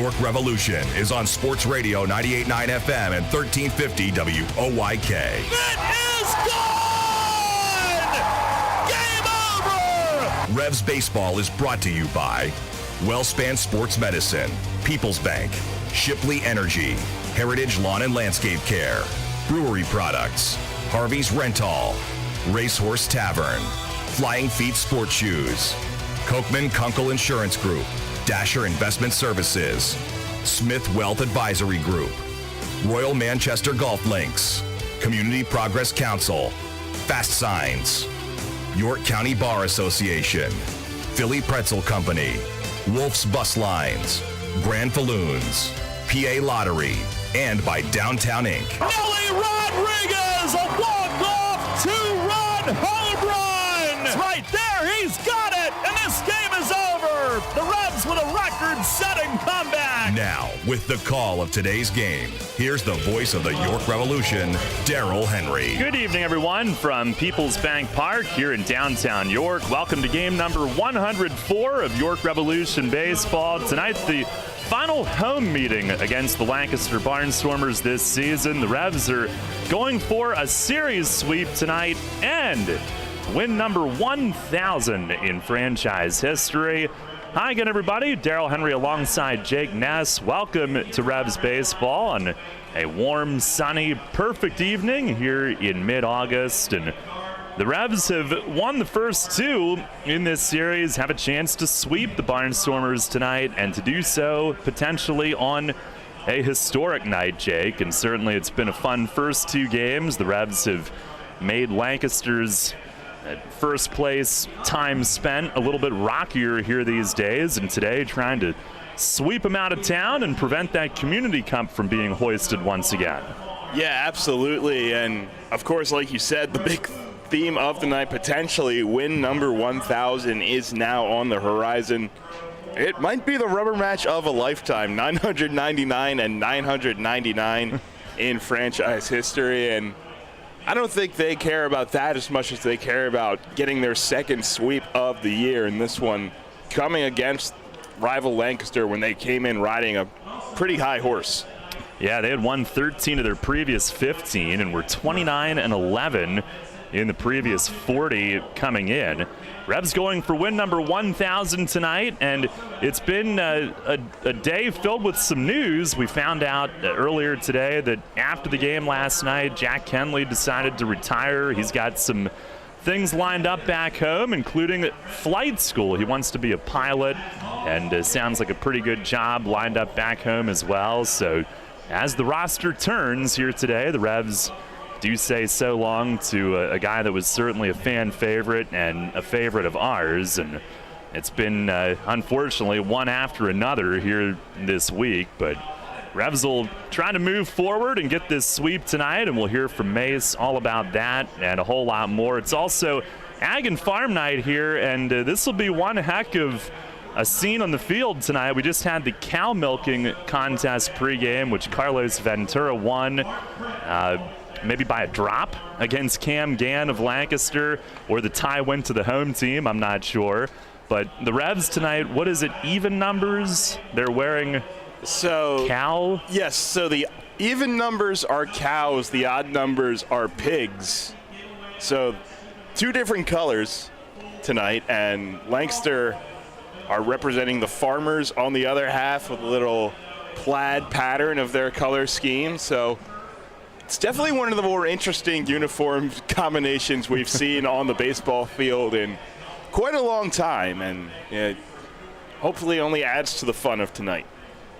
York Revolution is on Sports Radio 98.9 FM and 1350 WOYK. It is gone! Game over! Revs Baseball is brought to you by Wellspan Sports Medicine, People's Bank, Shipley Energy, Heritage Lawn and Landscape Care, Brewery Products, Harvey's Rental, Racehorse Tavern, Flying Feet Sports Shoes, Kochman Kunkel Insurance Group, Dasher Investment Services, Smith Wealth Advisory Group, Royal Manchester Golf Links, Community Progress Council, Fast Signs, York County Bar Association, Philly Pretzel Company, Wolf's Bus Lines, Grand Falloons, PA Lottery, and by Downtown Inc. Nelly Rodriguez, a walk-off two-run home run! It's right there, he's got it, and this game is over! The Revs with a record-setting comeback! Now, with the call of today's game, here's the voice of the York Revolution, Daryl Henry. Good evening, everyone, from People's Bank Park here in downtown York. Welcome to game number 104 of York Revolution Baseball. Tonight, the final home meeting against the Lancaster Barnstormers this season. The Revs are going for a series sweep tonight and win number 1,000 in franchise history. Hi again, everybody. Daryl Henry alongside Jake Ness. Welcome to Revs Baseball on a warm, sunny, perfect evening here in mid-August. And the Revs have won the first two in this series, have a chance to sweep the Barnstormers tonight, and to do so potentially on a historic night, Jake. And certainly it's been a fun first two games. The Revs have made Lancaster's first place time spent a little bit rockier here these days, and today trying to sweep them out of town and prevent that Community Cup from being hoisted once again. Yeah, absolutely. And of course, like you said, the big theme of the night, potentially win number 1,000, is now on the horizon. It might be the rubber match of a lifetime, 999 and 999 in franchise history. And I don't think they care about that as much as they care about getting their second sweep of the year, and this one coming against rival Lancaster when they came in riding a pretty high horse. Yeah, they had won 13 of their previous 15 and were 29-11 in the previous 40 coming in. Revs going for win number 1,000 tonight, and it's been a day filled with some news. We found out earlier today that after the game last night, Jack Kenley decided to retire. He's got some things lined up back home, including flight school. He wants to be a pilot, and sounds like a pretty good job lined up back home as well. So as the roster turns here today, the Revs do say so long to a guy that was certainly a fan favorite and a favorite of ours, and it's been unfortunately one after another here this week. But Revs will try to move forward and get this sweep tonight, and we'll hear from Mace all about that and a whole lot more. It's also Ag and Farm Night here, and this will be one heck of a scene on the field tonight. We just had the cow milking contest pregame, which Carlos Ventura won maybe by a drop against Cam Gann of Lancaster, or the tie went to the home team, I'm not sure. But the Revs tonight, what is it, even numbers? They're wearing cow? Yes, so the even numbers are cows, the odd numbers are pigs. So two different colors tonight, and Lancaster are representing the farmers on the other half with a little plaid pattern of their color scheme. So it's definitely one of the more interesting uniform combinations we've seen on the baseball field in quite a long time, and it hopefully only adds to the fun of tonight.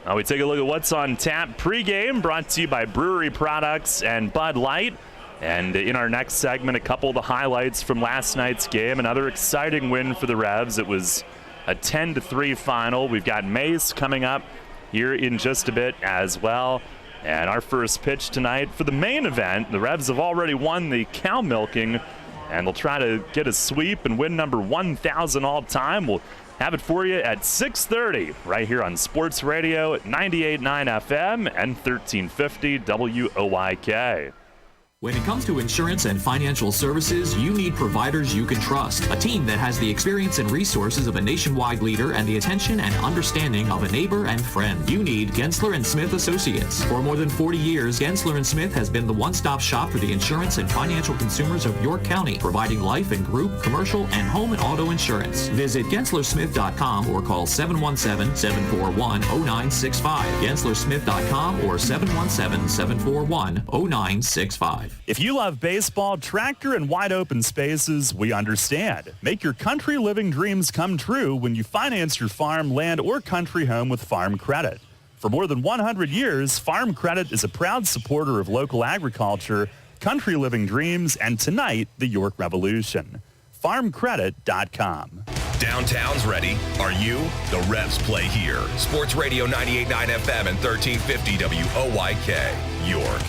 Now we take a look at what's on tap pregame, brought to you by Brewery Products and Bud Light. And in our next segment, a couple of the highlights from last night's game. Another exciting win for the Revs. It was a 10-3 final. We've got Mace coming up here in just a bit as well. And our first pitch tonight for the main event. The Revs have already won the cow milking, and they'll try to get a sweep and win number 1,000 all time. We'll have it for you at 6:30 right here on Sports Radio at 98.9 FM and 1350 WOYK. When it comes to insurance and financial services, you need providers you can trust. A team that has the experience and resources of a nationwide leader and the attention and understanding of a neighbor and friend. You need Gensler & Smith Associates. For more than 40 years, Gensler & Smith has been the one-stop shop for the insurance and financial consumers of York County, providing life and group, commercial, and home and auto insurance. Visit GenslerSmith.com or call 717-741-0965. GenslerSmith.com or 717-741-0965. If you love baseball, tractor, and wide open spaces, we understand. Make your country living dreams come true when you finance your farm, land, or country home with Farm Credit. For more than 100 years, Farm Credit is a proud supporter of local agriculture, country living dreams, and tonight, the York Revolution. FarmCredit.com. Downtown's ready. Are you? The Revs play here. Sports Radio 98.9 FM and 1350 WOYK, York.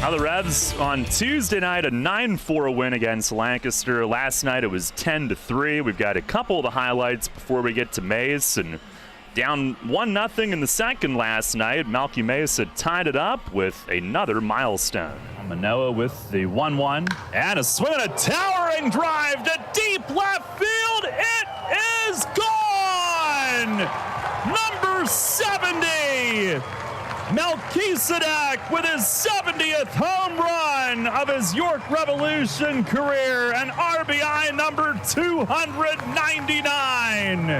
Now the Revs on Tuesday night, a 9-4 win against Lancaster. Last night it was 10-3. We've got a couple of the highlights before we get to Mace. And down 1-0 in the second last night, Malky Mesa tied it up with another milestone. Manoa with the 1-1. And a swing and a towering drive to deep left field. It is gone! Number 70! Melchizedek with his 70th home run of his York Revolution career, and RBI number 299.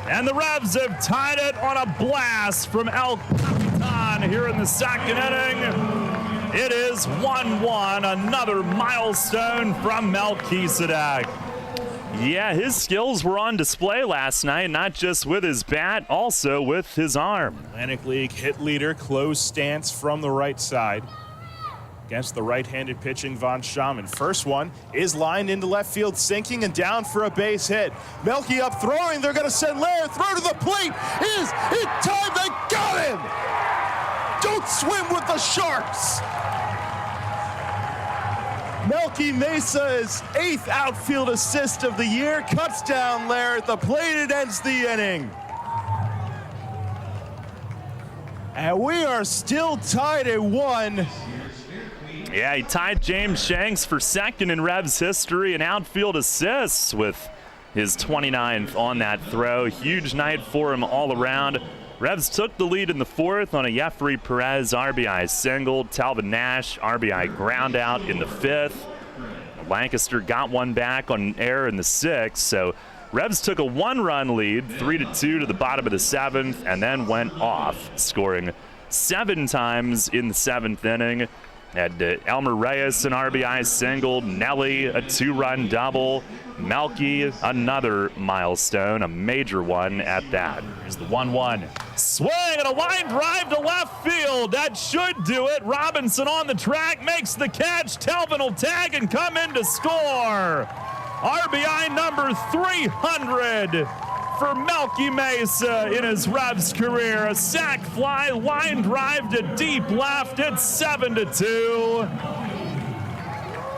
And the Revs have tied it on a blast from El Capitan here in the second inning. It is 1-1, another milestone from Melchizedek. Yeah, his skills were on display last night, not just with his bat, also with his arm. Atlantic League hit leader, close stance from the right side against the right-handed pitching Von Schaman. First one is lined into left field, sinking and down for a base hit. Melky up throwing, they're gonna send Laird, throw to the plate, is in time, they got him! Don't swim with the Sharks! Melky Mesa's 8th outfield assist of the year, cuts down Laird at the plate, it ends the inning. And we are still tied at 1. Yeah, he tied James Shanks for second in Revs history in outfield assists with his 29th on that throw. Huge night for him all around. Revs took the lead in the fourth on a Jeffrey Perez RBI single. Talvin Nash RBI ground out in the fifth. Lancaster got one back on air in the sixth. So Revs took a 1-run lead, 3-2 to the bottom of the seventh, and then went off, scoring 7 times in the seventh inning. Had Elmer Reyes an RBI single, Nelly a 2-run double, Melky another milestone, a major one at that. Here's the 1-1. Swing and a line drive to left field. That should do it. Robinson on the track, makes the catch. Telvin will tag and come in to score. RBI number 300 for Melky Mesa in his Revs career. A sac fly, line drive to deep left. It's 7-2.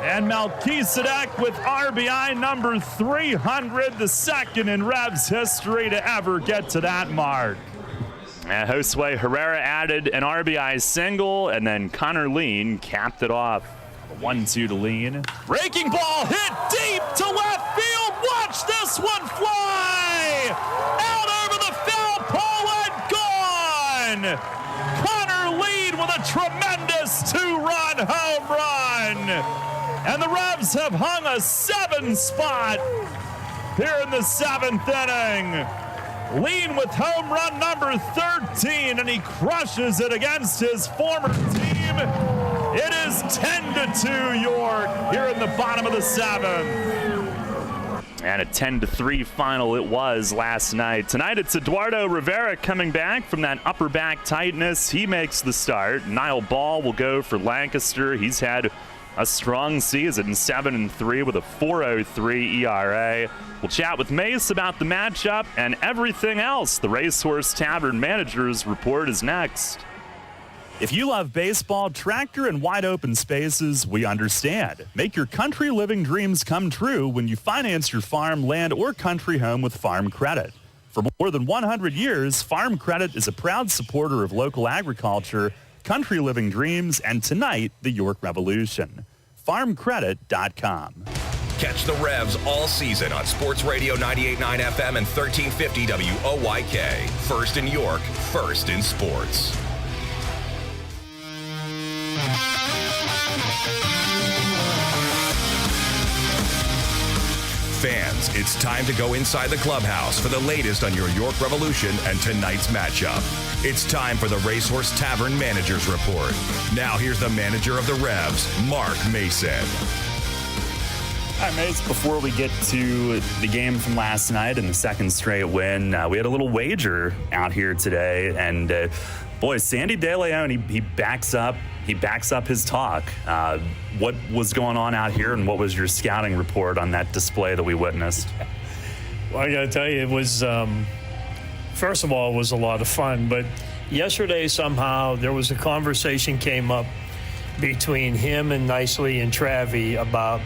And Melchizedek with RBI number 300, the second in Revs history to ever get to that mark. And Josue Herrera added an RBI single, and then Connor Lean capped it off. 1-2 to Lean. Breaking ball hit deep to left field. Watch this one fly! Out over the foul pole and gone! Connor Lean with a tremendous 2-run home run! And the Revs have hung a 7 spot here in the 7th inning. Lean with home run number 13, and he crushes it against his former team. It is 10-2 York here in the bottom of the 7th. And a 10-3 final it was last night. Tonight it's Eduardo Rivera coming back from that upper back tightness. He makes the start. Niall Ball will go for Lancaster. He's had a strong season, 7-3 with a 4.03 ERA. We'll chat with Mace about the matchup and everything else. The Racehorse Tavern Manager's Report is next. If you love baseball, tractor, and wide open spaces, we understand. Make your country living dreams come true when you finance your farm, land, or country home with Farm Credit. For more than 100 years, Farm Credit is a proud supporter of local agriculture, country living dreams, and tonight, the York Revolution. FarmCredit.com. Catch the Revs all season on Sports Radio 98.9 FM and 1350 WOYK. First in York, first in sports. Fans, it's time to go inside the clubhouse for the latest on your York Revolution and tonight's matchup. It's time for the Racehorse Tavern Managers Report. Now here's the manager of the Revs, Mark Mason. All right, mates, before we get to the game from last night and the second straight win, we had a little wager out here today, and boy, Sandy De Leon, he backs up his talk. What was going on out here, and what was your scouting report on that display that we witnessed? Well, I got to tell you, it was, first of all, it was a lot of fun, but yesterday somehow there was a conversation came up between him and Nicely and Travie about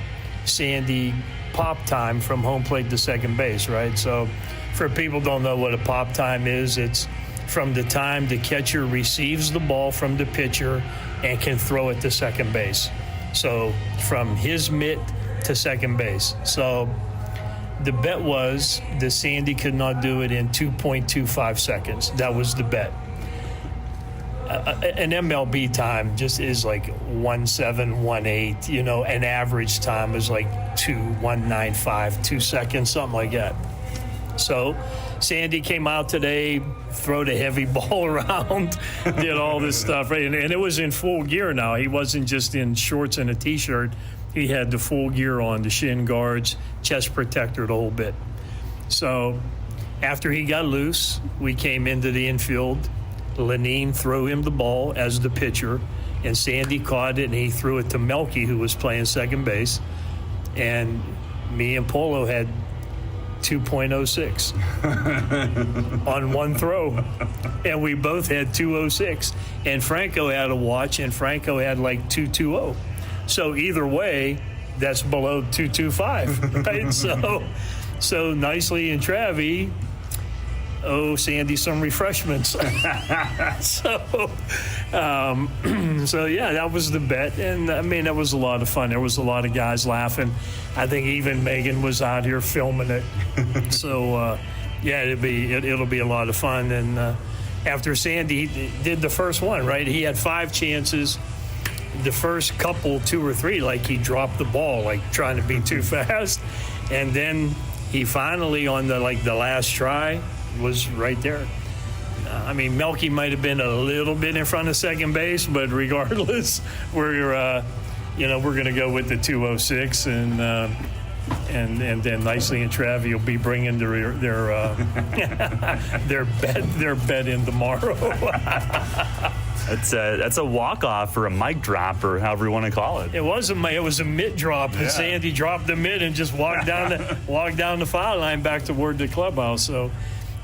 Sandy pop time from home plate to second base, right? So for people who don't know what a pop time is, it's from the time the catcher receives the ball from the pitcher and can throw it to second base. So from his mitt to second base. So the bet was that Sandy could not do it in 2.25 seconds. That was the bet. An MLB time just is like 1.7, 1.8. An average time is like 1.95, 2 seconds, something like that. So Sandy came out today, threw the heavy ball around, did all this stuff, right? And it was in full gear now. He wasn't just in shorts and a T-shirt. He had the full gear on, the shin guards, chest protector, the whole bit. So after he got loose, we came into the infield. Lenine threw him the ball as the pitcher, and Sandy caught it, and he threw it to Melky, who was playing second base. And me and Polo had 2.06 on one throw, and we both had 2.06. And Franco had a watch, and Franco had like 2.20. So either way, that's below 2.25, right? So Nicely and Travie Sandy some refreshments. So yeah, that was the bet. And I mean, that was a lot of fun. There was a lot of guys laughing. I think even Megan was out here filming it. So yeah, it'll be a lot of fun. And after Sandy did the first one, right, he had 5 chances. The first couple, 2 or 3, like he dropped the ball, like trying to be too fast. And then he finally, on the last try, was right there. I mean, Melky might have been a little bit in front of second base, but regardless, we're going to go with the 2.06, and then Nicely and Travie will be bringing their bet in tomorrow. That's a walk-off or a mic drop or however you want to call it. It was a mitt drop. Yeah. Sandy dropped the mitt and just walked down the foul line back toward the clubhouse. So,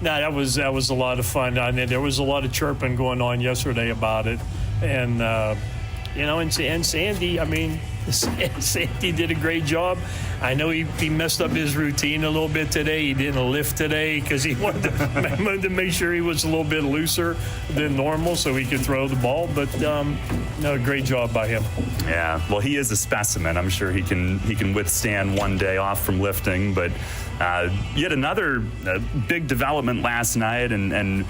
no, that was a lot of fun. I mean, there was a lot of chirping going on yesterday about it, and and Sandy. I mean, Sandy did a great job. I know he messed up his routine a little bit today. He didn't lift today because he wanted to make sure he was a little bit looser than normal so he could throw the ball. But no, great job by him. Yeah, well, he is a specimen. I'm sure he can withstand one day off from lifting. But yet another big development last night, and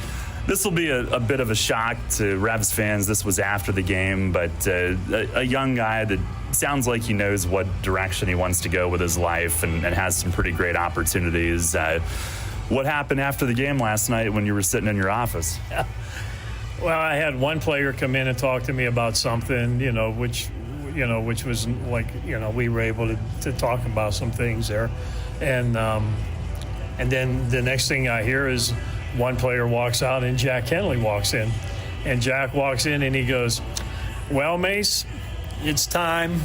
this will be a bit of a shock to Revs fans. This was after the game, but a young guy that sounds like he knows what direction he wants to go with his life and has some pretty great opportunities. What happened after the game last night when you were sitting in your office? Well, I had one player come in and talk to me about something, which was like, we were able to talk about some things there. And then the next thing I hear is one player walks out and Jack Henley walks in. And Jack walks in and he goes, "Well, Mace, it's time.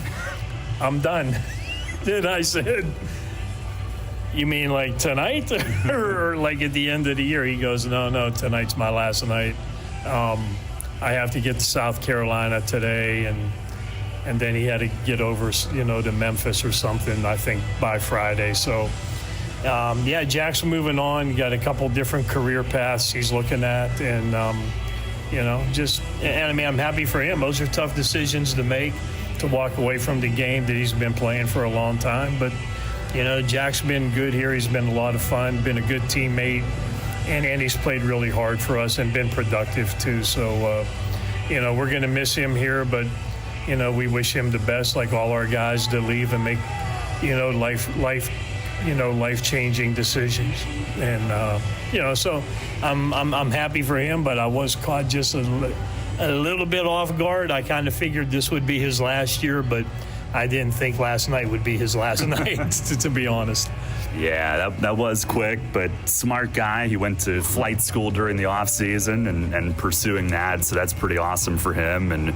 I'm done." Then I said, "You mean like tonight or like at the end of the year?" He goes, No, tonight's my last night. I have to get to South Carolina today, and then he had to get over, to Memphis or something, I think, by Friday. So, Jack's moving on. He got a couple different career paths he's looking at, and, I'm happy for him. Those are tough decisions to make, to walk away from the game that he's been playing for a long time. But, Jack's been good here. He's been a lot of fun, been a good teammate, and he's played really hard for us and been productive too. So, we're going to miss him here, but, we wish him the best, like all our guys, to leave and make, life-changing decisions. And, so I'm happy for him, but I was caught just a little bit off guard. I kind of figured this would be his last year, but I didn't think last night would be his last night, to be honest. Yeah, that was quick, but smart guy. He went to flight school during the off season and pursuing that, so that's pretty awesome for him. And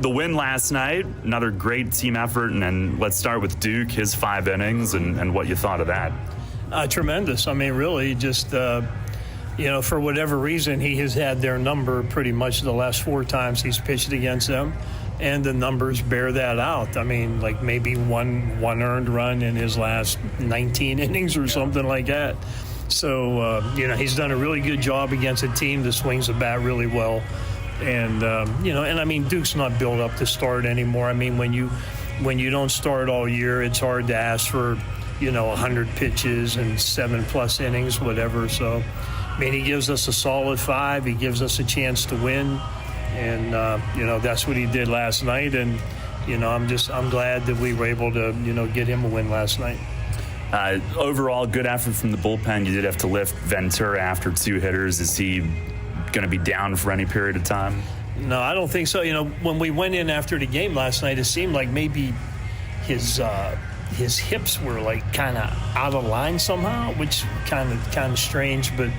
the win last night, another great team effort. And let's start with Duke, his 5 innings, and what you thought of that. Tremendous. I mean, really, just for whatever reason, he has had their number pretty much the last 4 times he's pitched against them. And the numbers bear that out. I mean, like maybe one earned run in his last 19 innings or something like that. So, he's done a really good job against a team that swings the bat really well. And, Duke's not built up to start anymore. I mean, when you don't start all year, it's hard to ask for, 100 pitches and 7+ innings, whatever. So, he gives us a solid 5. He gives us a chance to win. And, that's what he did last night. And, I'm glad that we were able to, get him a win last night. Overall, good effort from the bullpen. You did have to lift Ventura after 2 hitters. Is he going to be down for any period of time? No, I don't think so. When we went in after the game last night, it seemed like maybe his hips were like kind of out of line somehow, which kind of strange, but.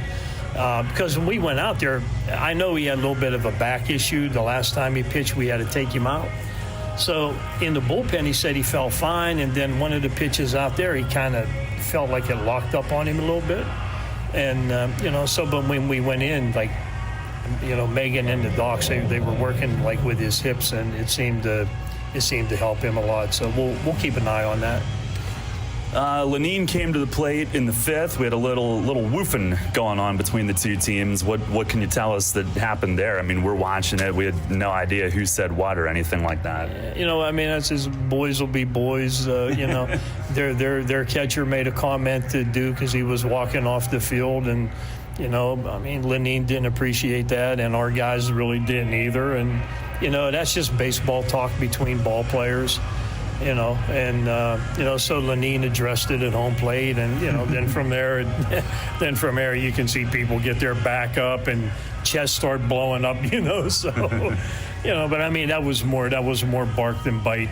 Because when we went out there, I know he had a little bit of a back issue. The last time he pitched, we had to take him out. So in the bullpen, he said he felt fine. And then one of the pitches out there, he kind of felt like it locked up on him a little bit. And, but when we went in, like, Megan and the docs, they were working like with his hips, and it seemed to help him a lot. So we'll keep an eye on that. Lanine came to the plate in the 5th. We had a little woofing going on between the 2 teams. What can you tell us that happened there? I mean, we're watching it. We had no idea who said what or anything like that. That's his boys will be boys. Their catcher made a comment to Duke as he was walking off the field, and Lanine didn't appreciate that, and our guys really didn't either. And that's just baseball talk between ball players. So Lanine addressed it at home plate, and then from there you can see people get their back up and chests start blowing up, so but I mean that was more bark than bite,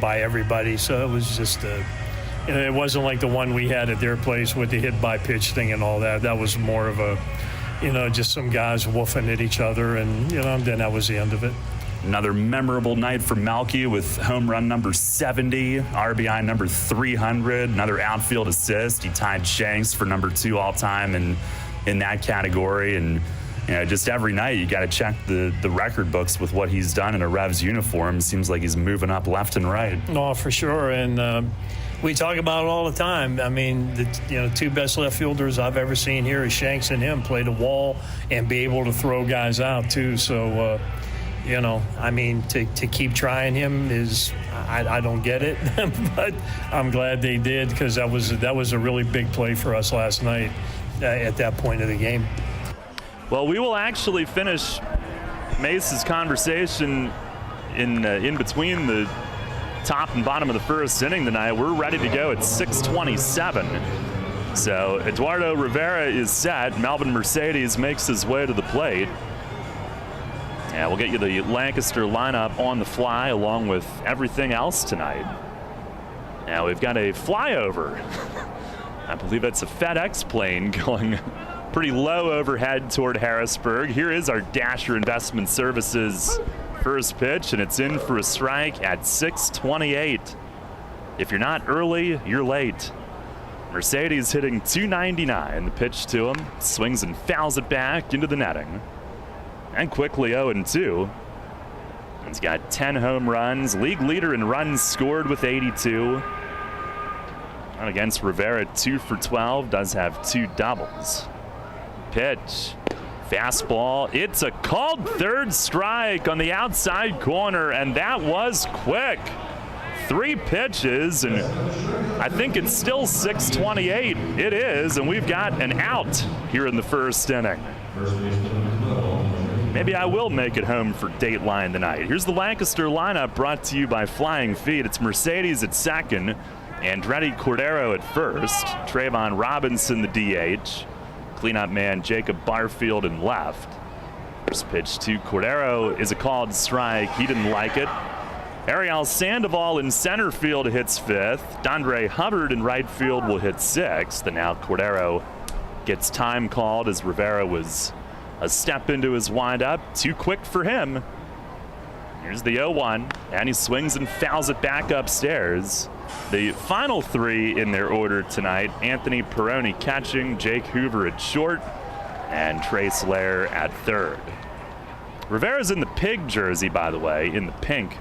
by everybody. So it was just it wasn't like the one we had at their place with the hit by pitch thing and all that. That was more of a just some guys woofing at each other, and then that was the end of it. Another memorable night for Melky with home run number 70, RBI number 300, another outfield assist. He tied Shanks for number 2 all-time in that category. And, just every night you got to check the record books with what he's done in a Revs uniform. Seems like he's moving up left and right. Oh, for sure. And we talk about it all the time. I mean, the 2 best left fielders I've ever seen here is Shanks and him play the wall and be able to throw guys out, too. So, to keep trying him is, I don't get it, but I'm glad they did, because that was a really big play for us last night at that point of the game. Well, we will actually finish Mace's conversation in between the top and bottom of the first inning tonight. We're ready to go at 6:27. So Eduardo Rivera is set. Melvin Mercedes makes his way to the plate. Yeah, we'll get you the Lancaster lineup on the fly along with everything else tonight. Now we've got a flyover. I believe that's a FedEx plane going pretty low overhead toward Harrisburg. Here is our Dasher Investment Services first pitch, and it's in for a strike at 6:28. If you're not early, you're late. Mercedes hitting .299. The pitch to him, swings and fouls it back into the netting. and quickly 0-2. He's got 10 home runs, league leader in runs scored with 82. And against Rivera, 2 for 12, does have 2 doubles. Pitch, fastball, it's a called third strike on the outside corner, and that was quick. 3 pitches, and I think it's still 6:28. It is, and we've got an out here in the first inning. Maybe I will make it home for Dateline tonight. Here's the Lancaster lineup brought to you by Flying Feet. It's Mercedes at second, Andretti Cordero at first, Trayvon Robinson the DH, cleanup man Jacob Barfield in left. First pitch to Cordero is a called strike. He didn't like it. Ariel Sandoval in center field hits 5th. Dondre Hubbard in right field will hit 6th. And now Cordero gets time called as Rivera was a step into his windup. Too quick for him. Here's the 0-1, and he swings and fouls it back upstairs. The final 3 in their order tonight: Anthony Peroni catching, Jake Hoover at short, and Trey Slayer at third. Rivera's in the pig jersey, by the way, in the pink.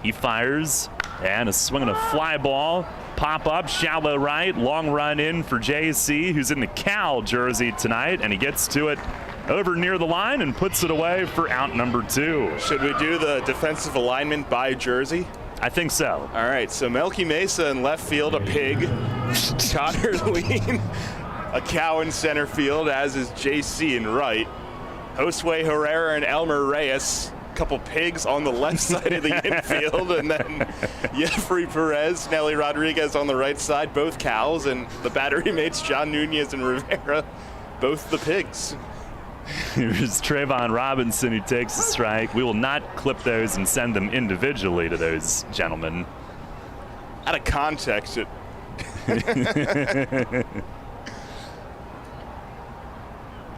He fires, and a swing and a fly ball. Pop up, shallow right, long run in for JC, who's in the Cal jersey tonight, and he gets to it over near the line and puts it away for out number 2. Should we do the defensive alignment by jersey? I think so. All right, so Melky Mesa in left field, a pig. Connor Lean, a cow in center field, as is JC in right. Josue Herrera and Elmer Reyes, a couple pigs on the left side of the infield, and then Jeffrey Perez, Nelly Rodriguez on the right side, both cows, and the battery mates John Nunez and Rivera, both the pigs. Here's Trayvon Robinson, who takes a strike. We will not clip those and send them individually to those gentlemen. Out of context, it.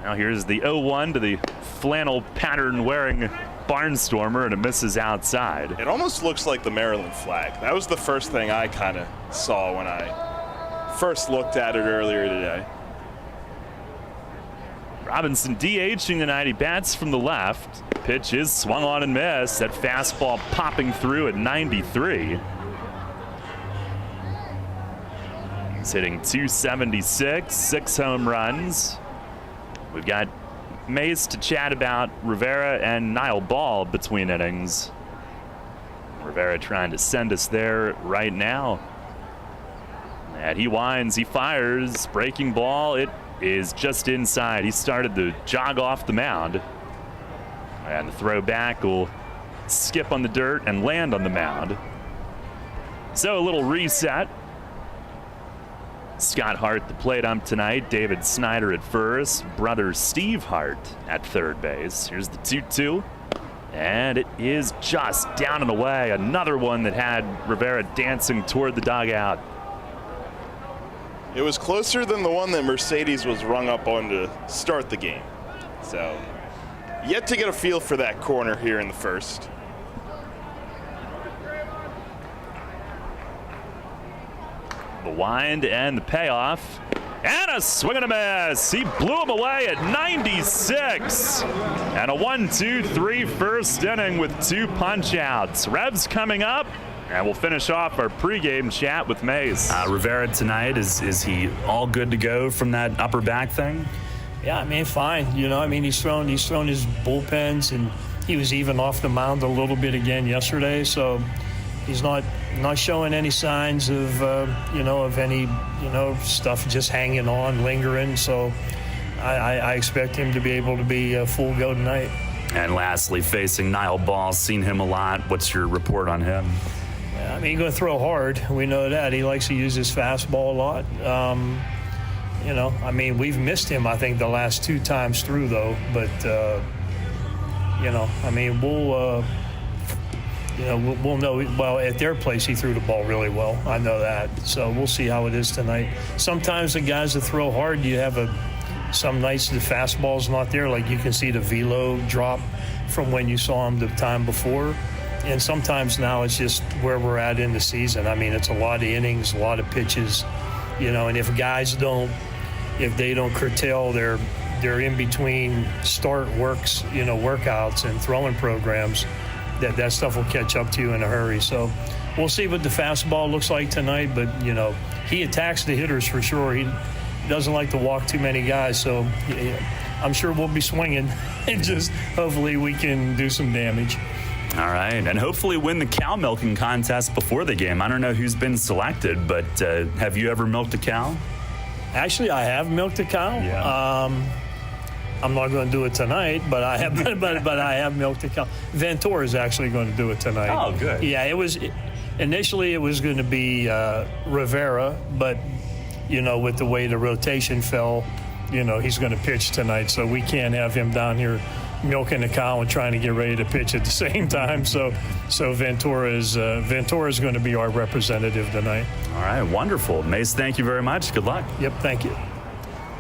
Now here's the 0-1 to the flannel pattern wearing Barnstormer, and it misses outside. It almost looks like the Maryland flag. That was the first thing I kind of saw when I first looked at it earlier today. Robinson DHing tonight. He bats from the left. Pitch is swung on and missed. That fastball popping through at 93. He's hitting .276, 6 home runs. We've got Mace to chat about Rivera and Niall Ball between innings. Rivera trying to send us there right now. And he winds, he fires, breaking ball. It is just inside. He started to jog off the mound. And the throw back will skip on the dirt and land on the mound. So a little reset. Scott Hart, the plate ump tonight. David Snyder at first. Brother Steve Hart at third base. Here's the 2-2. And it is just down and away. Another one that had Rivera dancing toward the dugout. It was closer than the one that Mercedes was rung up on to start the game. So, yet to get a feel for that corner here in the first. The wind and the payoff. And a swing and a miss. He blew him away at 96. And a 1-2-3 first inning with 2 punch-outs. Revs coming up. And we'll finish off our pregame chat with Mace. Rivera tonight, is he all good to go from that upper back thing? Yeah, I mean, fine. You know, I mean, he's thrown his bullpens, and he was even off the mound a little bit again yesterday. So he's not showing any signs of of any stuff just hanging on, lingering. So I expect him to be able to be full go tonight. And lastly, facing Niall Ball, seen him a lot. What's your report on him? I mean, he's going to throw hard. We know that. He likes to use his fastball a lot. I mean, we've missed him, I think, the last 2 times through, though. But, I mean, we'll know. Well, at their place, he threw the ball really well. I know that. So we'll see how it is tonight. Sometimes the guys that throw hard, you have some nights the fastball's not there. Like you can see the velo drop from when you saw him the time before. And sometimes now it's just where we're at in the season. I mean, it's a lot of innings, a lot of pitches, and if they don't curtail their they're in between workouts and throwing programs, that stuff will catch up to you in a hurry. So we'll see what the fastball looks like tonight, but, he attacks the hitters for sure. He doesn't like to walk too many guys, so I'm sure we'll be swinging and just hopefully we can do some damage. All right, and hopefully win the cow milking contest before the game. I don't know who's been selected, but have you ever milked a cow? Actually, I have milked a cow. Yeah. I'm not going to do it tonight, but I have but I have milked a cow. Ventura is actually going to do it tonight. Oh, good. Yeah, initially it was going to be Rivera, but with the way the rotation fell, he's going to pitch tonight, so we can't have him down here milking a cow and trying to get ready to pitch at the same time. So Ventura is going to be our representative tonight. All right, wonderful. Mace, thank you very much. Good luck. Yep, thank you.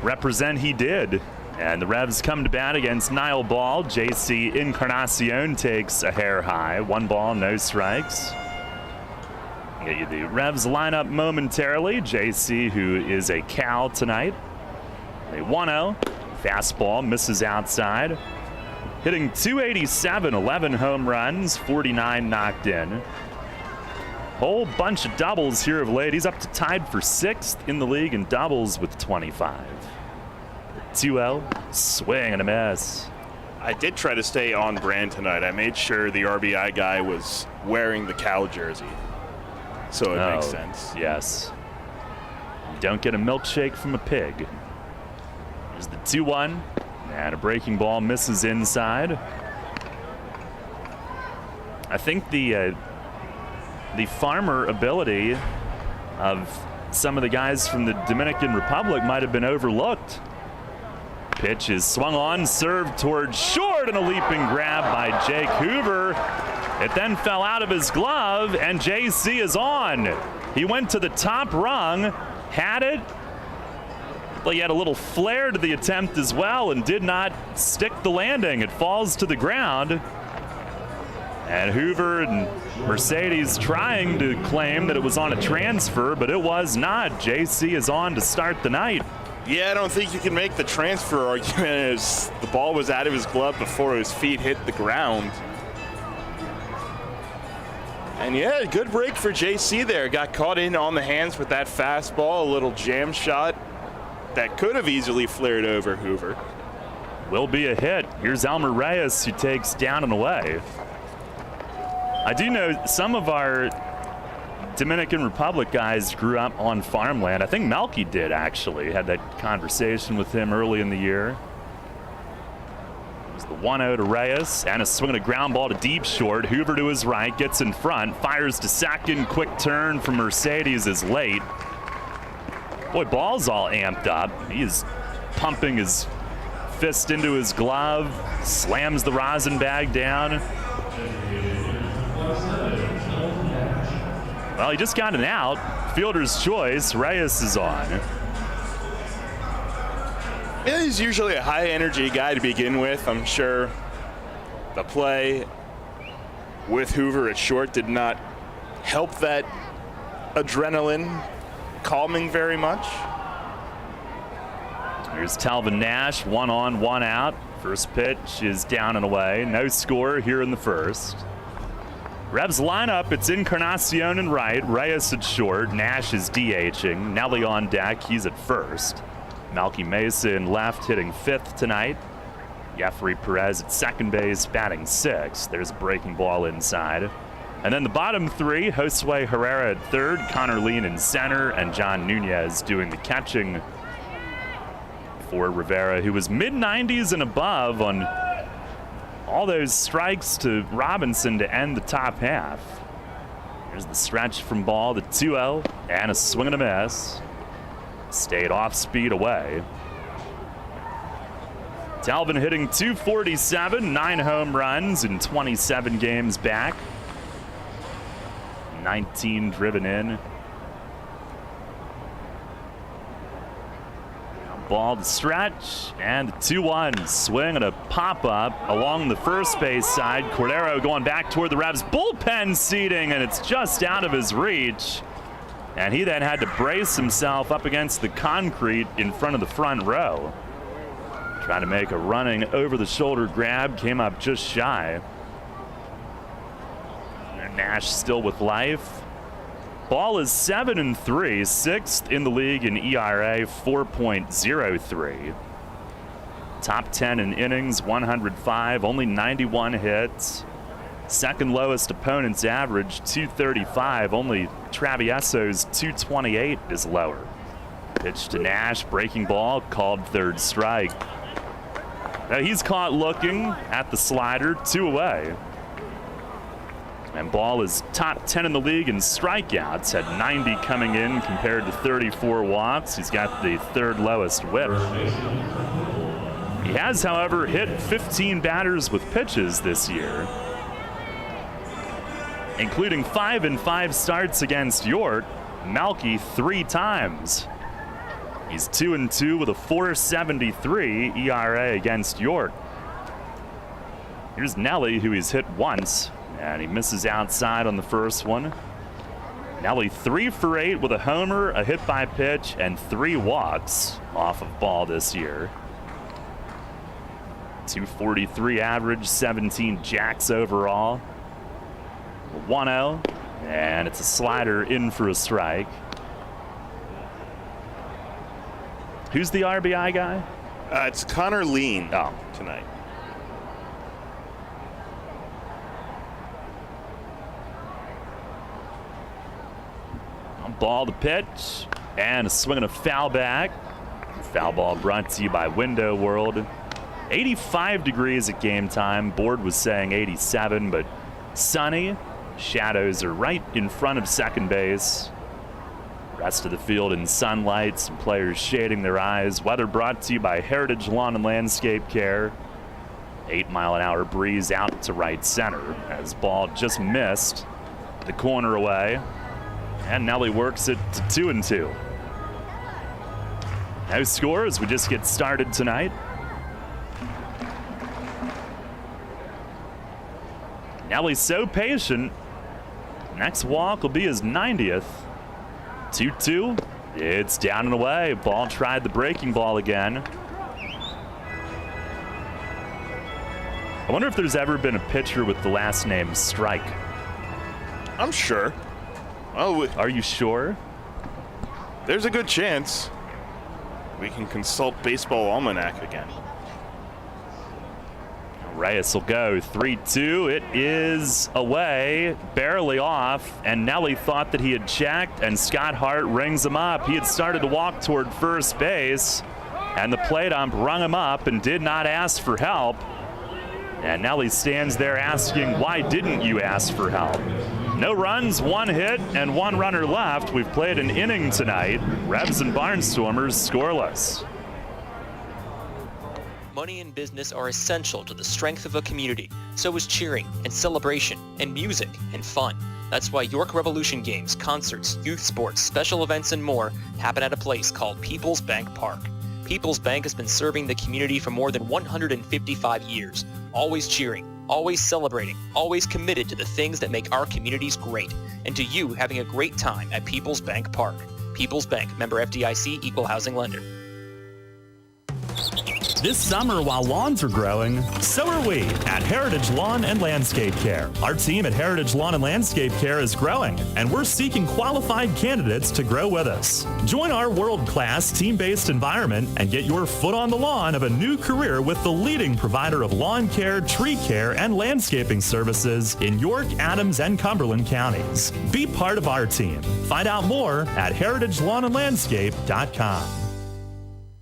Represent he did. And the Revs come to bat against Niall Ball. JC Encarnacion takes a hair high. 1 ball, no strikes. Get you the Revs lineup momentarily. JC, who is a cow tonight. A 1-0. Fastball misses outside. Hitting .287, 11 home runs, 49 knocked in. Whole bunch of doubles here of late. He's up to tied for 6th in the league in doubles with 25. 2-0, swing and a miss. I did try to stay on brand tonight. I made sure the RBI guy was wearing the cow jersey. So it makes sense. Yes. You don't get a milkshake from a pig. There's the 2-1. And a breaking ball misses inside. I think the farmer ability of some of the guys from the Dominican Republic might have been overlooked. Pitch is swung on, served towards short, and a leaping grab by Jake Hoover. It then fell out of his glove, and JC is on. He went to the top rung, had it. Well, he had a little flare to the attempt as well and did not stick the landing. It falls to the ground. And Hoover and Mercedes trying to claim that it was on a transfer, but it was not. JC is on to start the night. Yeah, I don't think you can make the transfer argument as the ball was out of his glove before his feet hit the ground. And yeah, good break for JC there. Got caught in on the hands with that fastball, a little jam shot that could have easily flared over Hoover. Will be a hit. Here's Elmer Reyes, who takes down and away. I do know some of our Dominican Republic guys grew up on farmland. I think Melky did, actually. Had that conversation with him early in the year. It was the 1-0 to Reyes, and a swing and a ground ball to deep short. Hoover to his right, gets in front, fires to second. Quick turn from Mercedes is late. Boy, Ball's all amped up. He is pumping his fist into his glove, slams the rosin bag down. Well, he just got an out. Fielder's choice. Reyes is on. Yeah, he's usually a high-energy guy to begin with. I'm sure the play with Hoover at short did not help that adrenaline calming very much. Here's Talvin Nash, 1 on, 1 out. First pitch is down and away. No score here in the first. Revs lineup, it's Encarnacion in right, Reyes at short, Nash is DHing, Nelly on deck, he's at first. Malky Mason left, hitting 5th tonight. Jeffrey Perez at second base, batting 6th. There's a breaking ball inside. And then the bottom 3, Josue Herrera at 3rd, Connor Lean in center, and John Nunez doing the catching for Rivera, who was mid-90s and above on all those strikes to Robinson to end the top half. Here's the stretch from Ball, the 2-0, and a swing and a miss. Stayed off speed away. Talvin hitting .247, 9 home runs in 27 games back. 19 driven in. Ball to stretch, and the 2-1 swing and a pop-up along the first base side. Cordero going back toward the Revs bullpen seating, and it's just out of his reach. And he then had to brace himself up against the concrete in front of the front row. Trying to make a running over-the-shoulder grab, came up just shy. And Nash still with life. Ball is 7-3, sixth in the league in ERA, 4.03. Top 10 in innings, 105, only 91 hits. Second lowest opponent's average, 235. Only Travieso's 228 is lower. Pitch to Nash, breaking ball, called third strike. Now he's caught looking at the slider, 2 away. And Ball is top 10 in the league in strikeouts, had 90 coming in compared to 34 walks. He's got the third lowest whip. He has, however, hit 15 batters with pitches this year, including 5 in 5 starts against York. Melky 3 times. He's 2-2 with a 4.73 ERA against York. Here's Nelly, who he's hit once, and he misses outside on the first one. Nelly 3 for 8 with a homer, a hit by pitch, and 3 walks off of Ball this year. 243 average, 17 jacks overall. 1-0, and it's a slider in for a strike. Who's the RBI guy? It's Connor Lean tonight. Ball to pitch, and a swing and a foul back. Foul ball brought to you by Window World. 85 degrees at game time. Board was saying 87, but sunny. Shadows are right in front of second base. Rest of the field in sunlight, some players shading their eyes. Weather brought to you by Heritage Lawn and Landscape Care. 8-mile-an-hour breeze out to right center as Ball just missed the corner away. And Nelly works it to 2-2. No score as we just get started tonight. Nelly's so patient. Next walk will be his 90th. 2-2. It's down and away. Ball tried the breaking ball again. I wonder if there's ever been a pitcher with the last name Strike. I'm sure. Oh, are you sure? There's a good chance. We can consult Baseball Almanac again. Reyes will go 3-2. It is away, barely off, and Nelly thought that he had checked, and Scott Hart rings him up. He had started to walk toward first base, and the plate ump rung him up and did not ask for help. And Nelly stands there asking, why didn't you ask for help? No runs, 1 hit, and 1 runner left. We've played an inning tonight. Rebs and Barnstormers scoreless. Money and business are essential to the strength of a community. So is cheering and celebration and music and fun. That's why York Revolution games, concerts, youth sports, special events, and more happen at a place called People's Bank Park. People's Bank has been serving the community for more than 155 years. Always cheering, always celebrating, always committed to the things that make our communities great, and to you having a great time at People's Bank Park. People's Bank, member FDIC, equal housing lender. This summer, while lawns are growing, so are we at Heritage Lawn and Landscape Care. Our team at Heritage Lawn and Landscape Care is growing, and we're seeking qualified candidates to grow with us. Join our world-class team-based environment and get your foot on the lawn of a new career with the leading provider of lawn care, tree care, and landscaping services in York, Adams, and Cumberland counties. Be part of our team. Find out more at heritagelawnandlandscape.com.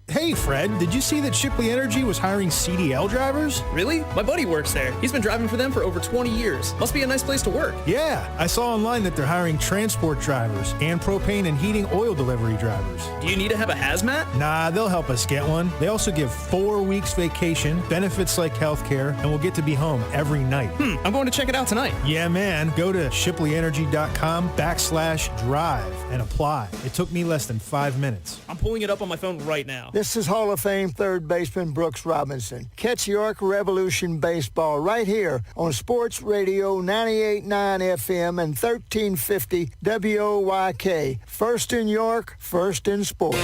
Hey, Fred, did you see that Shipley Energy was hiring CDL drivers? Really? My buddy works there. He's been driving for them for over 20 years. Must be a nice place to work. Yeah, I saw online that they're hiring transport drivers and propane and heating oil delivery drivers. Do you need to have a hazmat? Nah, they'll help us get one. They also give 4 weeks vacation, benefits like healthcare, and we'll get to be home every night. I'm going to check it out tonight. Yeah, man. Go to shipleyenergy.com/drive and apply. It took me less than 5 minutes. I'm pulling it up on my phone right now. This is Hall of Fame third baseman Brooks Robinson. Catch York Revolution baseball right here on Sports Radio 98.9 FM and 1350 WOYK. First in York, first in sports.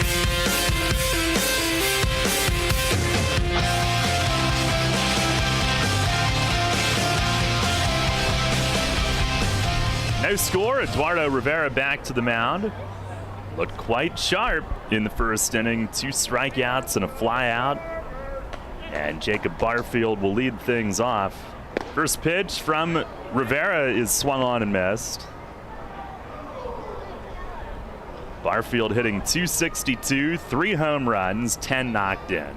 High score, Eduardo Rivera back to the mound. Looked quite sharp in the first inning. 2 strikeouts and a flyout. And Jacob Barfield will lead things off. First pitch from Rivera is swung on and missed. Barfield hitting .262, 3 home runs, 10 knocked in.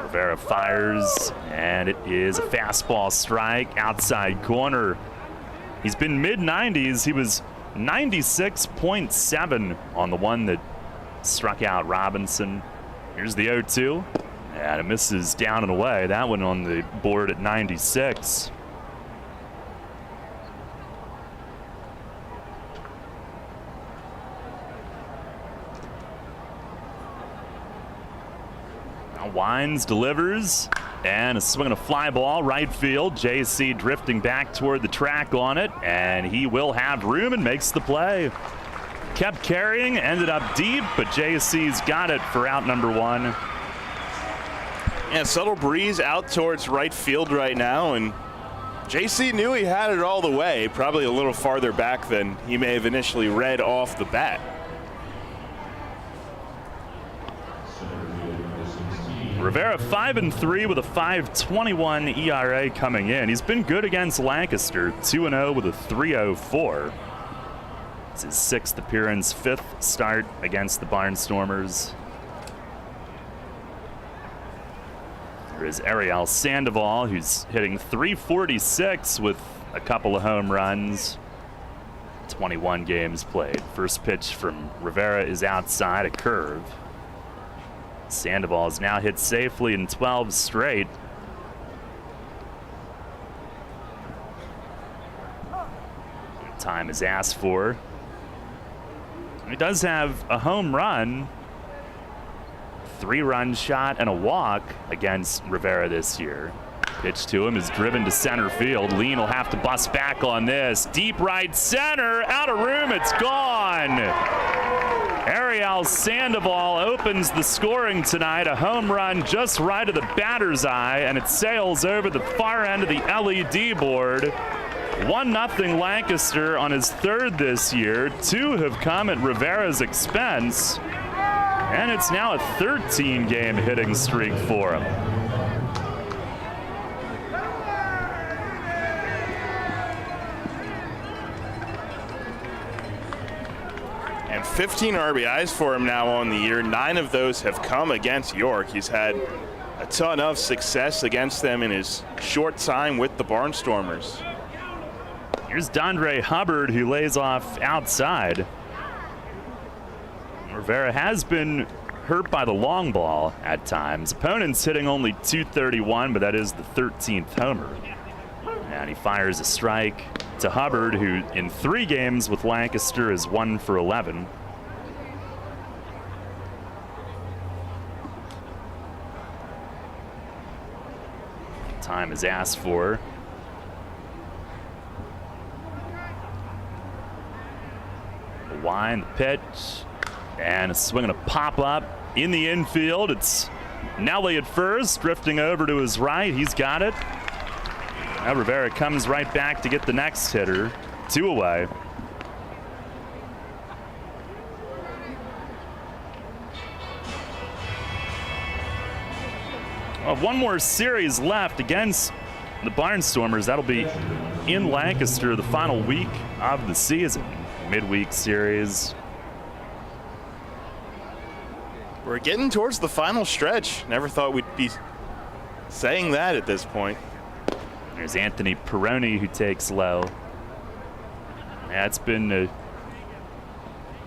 Rivera fires, and it is a fastball strike outside corner. He's been mid-90s. He was 96.7 on the one that struck out Robinson. Here's the 0-2, and it misses down and away. That one on the board at 96. Now Wines delivers, and a swing and a fly ball right field. JC drifting back toward the track on it, and he will have room and makes the play. Kept carrying, ended up deep, but JC's got it for out number 1. Yeah, subtle breeze out towards right field right now, and JC knew he had it all the way, probably a little farther back than he may have initially read off the bat. Rivera 5-3 with a 5.21 ERA coming in. He's been good against Lancaster, 2-0 with a 3.04. It's his 6th appearance, 5th start against the Barnstormers. There is Ariel Sandoval, who's hitting .346 with a couple of home runs. 21 games played. First pitch from Rivera is outside, a curve. Sandoval has now hit safely in 12 straight. Time is asked for. He does have a home run, 3-run shot, and a walk against Rivera this year. Pitch to him is driven to center field. Lean will have to bust back on this. Deep right center, out of room, it's gone. Ariel Sandoval opens the scoring tonight. A home run just right of the batter's eye, and it sails over the far end of the LED board. 1-0 Lancaster on his 3rd this year. 2 have come at Rivera's expense, and it's now a 13-game hitting streak for him. And 15 RBIs for him now on the year. 9 of those have come against York. He's had a ton of success against them in his short time with the Barnstormers. Here's Dondre Hubbard, who lays off outside. Rivera has been hurt by the long ball at times. Opponents hitting only .231, but that is the 13th homer. And he fires a strike to Hubbard, who in 3 games with Lancaster is 1 for 11. Time is asked for. The wind, the pitch, and a swing and a pop up in the infield. It's Nelly at first, drifting over to his right. He's got it. Now Rivera comes right back to get the next hitter. 2 away. Well, 1 more series left against the Barnstormers. That'll be in Lancaster the final week of the season. Midweek series. We're getting towards the final stretch. Never thought we'd be saying that at this point. There's Anthony Peroni, who takes low. Yeah, it's been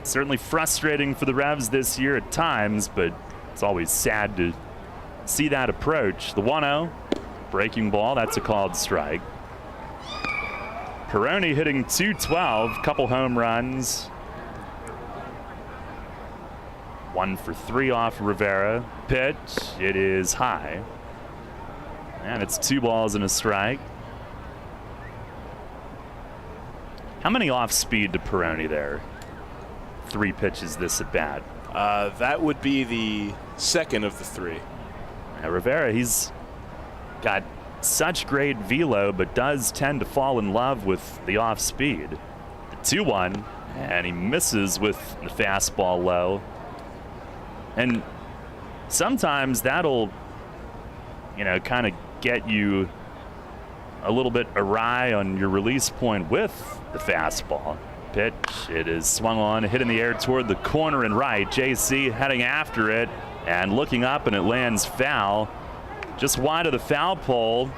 certainly frustrating for the Revs this year at times, but it's always sad to see that approach. The 1-0, breaking ball, that's a called strike. Peroni hitting .212, couple home runs. 1 for 3 off Rivera. Pitch, it is high. And it's 2 balls and a strike. How many off speed to Peroni there? 3 pitches this at bat. That would be the second of the 3. Rivera, he's got such great velo, but does tend to fall in love with the off speed. The 2-1, and he misses with the fastball low. And sometimes that'll, kind of get you a little bit awry on your release point with the fastball. Pitch, it is swung on, hit in the air toward the corner and right. JC heading after it and looking up, and it lands foul, just wide of the foul pole.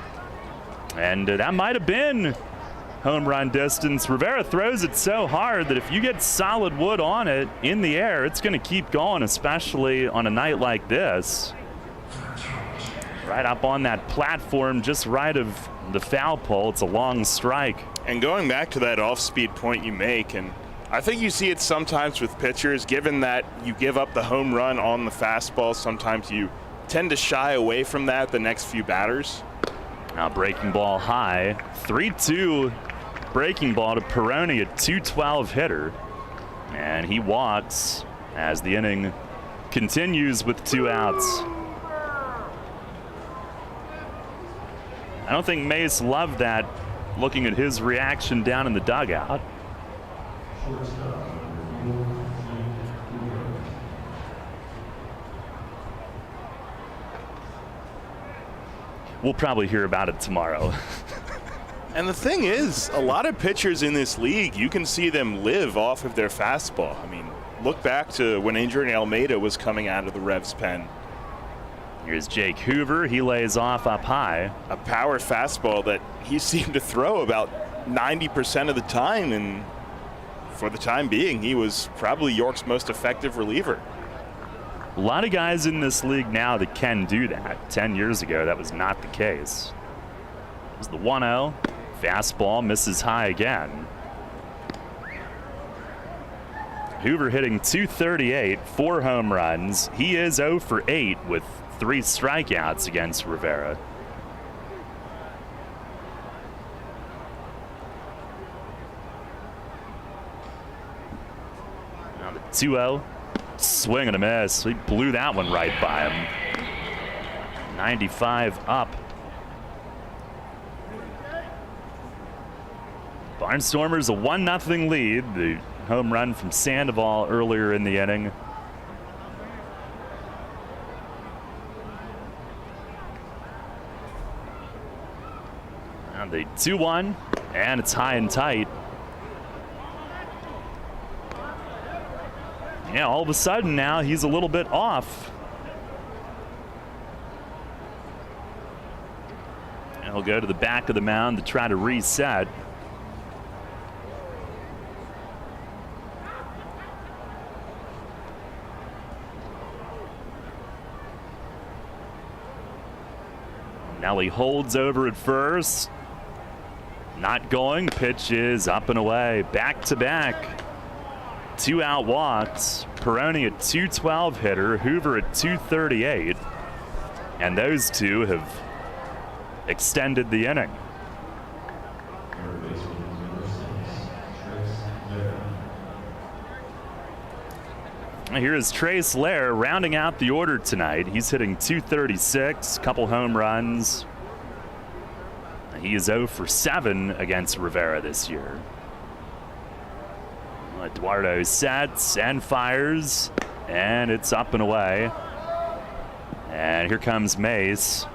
And that might have been home run distance. Rivera throws it so hard that if you get solid wood on it in the air, it's going to keep going, especially on a night like this. Right up on that platform, just right of the foul pole. It's a long strike. And going back to that off-speed point you make, and I think you see it sometimes with pitchers, given that you give up the home run on the fastball, sometimes you tend to shy away from that the next few batters. Now breaking ball high, 3-2 breaking ball to Peroni, a 212 hitter. And he walks as the inning continues with 2 outs. I don't think Mace loved that, looking at his reaction down in the dugout. We'll probably hear about it tomorrow. And the thing is, a lot of pitchers in this league, you can see them live off of their fastball. I mean, look back to when Adrian Almeida was coming out of the Revs pen. Here's Jake Hoover. He lays off up high. A power fastball that he seemed to throw about 90% of the time, and for the time being, he was probably York's most effective reliever. A lot of guys in this league now that can do that. 10 years ago, that was not the case. There's the 1-0. Fastball misses high again. Hoover hitting .238, 4 home runs. He is 0 for 8 with 3 strikeouts against Rivera. Now the 2-0. Swing and a miss. He blew that one right by him. 95 up. Barnstormers a 1-0 lead. The home run from Sandoval earlier in the inning. Now the 2-1, and it's high and tight. Yeah, all of a sudden now he's a little bit off. And he'll go to the back of the mound to try to reset. Nelly holds over at first. Not going. Pitch is up and away. Back to back. 2 out walks. Peroni a .212 hitter. Hoover a .238. And those two have extended the inning. Here is Trace Lair rounding out the order tonight. He's hitting .236, couple home runs. He is 0 for 7 against Rivera this year. Eduardo sets and fires, and it's up and away. And here comes Mace,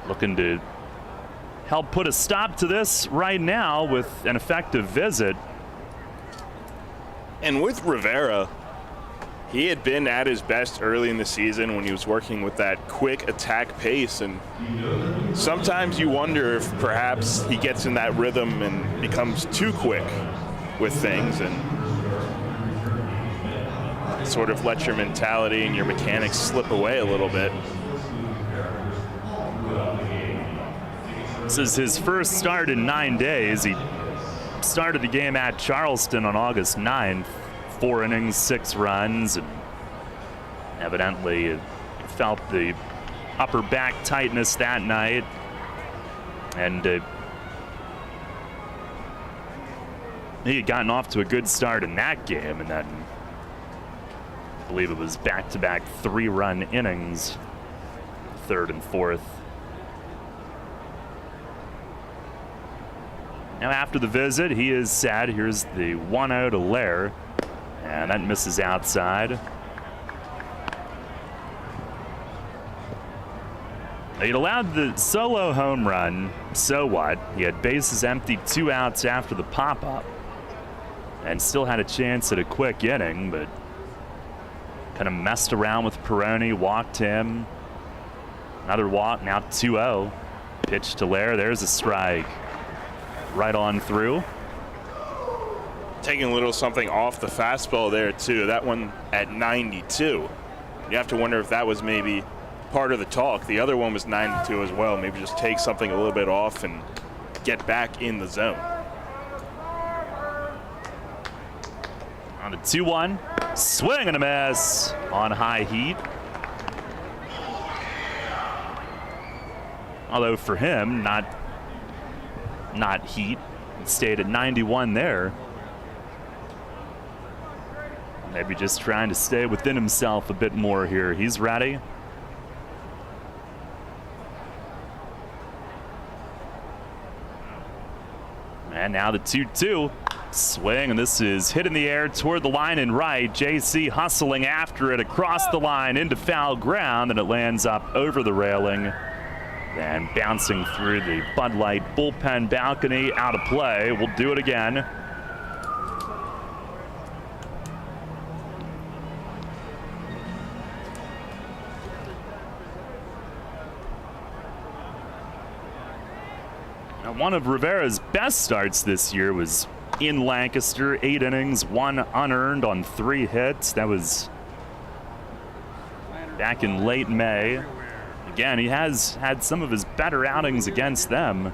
looking to help put a stop to this right now with an effective visit. And with Rivera, he had been at his best early in the season when he was working with that quick attack pace, and sometimes you wonder if perhaps he gets in that rhythm and becomes too quick with things and sort of let your mentality and your mechanics slip away a little bit. This is his first start in 9 days. He started the game at Charleston on August 9th. 4 innings, 6 runs, and evidently felt the upper back tightness that night. And he had gotten off to a good start in that game, and then I believe it was back-to-back 3-run innings, 3rd and 4th. Now after the visit, he is sad. Here's the 1-0 to Lair, and that misses outside. He'd allowed the solo home run, so what? He had bases empty, 2 outs after the pop-up, and still had a chance at a quick inning, but kind of messed around with Peroni, walked him. Another walk, now 2-0. Pitch to Lair, there's a strike. Right on through. Taking a little something off the fastball there, too. That one at 92. You have to wonder if that was maybe part of the talk. The other one was 92 as well. Maybe just take something a little bit off and get back in the zone. On the 2-1, swing and a miss on high heat. Although for him, not heat. He stayed at 91 there. Maybe just trying to stay within himself a bit more here. He's ready. And now the 2-2 swing, and this is hit in the air toward the line and right. JC hustling after it across the line into foul ground, and it lands up over the railing and bouncing through the Bud Light bullpen balcony, out of play. We'll do it again. One of Rivera's best starts this year was in Lancaster. 8 innings, 1 unearned on 3 hits. That was back in late May. Again, he has had some of his better outings against them.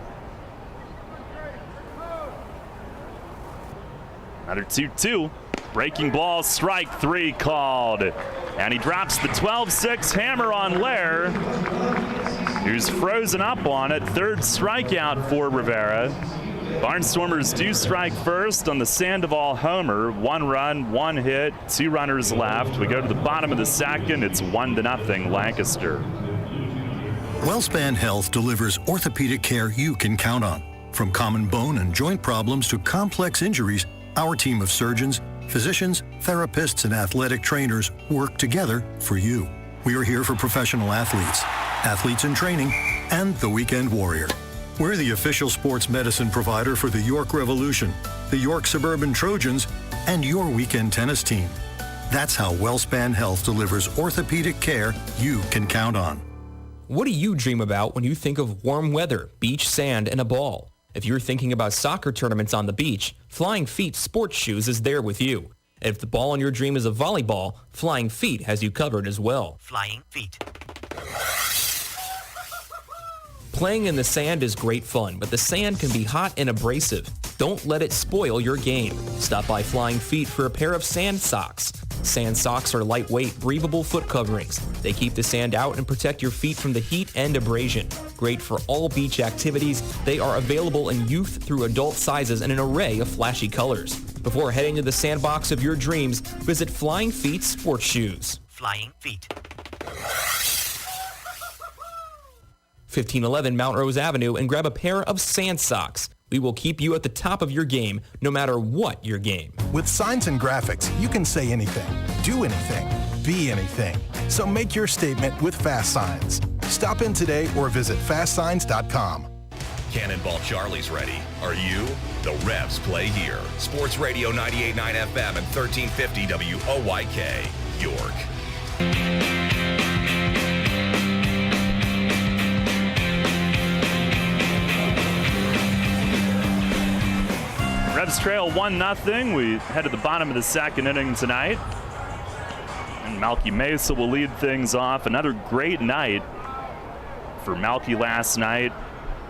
Another 2-2. Breaking ball, strike 3 called. And he drops the 12-6 hammer on Lair, who's frozen up on it. 3rd strikeout for Rivera. Barnstormers do strike first on the Sandoval homer. 1 run, 1 hit, 2 runners left. We go to the bottom of the 2nd. It's 1-0 Lancaster. WellSpan Health delivers orthopedic care you can count on. From common bone and joint problems to complex injuries, our team of surgeons, physicians, therapists, and athletic trainers work together for you. We are here for professional athletes, athletes in training, and the weekend warrior. We're the official sports medicine provider for the York Revolution, the York Suburban Trojans, and your weekend tennis team. That's how WellSpan Health delivers orthopedic care you can count on. What do you dream about when you think of warm weather, beach sand, and a ball? If you're thinking about soccer tournaments on the beach, Flying Feet Sports Shoes is there with you. If the ball in your dream is a volleyball, Flying Feet has you covered as well. Flying Feet. Playing in the sand is great fun, but the sand can be hot and abrasive. Don't let it spoil your game. Stop by Flying Feet for a pair of sand socks. Sand socks are lightweight, breathable foot coverings. They keep the sand out and protect your feet from the heat and abrasion. Great for all beach activities, they are available in youth through adult sizes in an array of flashy colors. Before heading to the sandbox of your dreams, visit Flying Feet Sports Shoes. Flying Feet. 1511 Mount Rose Avenue and grab a pair of sand socks. We will keep you at the top of your game, no matter what your game. With signs and graphics, you can say anything, do anything, be anything. So make your statement with Fast Signs. Stop in today or visit fastsigns.com. Cannonball Charlie's ready. Are you? The Revs play here. Sports Radio 98.9 FM and 1350 WOYK, York. Revs trail 1-0. We head to the bottom of the 2nd inning tonight. And Malky Mesa will lead things off. Another great night for Malky last night.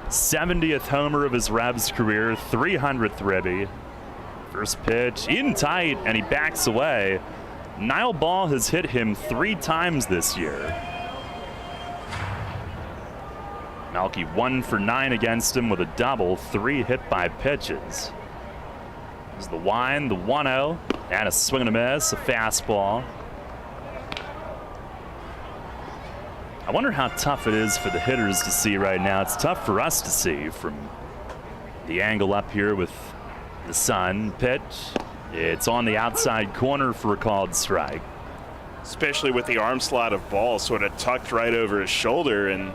70th homer of his Revs career, 300th ribby. First pitch in tight, and he backs away. Nile Ball has hit him 3 times this year. Malky 1 for 9 against him with a double, 3 hit by pitches. There's the wind, the 1-0, and a swing and a miss, a fastball. I wonder how tough it is for the hitters to see right now. It's tough for us to see from The angle up here with the sun. Pitch. It's on the outside corner for a called strike. Especially with the arm slot of ball sort of tucked right over his shoulder and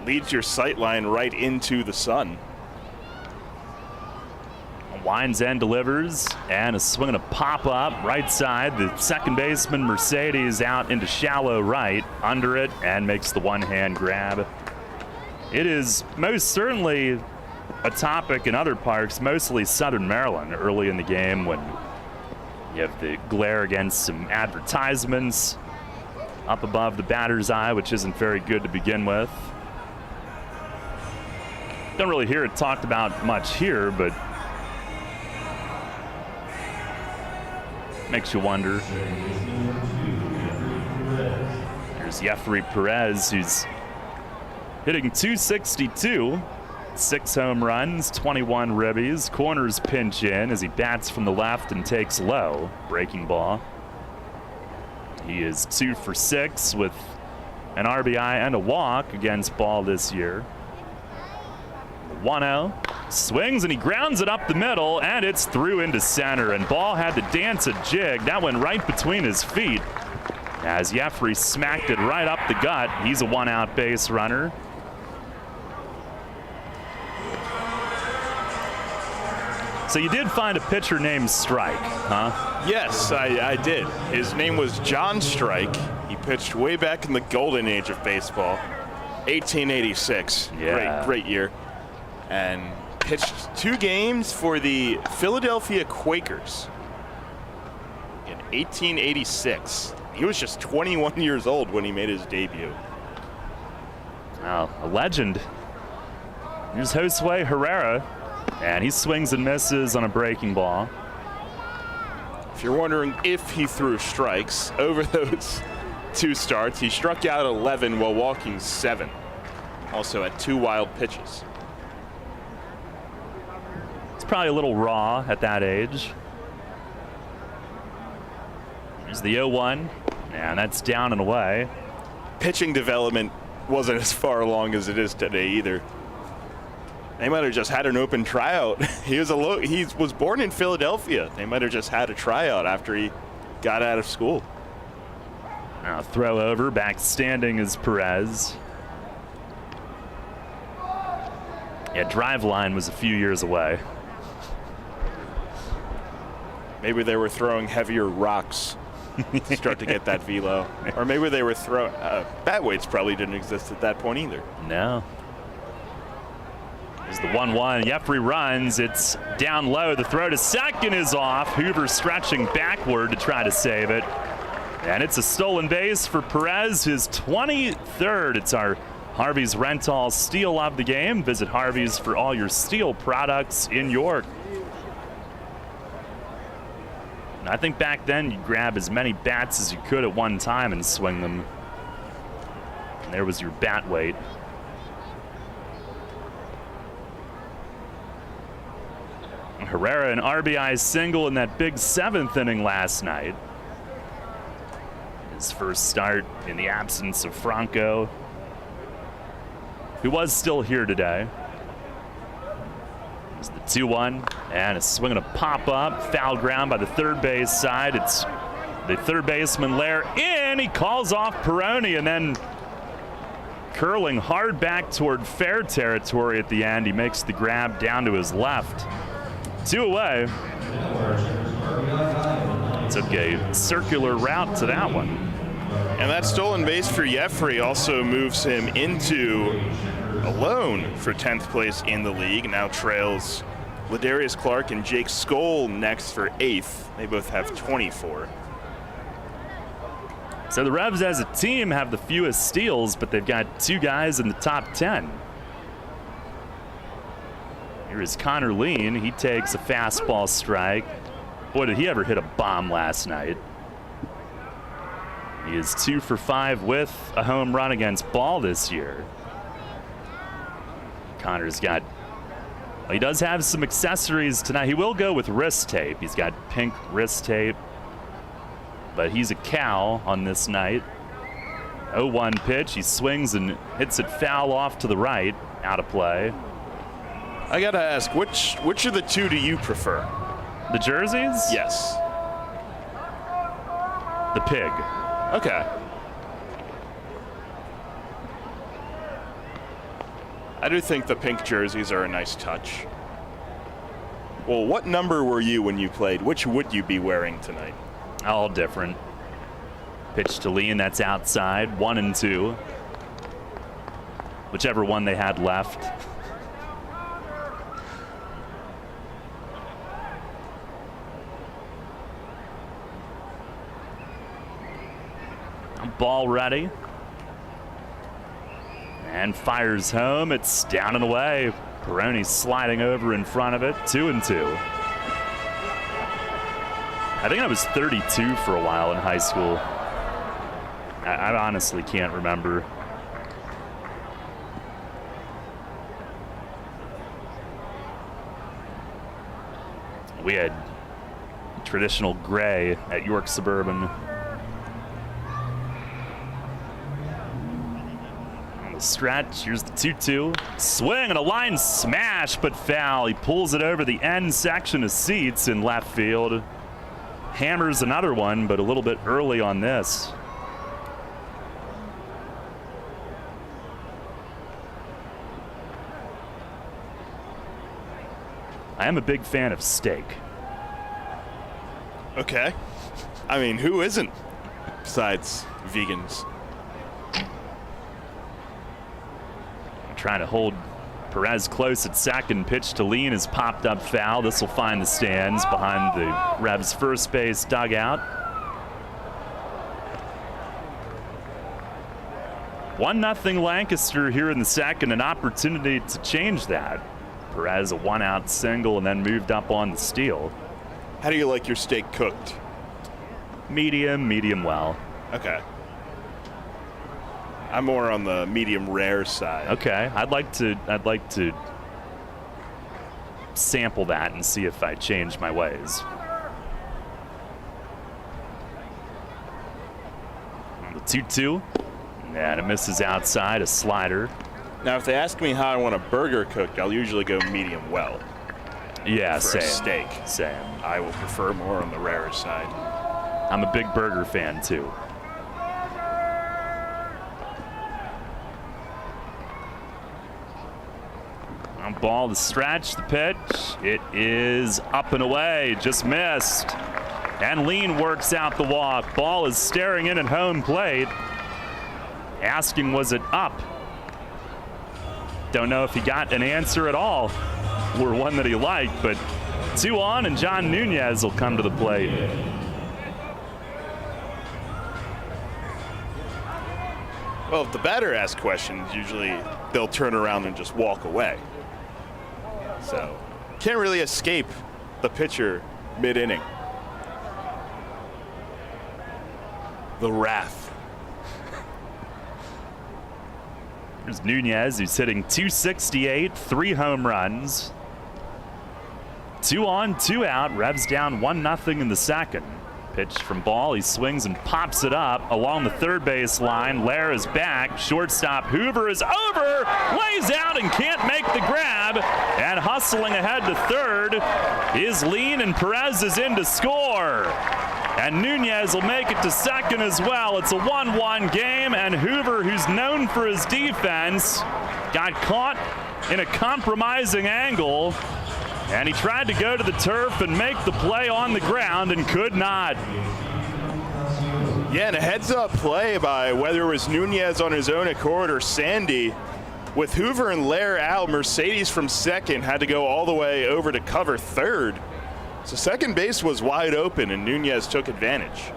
leads your sight line right into the sun. Winds and delivers, and a swing and a pop up right side. The second baseman Mercedes out into shallow right, under it, and makes the one-hand grab. It is most certainly a topic in other parks, mostly Southern Maryland, early in the game when you have the glare against some advertisements up above the batter's eye, which isn't very good to begin with. Don't really hear it talked about much here, but makes you wonder. Here's Jeffrey Perez, who's hitting .262, 6 home runs, 21 ribbies. Corners pinch in as he bats from the left and takes low. Breaking ball. He is 2 for 6 with an RBI and a walk against Ball this year. 1-0. Swings and he grounds it up the middle, and it's through into center. And Ball had to dance a jig. That went right between his feet as Jeffrey smacked it right up the gut. He's a 1-out base runner. So you did find a pitcher named Strike, huh? Yes, I did. His name was John Strike. He pitched way back in the golden age of baseball, 1886. Yeah. Great year. And pitched 2 games for the Philadelphia Quakers in 1886. He was just 21 years old when he made his debut. Wow, a legend. Here's Josue Herrera, and he swings and misses on a breaking ball. If you're wondering if he threw strikes over those 2 starts, he struck out 11 while walking 7. Also had 2 wild pitches. Probably a little raw at that age. There's the 0-1, and that's down and away. Pitching development wasn't as far along as it is today either. They might have just had an open tryout. He was born in Philadelphia. They might have just had a tryout after he got out of school. Now throw over, back standing is Perez. Yeah, drive line was a few years away. Maybe they were throwing heavier rocks to start to get that velo. Or maybe they were throwing... bat weights probably didn't exist at that point either. No. There's the 1-1. Jeffrey runs. It's down low. The throw to second is off. Hoover stretching backward to try to save it. And it's a stolen base for Perez, his 23rd. It's our Harvey's Rental Steel of the game. Visit Harvey's for all your steel products in York. I think back then you'd grab as many bats as you could at one time and swing them. And there was your bat weight. Herrera an RBI single in that big 7th inning last night. His first start in the absence of Franco, who was still here today. It's the 2-1, and a swing and a pop-up. Foul ground by the third base side. It's the third baseman, Lair, in. He calls off Peroni, and then curling hard back toward fair territory at the end. He makes the grab down to his left. 2 away. Took a circular route to that one. And that stolen base for Jeffrey also moves him into alone for 10th place in the league. Now trails Ladarius Clark and Jake Skoll next for 8th. They both have 24. So the Revs as a team have the fewest steals, but they've got 2 guys in the top 10. Here is Connor Lean. He takes a fastball strike. Boy, did he ever hit a bomb last night. He is 2 for 5 with a home run against Ball this year. Connor's got, well, he does have some accessories tonight. He will go with wrist tape. He's got pink wrist tape, but he's a cow on this night. 0-1 pitch. He swings and hits it foul off to the right, out of play. I gotta ask, which of the two do you prefer? The jerseys? Yes. The pig. Okay. I do think the pink jerseys are a nice touch. Well, what number were you when you played? Which would you be wearing tonight? All different. Pitch to Lean, that's outside. 1 and 2. Whichever one they had left. Ball ready. And fires home. It's down and away. Peroni sliding over in front of it. 2 and 2. I think I was 32 for a while in high school. I honestly can't remember. We had traditional gray at York Suburban. On the stretch, here's the 2-2. Swing and a line smash, but foul. He pulls it over the end section of seats in left field. Hammers another one, but a little bit early on this. I am a big fan of steak. Okay. I mean, who isn't besides vegans? Trying to hold Perez close at second. Pitch to Lean is popped up foul. This will find the stands behind the Revs first base dugout. 1-0 Lancaster here in the second. An opportunity to change that. Perez a 1-out single and then moved up on the steal. How do you like your steak cooked? Medium well. Okay. I'm more on the medium rare side. Okay, I'd like to sample that and see if I change my ways. The 2-2, and it misses outside, a slider. Now, if they ask me how I want a burger cooked, I'll usually go medium well. Yeah, for same. A steak. Same. I will prefer more on the rarer side. I'm a big burger fan, too. On ball, the stretch, the pitch. It is up and away, just missed. And Lean works out the walk. Ball is staring in at home plate. Asking, was it up? Don't know if he got an answer at all, or one that he liked, but 2 on, and John Nunez will come to the plate. Well, if the batter asks questions, usually they'll turn around and just walk away. So, can't really escape the pitcher mid-inning. The wrath. There's Nunez, who's hitting .268, 3 home runs. 2 on, 2 out. Revs down 1-0 in the second. Pitch from Ball. He swings and pops it up along the third base line. Lair is back. Shortstop Hoover is over. Lays out and can't make the grab. And hustling ahead to third is Lean, and Perez is in to score. And Nunez will make it to second as well. It's a 1-1 game, and Hoover, who's known for his defense, got caught in a compromising angle, and he tried to go to the turf and make the play on the ground and could not. Yeah, and a heads-up play by whether it was Nunez on his own accord or Sandy. With Hoover and Lair out, Mercedes from second had to go all the way over to cover third. So second base was wide open, and Nunez took advantage.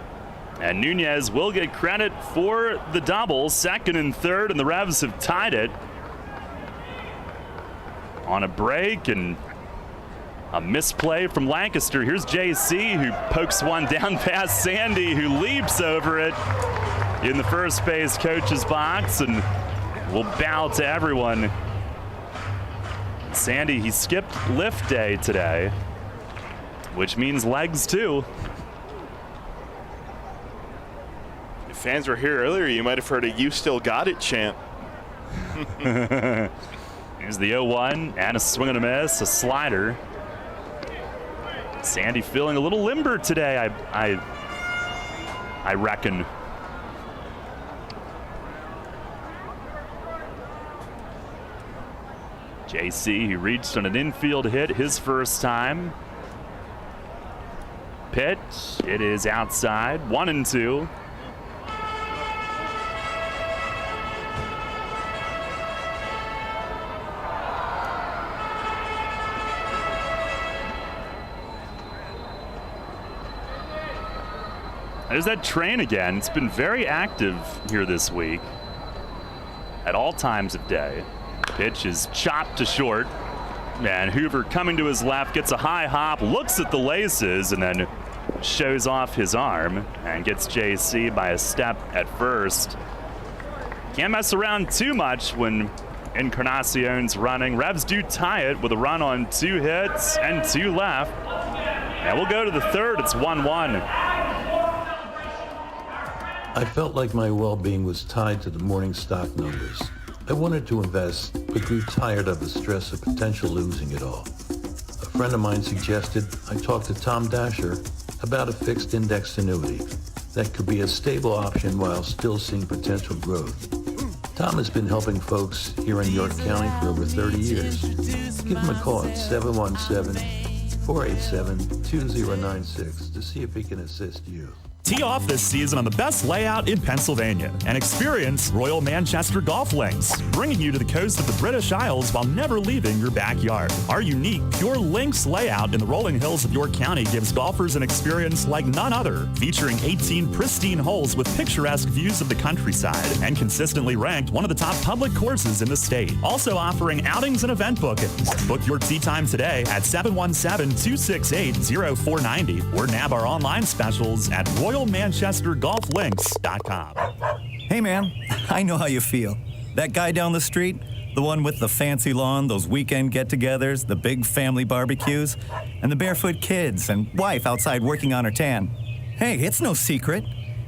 And Nunez will get credit for the double. Second and third, and the Revs have tied it. On a break and a misplay from Lancaster. Here's JC, who pokes one down past Sandy, who leaps over it in the first base coach's box, and will bow to everyone. Sandy, he skipped lift day today, which means legs too. If fans were here earlier, you might have heard a "You Still Got It" chant. Here's the 0-1 and a swing and a miss, a slider. Sandy feeling a little limber today, I reckon. JC, he reached on an infield hit his first time. Pitch, it is outside, 1-2. There's that train again. It's been very active here this week at all times of day. Pitch is chopped to short, and Hoover coming to his left, gets a high hop, looks at the laces, and then shows off his arm and gets JC by a step at first. Can't mess around too much when Encarnacion's running. Revs do tie it with a run on 2 hits and 2 left. And we'll go to the third. It's 1-1. I felt like my well-being was tied to the morning stock numbers. I wanted to invest, but grew tired of the stress of potential losing it all. A friend of mine suggested I talk to Tom Dasher about a fixed index annuity that could be a stable option while still seeing potential growth. Tom has been helping folks here in York County for over 30 years. Give him a call at 717-487-2096 to see if he can assist you. Tee off this season on the best layout in Pennsylvania and experience Royal Manchester Golf Links, bringing you to the coast of the British Isles while never leaving your backyard. Our unique Pure Links layout in the rolling hills of York County gives golfers an experience like none other, featuring 18 pristine holes with picturesque views of the countryside and consistently ranked one of the top public courses in the state. Also offering outings and event bookings. Book your tee time today at 717-268-0490 or nab our online specials at RoyalManchesterGolfLinks.com. Hey man, I know how you feel. That guy down the street, the one with the fancy lawn, those weekend get-togethers, the big family barbecues, and the barefoot kids and wife outside working on her tan. Hey, it's no secret.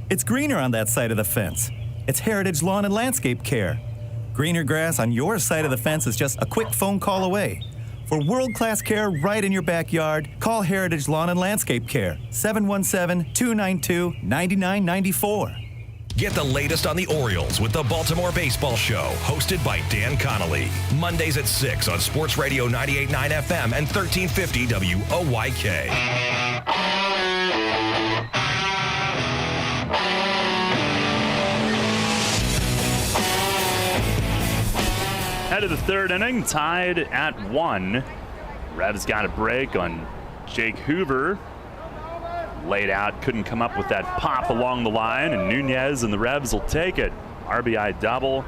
It's greener on that side of the fence. It's Heritage Lawn and Landscape Care. Greener grass on your side of the fence is just a quick phone call away. For world-class care right in your backyard, call Heritage Lawn and Landscape Care, 717-292-9994. Get the latest on the Orioles with the Baltimore Baseball Show, hosted by Dan Connolly. Mondays at 6 on Sports Radio 98.9 FM and 1350 WOYK. Head of the third inning, tied at 1. Revs got a break on Jake Hoover. Laid out, couldn't come up with that pop along the line, and Nunez and the Revs will take it. RBI double.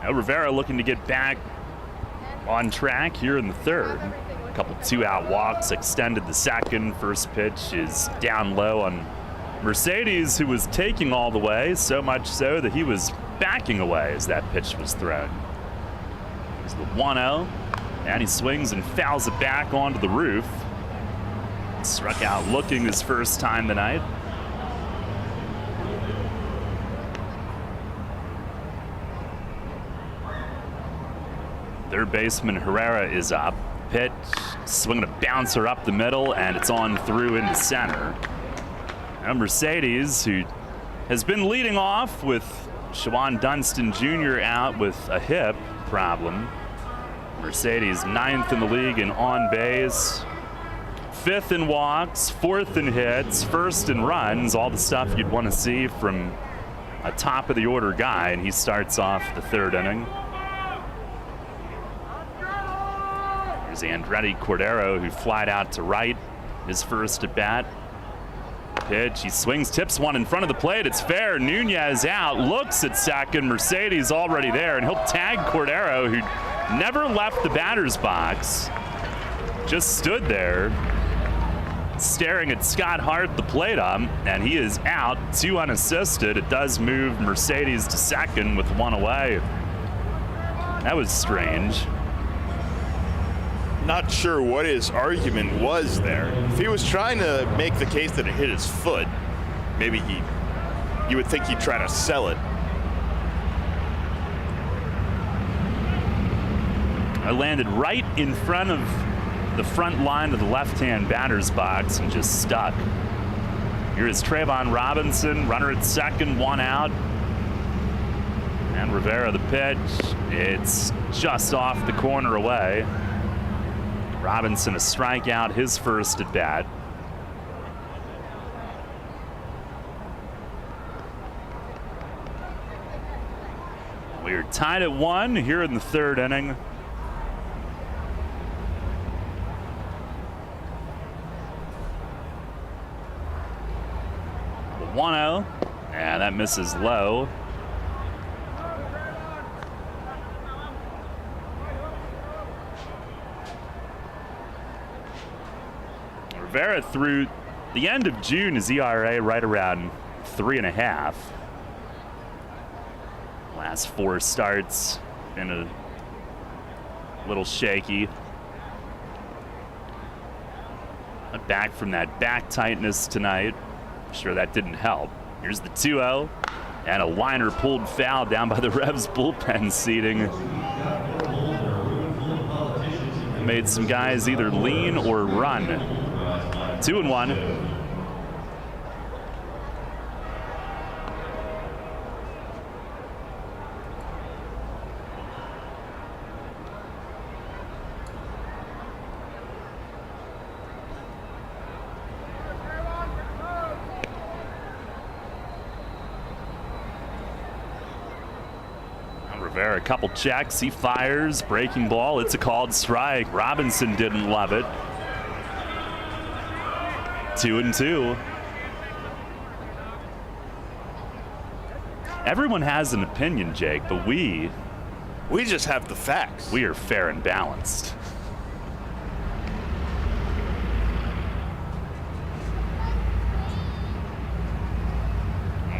Now Rivera looking to get back on track here in the third. A couple 2-out walks, extended the second. First pitch is down low on Mercedes, who was taking all the way, so much so that he was backing away as that pitch was thrown. It's the 1-0, and he swings and fouls it back onto the roof. Struck out looking his first time tonight. Third baseman Herrera is up. Pitch, swinging a bouncer up the middle, and it's on through into center. Now Mercedes, who has been leading off with Shawan Dunston Jr. out with a hip problem. Mercedes 9th in the league in on base, 5th in walks, 4th in hits, 1st in runs, all the stuff you'd want to see from a top of the order guy, and he starts off the third inning. Here's Andretti Cordero, who flied out to right, his first at bat. Pitch, he swings, tips one in front of the plate. It's fair. Nunez out, looks at second. Mercedes already there, and he'll tag Cordero, who never left the batter's box. Just stood there, staring at Scott Hart, the plate ump, and he is out, 2 unassisted. It does move Mercedes to second with 1 away. That was strange. Not sure what his argument was there. If he was trying to make the case that it hit his foot, maybe you would think he'd try to sell it. I landed right in front of the front line of the left-hand batter's box and just stuck. Here is Trayvon Robinson, runner at second, one out. And Rivera the pitch. It's just off the corner away. Robinson a strikeout, his first at bat. We're tied at 1 here in the third inning. The 1-0, and that misses low. Rivera through the end of June, his ERA right around 3.5. Last 4 starts been a little shaky. Back from that back tightness tonight. I'm sure that didn't help. Here's the 2-0 and a liner pulled foul down by the Revs bullpen seating. Made some guys either lean or run. 2-1. Rivera, a couple checks, he fires, breaking ball, it's a called strike. Robinson didn't love it. 2-2. Everyone has an opinion, Jake, but we just have the facts. We are fair and balanced.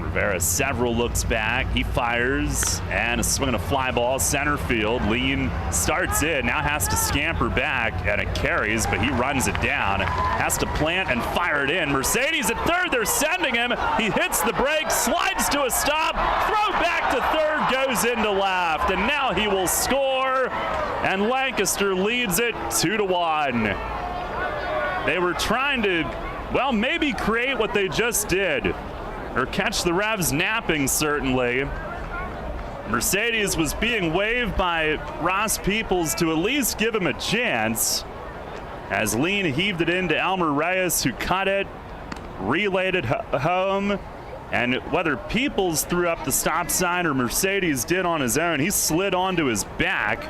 Rivera several looks back, he fires, and a swing and a fly ball center field. Lean starts it, now has to scamper back, and it carries, but he runs it down. Has to plant and fire it in. Mercedes at third, they're sending him. He hits the brake, slides to a stop, throw back to third, goes into left, and now he will score, and Lancaster leads it 2-1. They were trying to, well, maybe create what they just did, or catch the Revs napping, certainly. Mercedes was being waved by Ross Peoples to at least give him a chance, as Lean heaved it into Elmer Reyes, who cut it, relayed it home, and whether Peoples threw up the stop sign or Mercedes did on his own, he slid onto his back,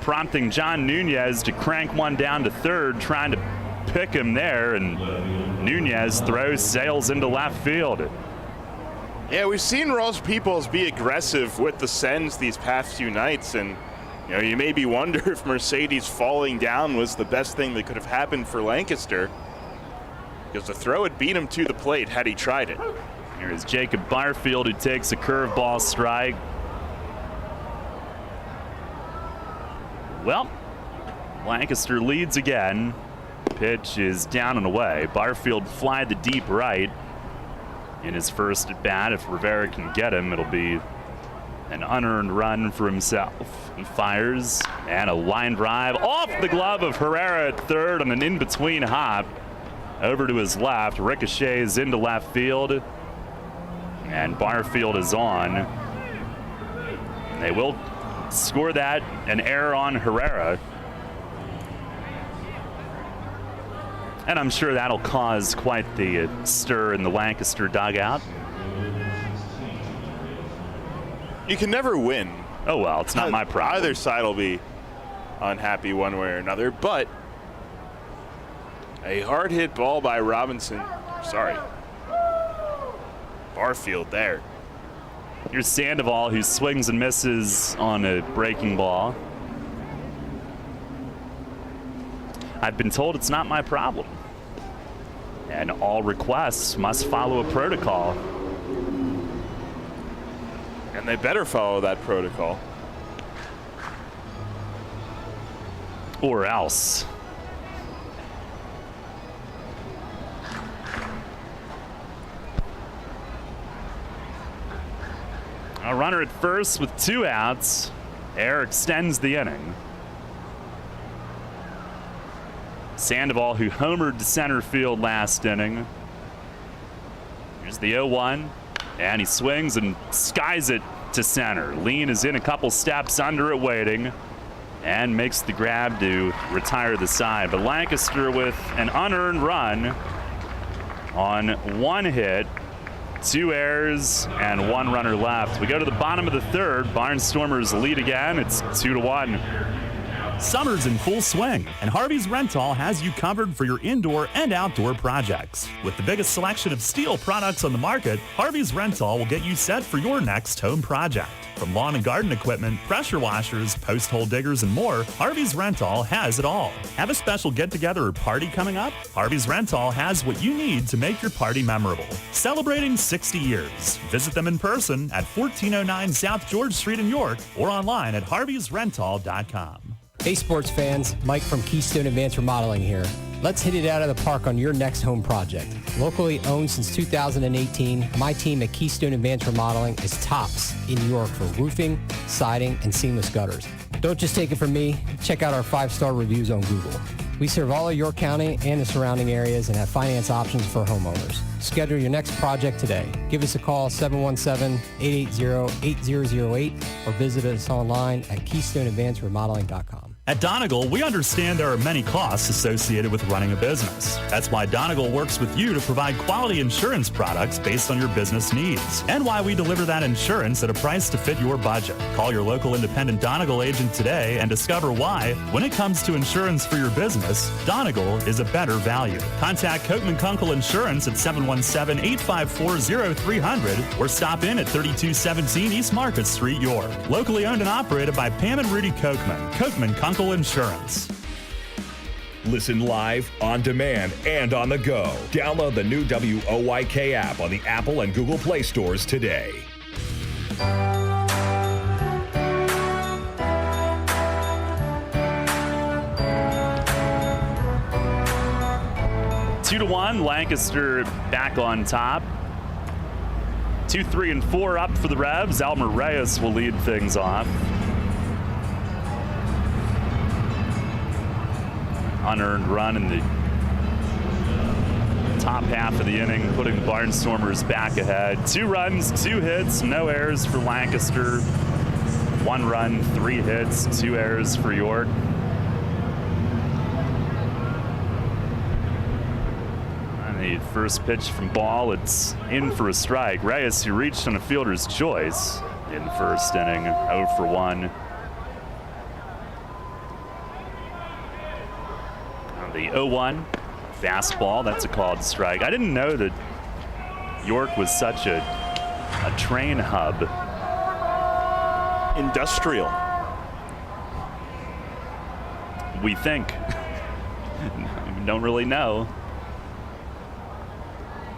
prompting John Nunez to crank one down to third, trying to pick him there, and Nunez throws, sails into left field. Yeah, we've seen Ross Peoples be aggressive with the sends these past few nights, and you maybe wonder if Mercedes falling down was the best thing that could have happened for Lancaster, because the throw had beat him to the plate had he tried it. Here is Jacob Barfield, who takes a curveball strike. Well, Lancaster leads again. Pitch is down and away. Barfield flied the deep right in his first at bat. If Rivera can get him, it'll be an unearned run for himself. He fires, and a line drive off the glove of Herrera at third on an in-between hop over to his left. Ricochets into left field, and Barfield is on. They will score that, an error on Herrera. And I'm sure that'll cause quite the stir in the Lancaster dugout. You can never win. Oh, well, it's not my problem. Either side will be unhappy one way or another, but a hard hit ball by Robinson. Sorry. Barfield there. Here's Sandoval, who swings and misses on a breaking ball. I've been told it's not my problem, and all requests must follow a protocol. And they better follow that protocol. Or else. A runner at first with 2 outs. Air extends the inning. Sandoval, who homered to center field last inning. Here's the 0-1, and he swings and skies it to center. Lean is in a couple steps under it waiting and makes the grab to retire the side. But Lancaster with an unearned run on 1 hit, 2 errors, and 1 runner left. We go to the bottom of the third. Barnstormers lead again. It's 2-1. Summer's in full swing, and Harvey's Rental has you covered for your indoor and outdoor projects. With the biggest selection of steel products on the market, Harvey's Rental will get you set for your next home project. From lawn and garden equipment, pressure washers, post hole diggers, and more, Harvey's Rental has it all. Have a special get-together or party coming up? Harvey's Rental has what you need to make your party memorable. Celebrating 60 years. Visit them in person at 1409 South George Street in York or online at harveysrental.com. Hey sports fans, Mike from Keystone Advanced Remodeling here. Let's hit it out of the park on your next home project. Locally owned since 2018, my team at Keystone Advanced Remodeling is tops in New York for roofing, siding, and seamless gutters. Don't just take it from me, check out our 5-star reviews on Google. We serve all of York County and the surrounding areas and have finance options for homeowners. Schedule your next project today. Give us a call 717-880-8008 or visit us online at KeystoneAdvancedRemodeling.com. At Donegal, we understand there are many costs associated with running a business. That's why Donegal works with you to provide quality insurance products based on your business needs, and why we deliver that insurance at a price to fit your budget. Call your local independent Donegal agent today and discover why, when it comes to insurance for your business, Donegal is a better value. Contact Kochman Kunkel Insurance at 717-854-0300 or stop in at 3217 East Market Street, York. Locally owned and operated by Pam and Rudy Kochman. Kochman Kunkel Insurance. Listen live, on demand, and on the go. Download the new WOYK app on the Apple and Google Play stores today. Two to 1, Lancaster back on top. 2, 3, and 4 up for the Revs. Elmer Reyes will lead things off. Unearned run in the top half of the inning, putting Barnstormers back ahead. 2 runs, 2 hits, no errors for Lancaster. 1 run, 3 hits, 2 errors for York. And the first pitch from Ball, it's in for a strike. Reyes, who reached on a fielder's choice in the first inning, 0 for 1. The 0-1 fastball, that's a called strike. I didn't know that York was such a train hub. Industrial. We think. Don't really know.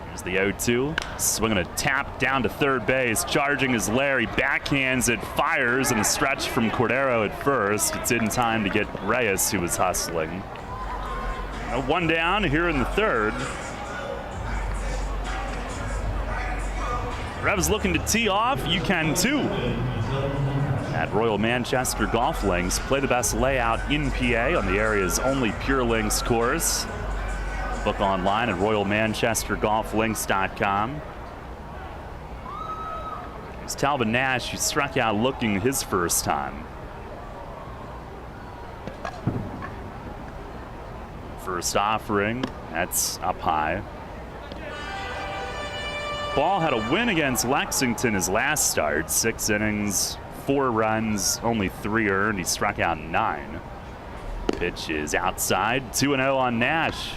Here's the 0-2. Swinging a tap down to third base. Charging is Larry. Backhands it, fires, and a stretch from Cordero at first. It's in time to get Reyes, who was hustling. 1 down here in the third. Revs looking to tee off. You can too. At Royal Manchester Golf Links, play the best layout in PA on the area's only Pure Links course. Book online at royalmanchestergolflinks.com. It's Talvin Nash, who struck out looking his first time. First offering, that's up high. Ball had a win against Lexington his last start. 6 innings, 4 runs, only 3 earned. He struck out 9. Pitch is outside, 2-0 on Nash.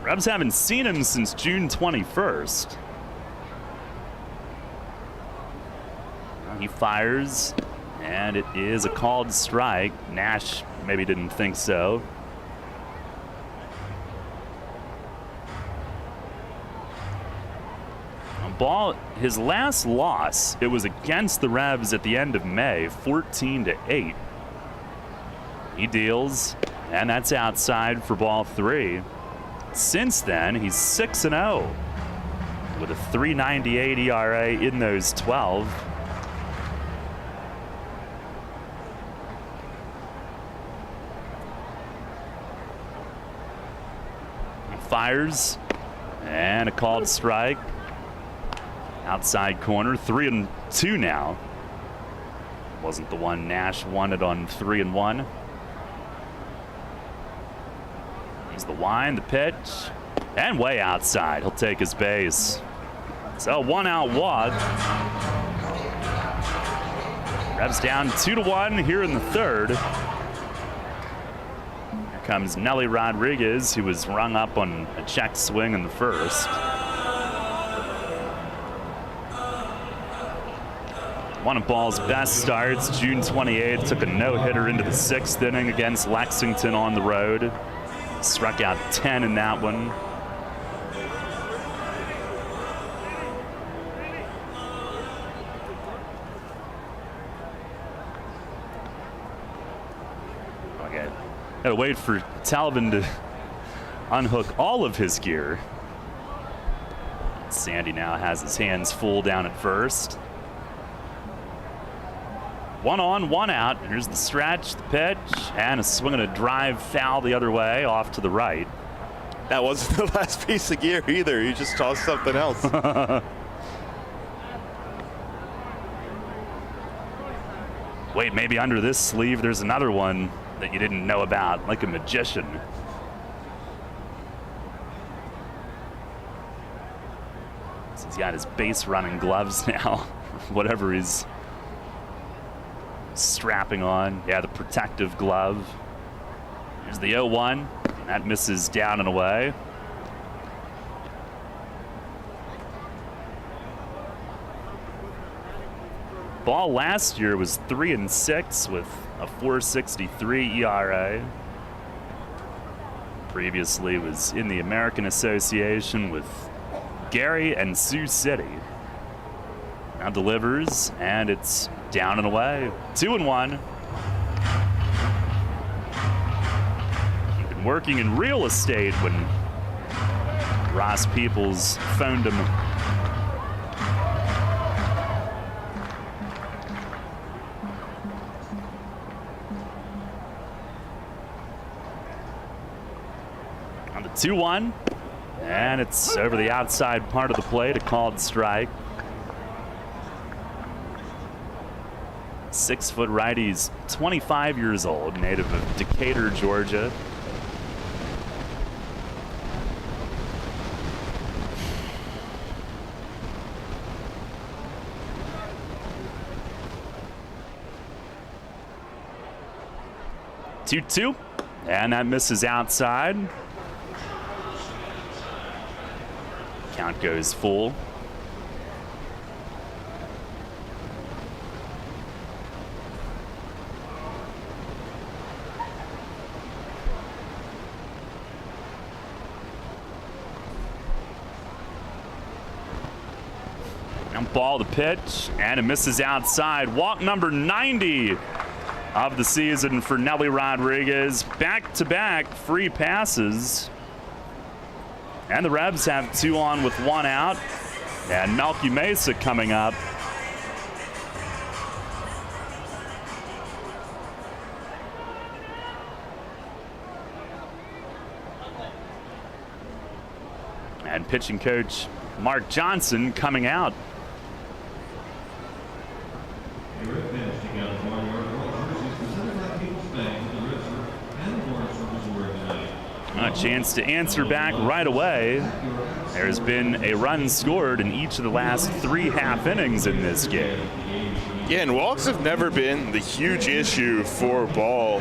Revs haven't seen him since June 21st. He fires. And it is a called strike. Nash maybe didn't think so. Ball, his last loss, it was against the Revs at the end of May, 14-8. He deals, and that's outside for ball 3. Since then, he's 6-0 with a 3.98 ERA in those 12. fires. And a called strike. Outside corner, 3-2 now. Wasn't the one Nash wanted on 3-1. Here's the wind, the pitch, and way outside. He'll take his base. So 1 out walk. Revs down 2-1 here in the third. Here comes Nelly Rodriguez, who was rung up on a check swing in the first. One of Ball's best starts, June 28th, took a no-hitter into the 6th inning against Lexington on the road. Struck out 10 in that one. Okay, gotta wait for Tavern to unhook all of his gear. Sandy now has his hands full down at first. 1 on, 1 out. Here's the stretch, the pitch, and a swing and a drive foul the other way off to the right. That wasn't the last piece of gear either. He just tossed something else. Wait, maybe under this sleeve there's another one that you didn't know about, like a magician. So he's got his base running gloves now, whatever he's strapping on. Yeah, the protective glove. Here's the 0-1. That misses down and away. Ball last year was 3-6 with a 4.63 ERA. Previously was in the American Association with Gary and Sioux City. Now delivers, and it's down and away. 2-1. He'd been working in real estate when Ross Peoples phoned him. On the 2-1, and it's over the outside part of the plate, a called strike. 6-foot righty's 25 years old, native of Decatur, Georgia. Two, and that misses outside. Count goes full. Ball, the pitch, and it misses outside. Walk number 90 of the season for Nelly Rodriguez. Back-to-back free passes. And the Revs have 2 on with 1 out. And Melky Mesa coming up. And pitching coach Mark Johnson coming out. A chance to answer back right away. There's been a run scored in each of the last 3 half innings in this game. Yeah, and walks have never been the huge issue for Ball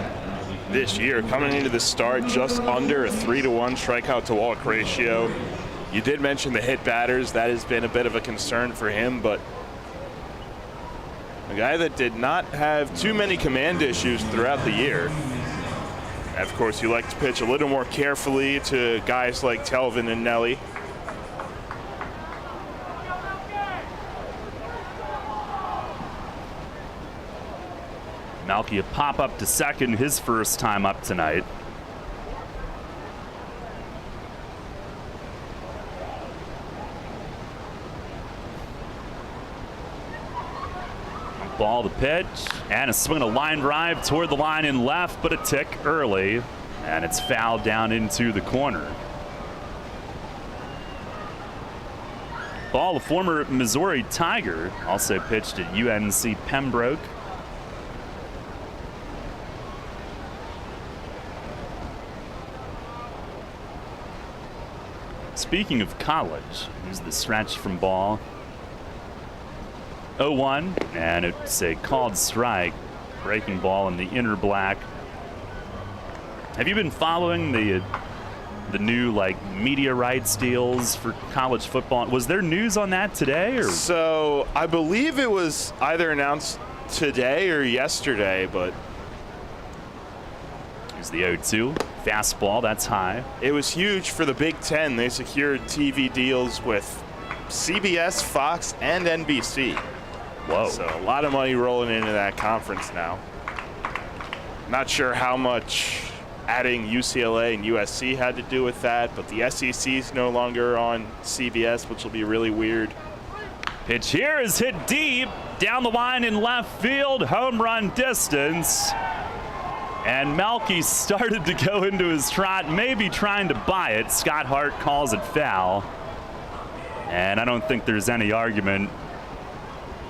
this year. Coming into the start, just under a 3-to-1 strikeout to walk ratio. You did mention the hit batters. That has been a bit of a concern for him, but a guy that did not have too many command issues throughout the year. Of course, you like to pitch a little more carefully to guys like Tavern and Nelly. Melky a pop up to second, his first time up tonight. Ball, the pitch, and a swing, a line drive toward the line in left, but a tick early, and it's fouled down into the corner. Ball, a former Missouri Tiger, also pitched at UNC Pembroke. Speaking of college, here's the stretch from Ball. 0-1, and it's a called strike. Breaking ball in the inner black. Have you been following the new media rights deals for college football? Was there news on that today? Or? So I believe it was either announced today or yesterday, but here's the 0-2 fastball. That's high. It was huge for the Big Ten. They secured TV deals with CBS, Fox, and NBC. Whoa. So a lot of money rolling into that conference now. Not sure how much adding UCLA and USC had to do with that, but the SEC is no longer on CBS, which will be really weird. Pitch here is hit deep, down the line in left field, home run distance. And Melky started to go into his trot, maybe trying to buy it. Scott Hart calls it foul. And I don't think there's any argument.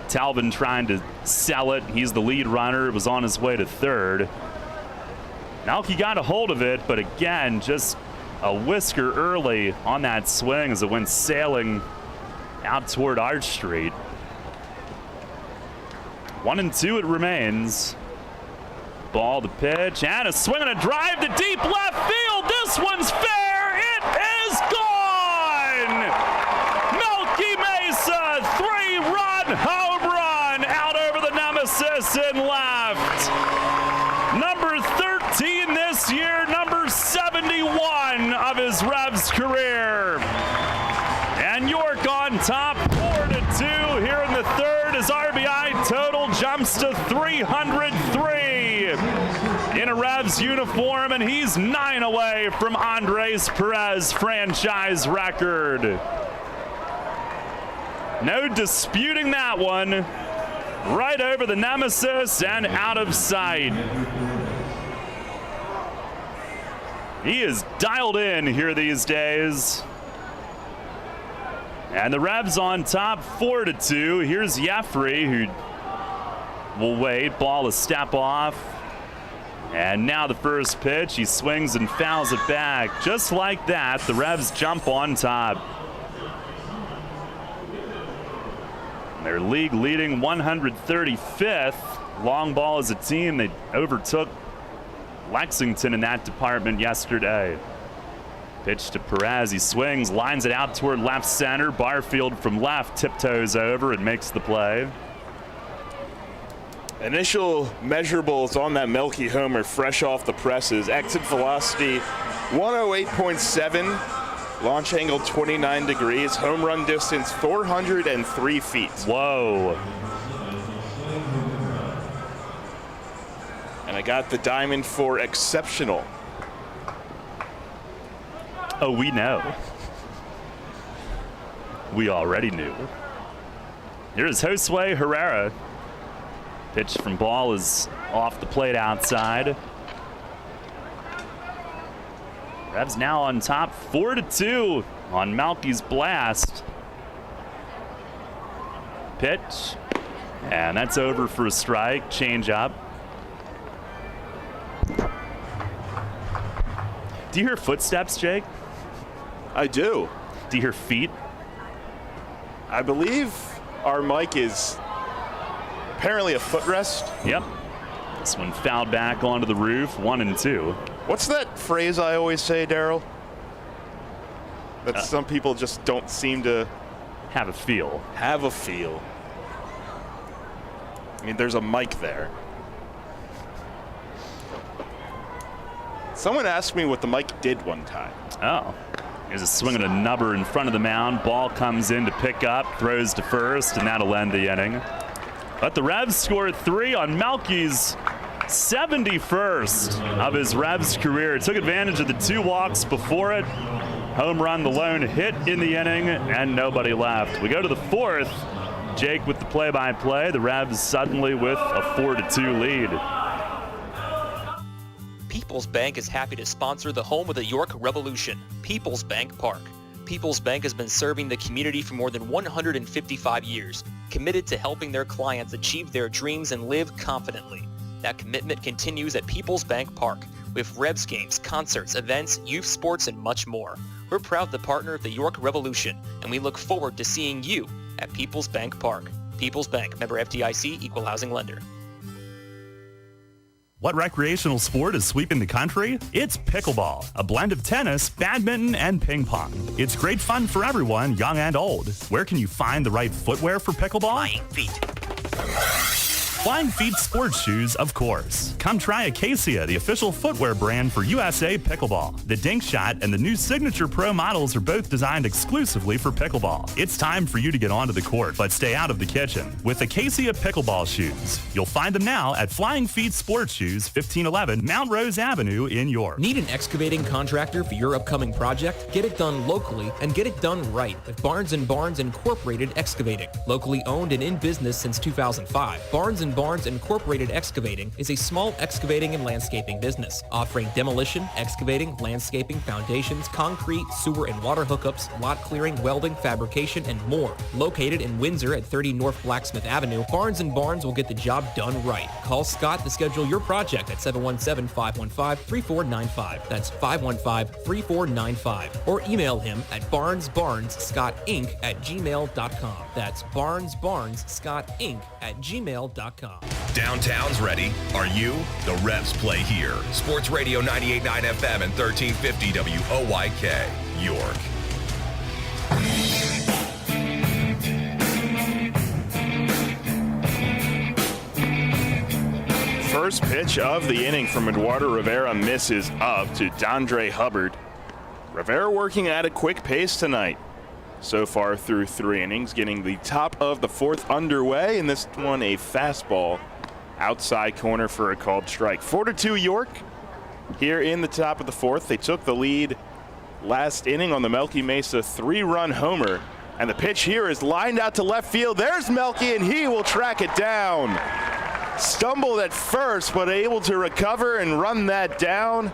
Tavern trying to sell it. He's the lead runner. It was on his way to third. Melky got a hold of it, but again, just a whisker early on that swing as it went sailing out toward Arch Street. 1-2 it remains. Ball, the pitch, and a swing and a drive to deep left field. This one's fair. It is gone. Melky Mesa, 3-run home run out over the nemesis in left. Number 13 this year, number 71 of his Revs career. And York on top, 4-2 here in the third as RBI total jumps to 303 in a Revs uniform, and he's 9 away from Andres Perez franchise record. No disputing that one. Right over the nemesis and out of sight. He is dialed in here these days. And the Revs on top, 4-2. Here's Jeffrey, who will wait. Ball a step off. And now the first pitch. He swings and fouls it back. Just like that, the Revs jump on top. Their league leading 135th. Long ball as a team. They overtook Lexington in that department yesterday. Pitch to Perez. He swings, lines it out toward left center. Barfield from left tiptoes over and makes the play. Initial measurables on that Melky homer fresh off the presses. Exit velocity 108.7. Launch angle 29 degrees. Home run distance 403 feet. Whoa. And I got the diamond for exceptional. Oh, we know. We already knew. Here's Josue Herrera. Pitch from Ball is off the plate outside. Revs now on top, 4-2 on Melky's blast. Pitch, and that's over for a strike. Change up. Do you hear footsteps, Jake? I do. Do you hear feet? I believe our mic is apparently a footrest. Yep. This one fouled back onto the roof, 1-2. What's that phrase I always say, Daryl? That some people just don't seem to have a feel. Have a feel. I mean, there's a mic there. Someone asked me what the mic did one time. Oh. There's a swing and a nubber in front of the mound. Ball comes in to pick up, throws to first, and that'll end the inning. But the Revs scored 3 on Melky's 71st of his Revs career. Took advantage of the 2 walks before it. Home run, the lone hit in the inning, and nobody left. We go to the 4th. Jake with the play-by-play. The Revs suddenly with a 4-2 lead. People's Bank is happy to sponsor the home of the York Revolution, People's Bank Park. People's Bank has been serving the community for more than 155 years, committed to helping their clients achieve their dreams and live confidently. That commitment continues at People's Bank Park, with Rebs games, concerts, events, youth sports, and much more. We're proud to partner with the York Revolution, and we look forward to seeing you at People's Bank Park. People's Bank, member FDIC, equal housing lender. What recreational sport is sweeping the country? It's pickleball, a blend of tennis, badminton, and ping pong. It's great fun for everyone, young and old. Where can you find the right footwear for pickleball? Flying Feet. Flying Feet sports shoes, of course. Come try Acacia, the official footwear brand for USA Pickleball. The Dink Shot and the new Signature Pro models are both designed exclusively for pickleball. It's time for you to get onto the court, but stay out of the kitchen with Acacia Pickleball shoes. You'll find them now at Flying Feet Sports Shoes, 1511 Mount Rose Avenue in York. Need an excavating contractor for your upcoming project? Get it done locally and get it done right with Barnes & Barnes Incorporated Excavating. Locally owned and in business since 2005, Barnes & Barnes Incorporated Excavating is a small excavating and landscaping business offering demolition, excavating, landscaping, foundations, concrete, sewer and water hookups, lot clearing, welding, fabrication, and more. Located in Windsor at 30 North Blacksmith Avenue, Barnes & Barnes will get the job done right. Call Scott to schedule your project at 717-515-3495. That's 515-3495. Or email him at barnesbarnesscottinc@gmail.com. That's barnesbarnesscottinc@gmail.com. Downtown's ready. Are you? The Revs play here. Sports Radio 98.9 FM and 1350 WOYK, York. First pitch of the inning from Eduardo Rivera misses up to Dondre Hubbard. Rivera working at a quick pace tonight. So far through 3 innings, getting the top of the 4th underway, and this one a fastball outside corner for a called strike. 4-2 York here in the top of the 4th. They took the lead last inning on the Melky Mesa 3-run homer, and the pitch here is lined out to left field. There's Melky, and he will track it down. Stumbled at first, but able to recover and run that down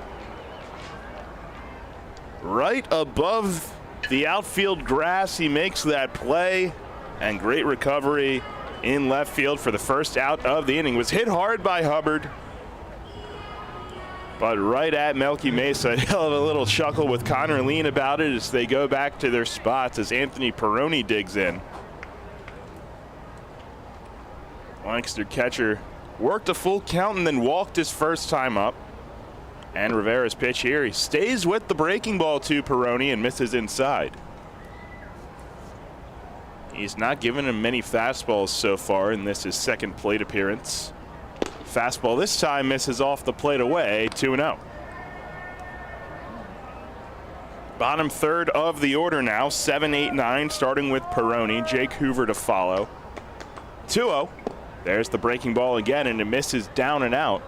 right above the outfield grass. He makes that play, and great recovery in left field for the first out of the inning. Was hit hard by Hubbard, but right at Melky Mesa. He'll have a little chuckle with Connor Lean about it as they go back to their spots as Anthony Peroni digs in. Lancaster catcher worked a full count and then walked his first time up. And Rivera's pitch here, he stays with the breaking ball to Peroni and misses inside. He's not given him many fastballs so far, and this is second plate appearance. Fastball this time misses off the plate away, 2-0. Bottom third of the order now, 7, 8, 9, starting with Peroni. Jake Hoover to follow. 2-0. There's the breaking ball again, and it misses down and out.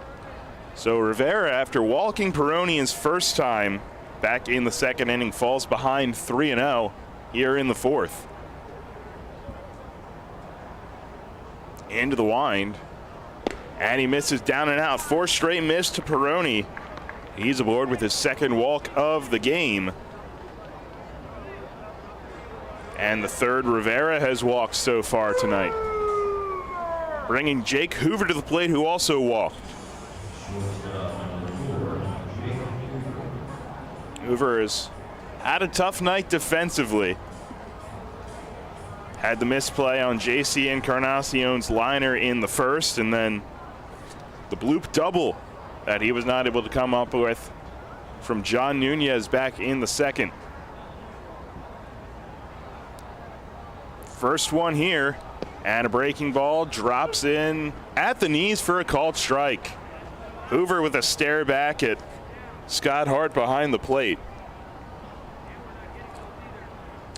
So Rivera, after walking Peroni his first time back in the second inning, falls behind 3-0 here in the 4th. Into the wind, and he misses down and out. 4 straight miss to Peroni. He's aboard with his second walk of the game. And the third Rivera has walked so far tonight, bringing Jake Hoover to the plate, who also walked. Hoover has had a tough night defensively. Had the misplay on J.C. Encarnacion's liner in the first, and then the bloop double that he was not able to come up with from John Nunez back in the second. First one here, and a breaking ball drops in at the knees for a called strike. Hoover with a stare back at Scott Hart behind the plate.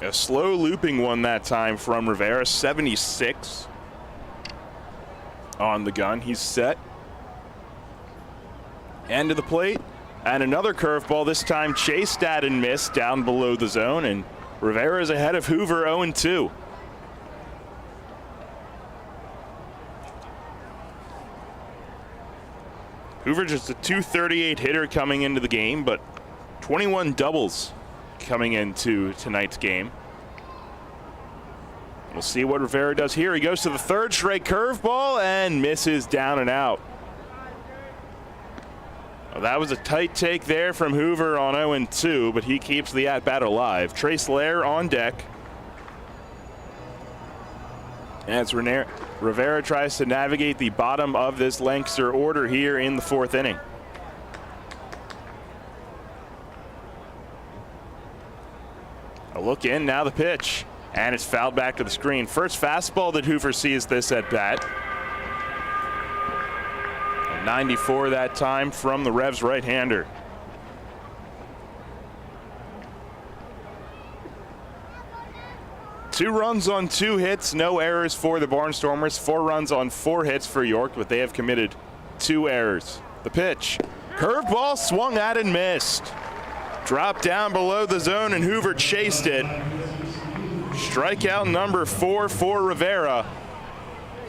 A slow looping one that time from Rivera, 76 on the gun. He's set. End of the plate, and another curveball, this time chased at and missed down below the zone, and Rivera is ahead of Hoover 0-2. Hoover just a .238 hitter coming into the game, but 21 doubles coming into tonight's game. We'll see what Rivera does here. He goes to the third straight curveball and misses down and out. Well, that was a tight take there from Hoover on 0-2, but he keeps the at-bat alive. Trace Lair on deck. As Rivera tries to navigate the bottom of this Lancaster order here in the fourth inning. A look in, now the pitch. And it's fouled back to the screen. First fastball that Hoover sees this at bat. 94 that time from the Revs right-hander. Two runs on 2 hits, no errors for the Barnstormers. 4 runs on 4 hits for York, but they have committed 2 errors. The pitch. Curveball swung at and missed. Dropped down below the zone and Hoover chased it. Strikeout number 4 for Rivera.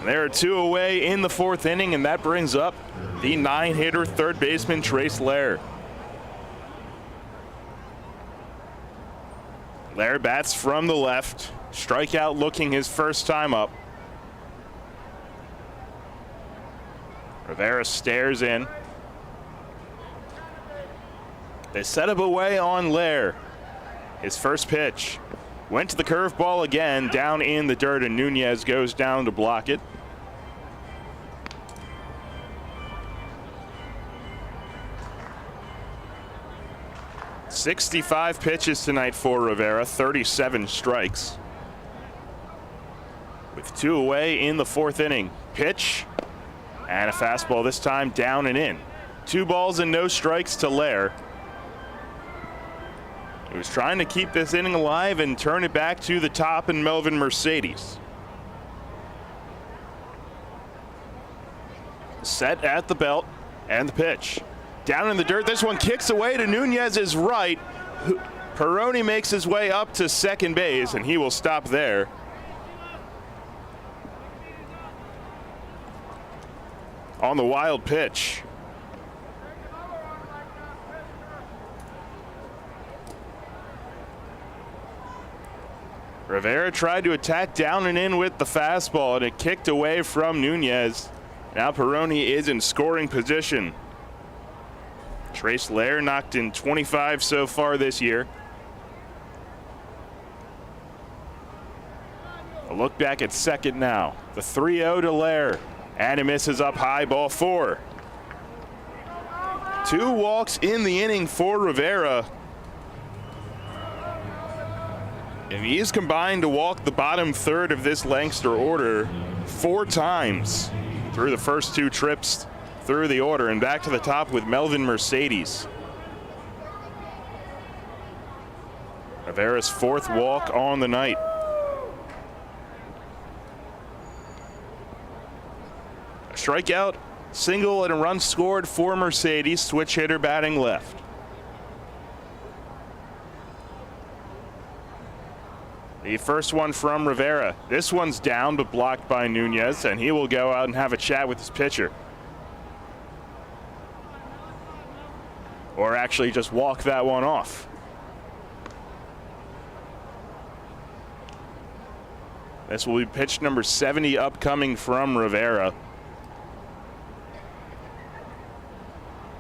There are 2 away in the fourth inning, and that brings up the 9-hitter third baseman Trace Lair. Lair bats from the left. Strikeout looking his first time up. Rivera stares in. They set up away on Lair. His first pitch. Went to the curveball again, down in the dirt, and Nunez goes down to block it. "65 pitches tonight for Rivera, 37 strikes. With 2 away in the fourth inning. Pitch, and a fastball this time down and in. 2 balls and no strikes to Lair. He was trying to keep this inning alive and turn it back to the top and Melvin Mercedes. Set at the belt and the pitch. Down in the dirt, this one kicks away to Nunez's right. Peroni makes his way up to second base and he will stop there. On the wild pitch. Rivera tried to attack down and in with the fastball, and it kicked away from Nunez. Now Peroni is in scoring position. Trace Lair knocked in 25 so far this year. A look back at second now. The 3-0 to Lair, and it misses up high, ball 4. 2 walks in the inning for Rivera. And he is combined to walk the bottom third of this Lancaster order 4 times through the first 2 trips through the order, and back to the top with Melvin Mercedes. Rivera's 4th walk on the night. A strikeout, single, and a run scored for Mercedes, switch hitter batting left. The first one from Rivera. This one's down but blocked by Nunez, and he will go out and have a chat with his pitcher. Or actually just walk that one off. This will be pitch number 70 upcoming from Rivera.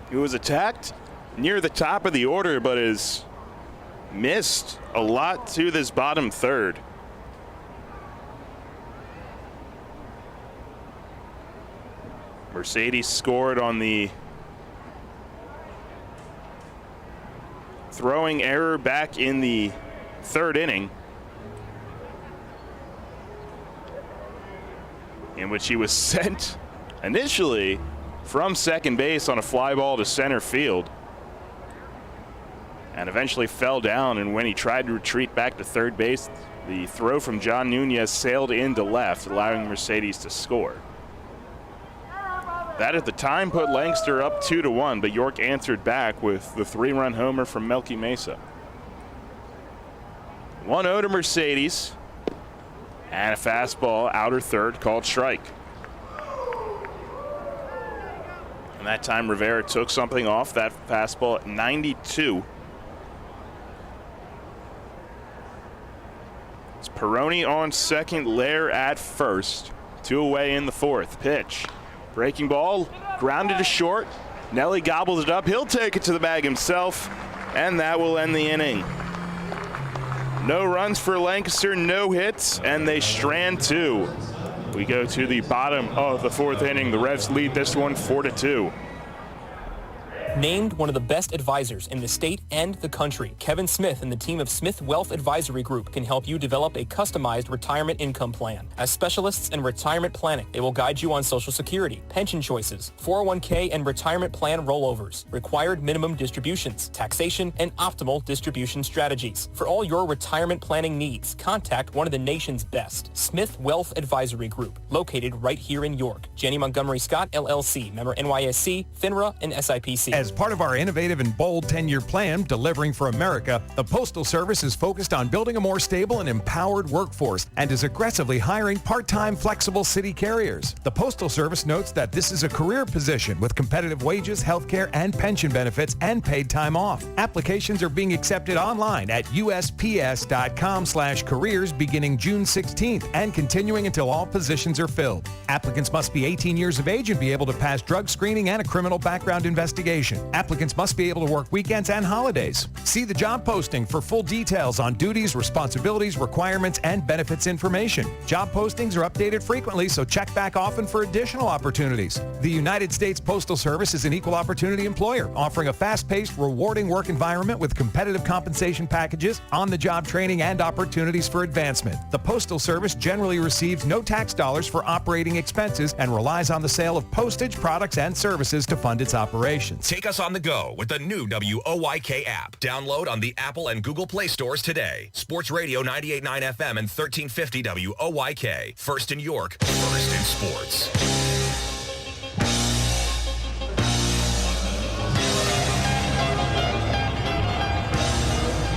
He was attacked near the top of the order, but is missed a lot to this bottom third. Mercedes scored on the throwing error back in the third inning, in which he was sent initially from second base on a fly ball to center field, and eventually fell down, and when he tried to retreat back to third base, the throw from John Nunez sailed into left, allowing Mercedes to score. That at the time put Lancaster up 2-1, but York answered back with the 3-run homer from Melky Mesa. 1-0 to Mercedes, and a fastball outer third called strike. And that time Rivera took something off that fastball at 92. Peroni on second, Lair at first. 2 away in the 4th. Pitch. Breaking ball, grounded to short. Nelly gobbles it up. He'll take it to the bag himself, and that will end the inning. No runs for Lancaster, no hits, and they strand 2. We go to the bottom of the 4th inning. The Revs lead this one 4-2. Named one of the best advisors in the state and the country, Kevin Smith and the team of Smith Wealth Advisory Group can help you develop a customized retirement income plan. As specialists in retirement planning, they will guide you on Social Security, pension choices, 401k and retirement plan rollovers, required minimum distributions, taxation, and optimal distribution strategies. For all your retirement planning needs, contact one of the nation's best, Smith Wealth Advisory Group, located right here in York. Janney Montgomery Scott, LLC, member NYSE, FINRA, and SIPC. As part of our innovative and bold 10-year plan, Delivering for America, the Postal Service is focused on building a more stable and empowered workforce and is aggressively hiring part-time flexible city carriers. The Postal Service notes that this is a career position with competitive wages, health care, and pension benefits and paid time off. Applications are being accepted online at usps.com/careers beginning June 16th and continuing until all positions are filled. Applicants must be 18 years of age and be able to pass drug screening and a criminal background investigation. Applicants must be able to work weekends and holidays. See the job posting for full details on duties, responsibilities, requirements, and benefits information. Job postings are updated frequently, so check back often for additional opportunities. The United States Postal Service is an equal opportunity employer, offering a fast-paced, rewarding work environment with competitive compensation packages, on-the-job training, and opportunities for advancement. The Postal Service generally receives no tax dollars for operating expenses and relies on the sale of postage, products, and services to fund its operations. Take us on the go with the new WOYK app. Download on the Apple and Google Play stores today. Sports Radio 98.9 FM and 1350 WOYK. First in York, first in sports.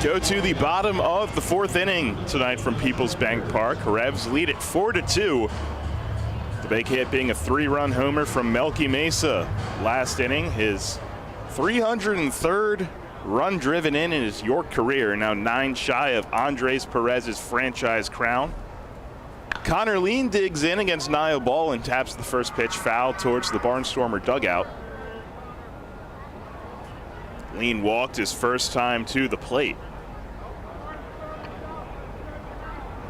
Go to the bottom of the 4th inning tonight from Peoples Bank Park. Revs lead it 4-2. The big hit being a 3-run homer from Melky Mesa last inning. His 303rd run driven in his York career, now 9 shy of Andres Perez's franchise crown. Connor Lean digs in against Niall Ball and taps the first pitch foul towards the Barnstormer dugout. Lean walked his first time to the plate.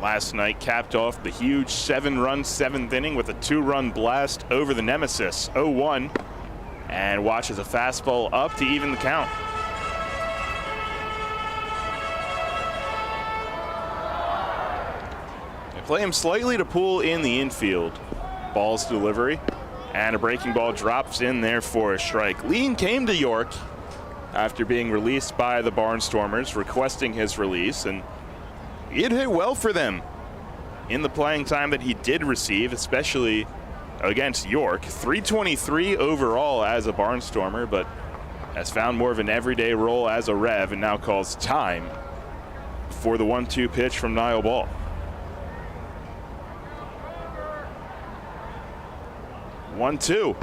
Last night capped off the huge 7-run 7th inning with a 2-run blast over the Nemesis. 0-1. And watches a fastball up to even the count. They play him slightly to pull in the infield. Ball's delivery, and a breaking ball drops in there for a strike. Lean came to York after being released by the Barnstormers, requesting his release, and it hit well for them in the playing time that he did receive, especially against York. 323 overall as a Barnstormer, but has found more of an everyday role as a Rev and now calls time for the 1-2 pitch from Niall Ball. One-two,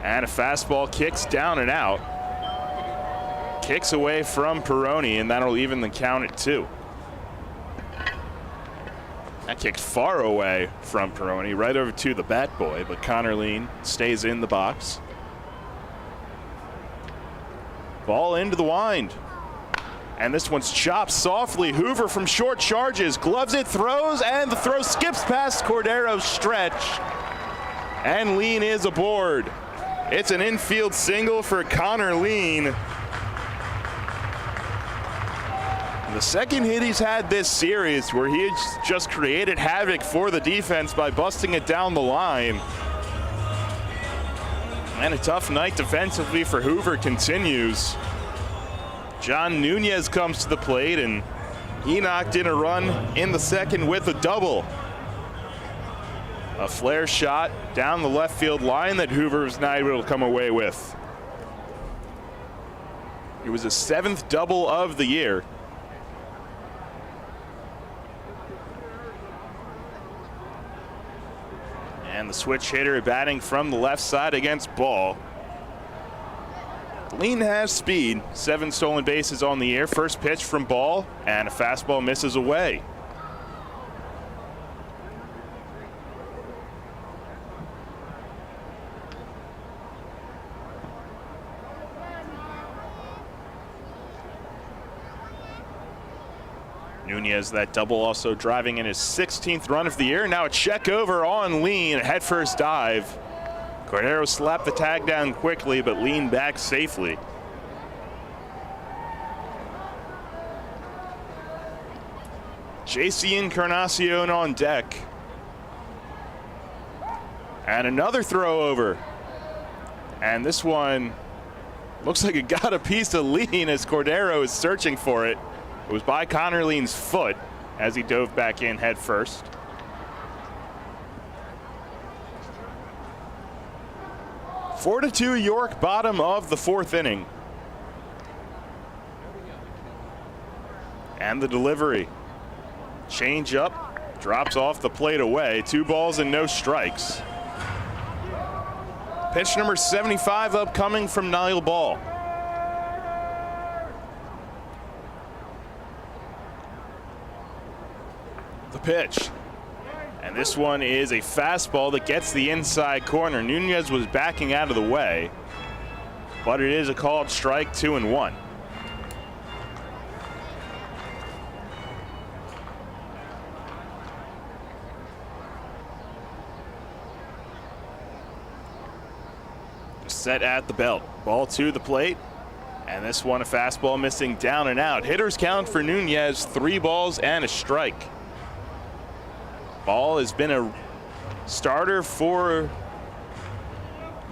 and a fastball kicks down and out. Kicks away from Peroni, and that'll even the count at 2. That kicked far away from Peroni, right over to the bat boy, but Connor Lean stays in the box. Ball into the wind. And this one's chopped softly. Hoover from short charges, gloves it, throws, and the throw skips past Cordero's stretch. And Lean is aboard. It's an infield single for Connor Lean. The second hit he's had this series, where he has just created havoc for the defense by busting it down the line. And a tough night defensively for Hoover continues. John Nunez comes to the plate, and he knocked in a run in the second with a double. A flare shot down the left field line that Hoover was not able to come away with. It was his 7th double of the year. And the switch hitter batting from the left side against Ball. Lean has speed. 7 stolen bases on the year. First pitch from Ball, and a fastball misses away. Nunez, that double, also driving in his 16th run of the year. Now a check over on Lean, head first dive. Cordero slapped the tag down quickly, but leaned back safely. JC Encarnacion on deck. And another throw over. And this one looks like it got a piece of Lean as Cordero is searching for it. It was by Connor Lean's foot as he dove back in head first. Four to 2 York, bottom of the fourth inning. And the delivery. Change up, drops off the plate away. 2 balls and no strikes. Pitch number 75 upcoming from Niall Ball. The pitch. And this one is a fastball that gets the inside corner. Nunez was backing out of the way, but it is a called strike, 2-1. Set at the belt. Ball to the plate. And this one a fastball missing down and out. Hitters count for Nunez, 3 balls and a strike. Ball has been a starter for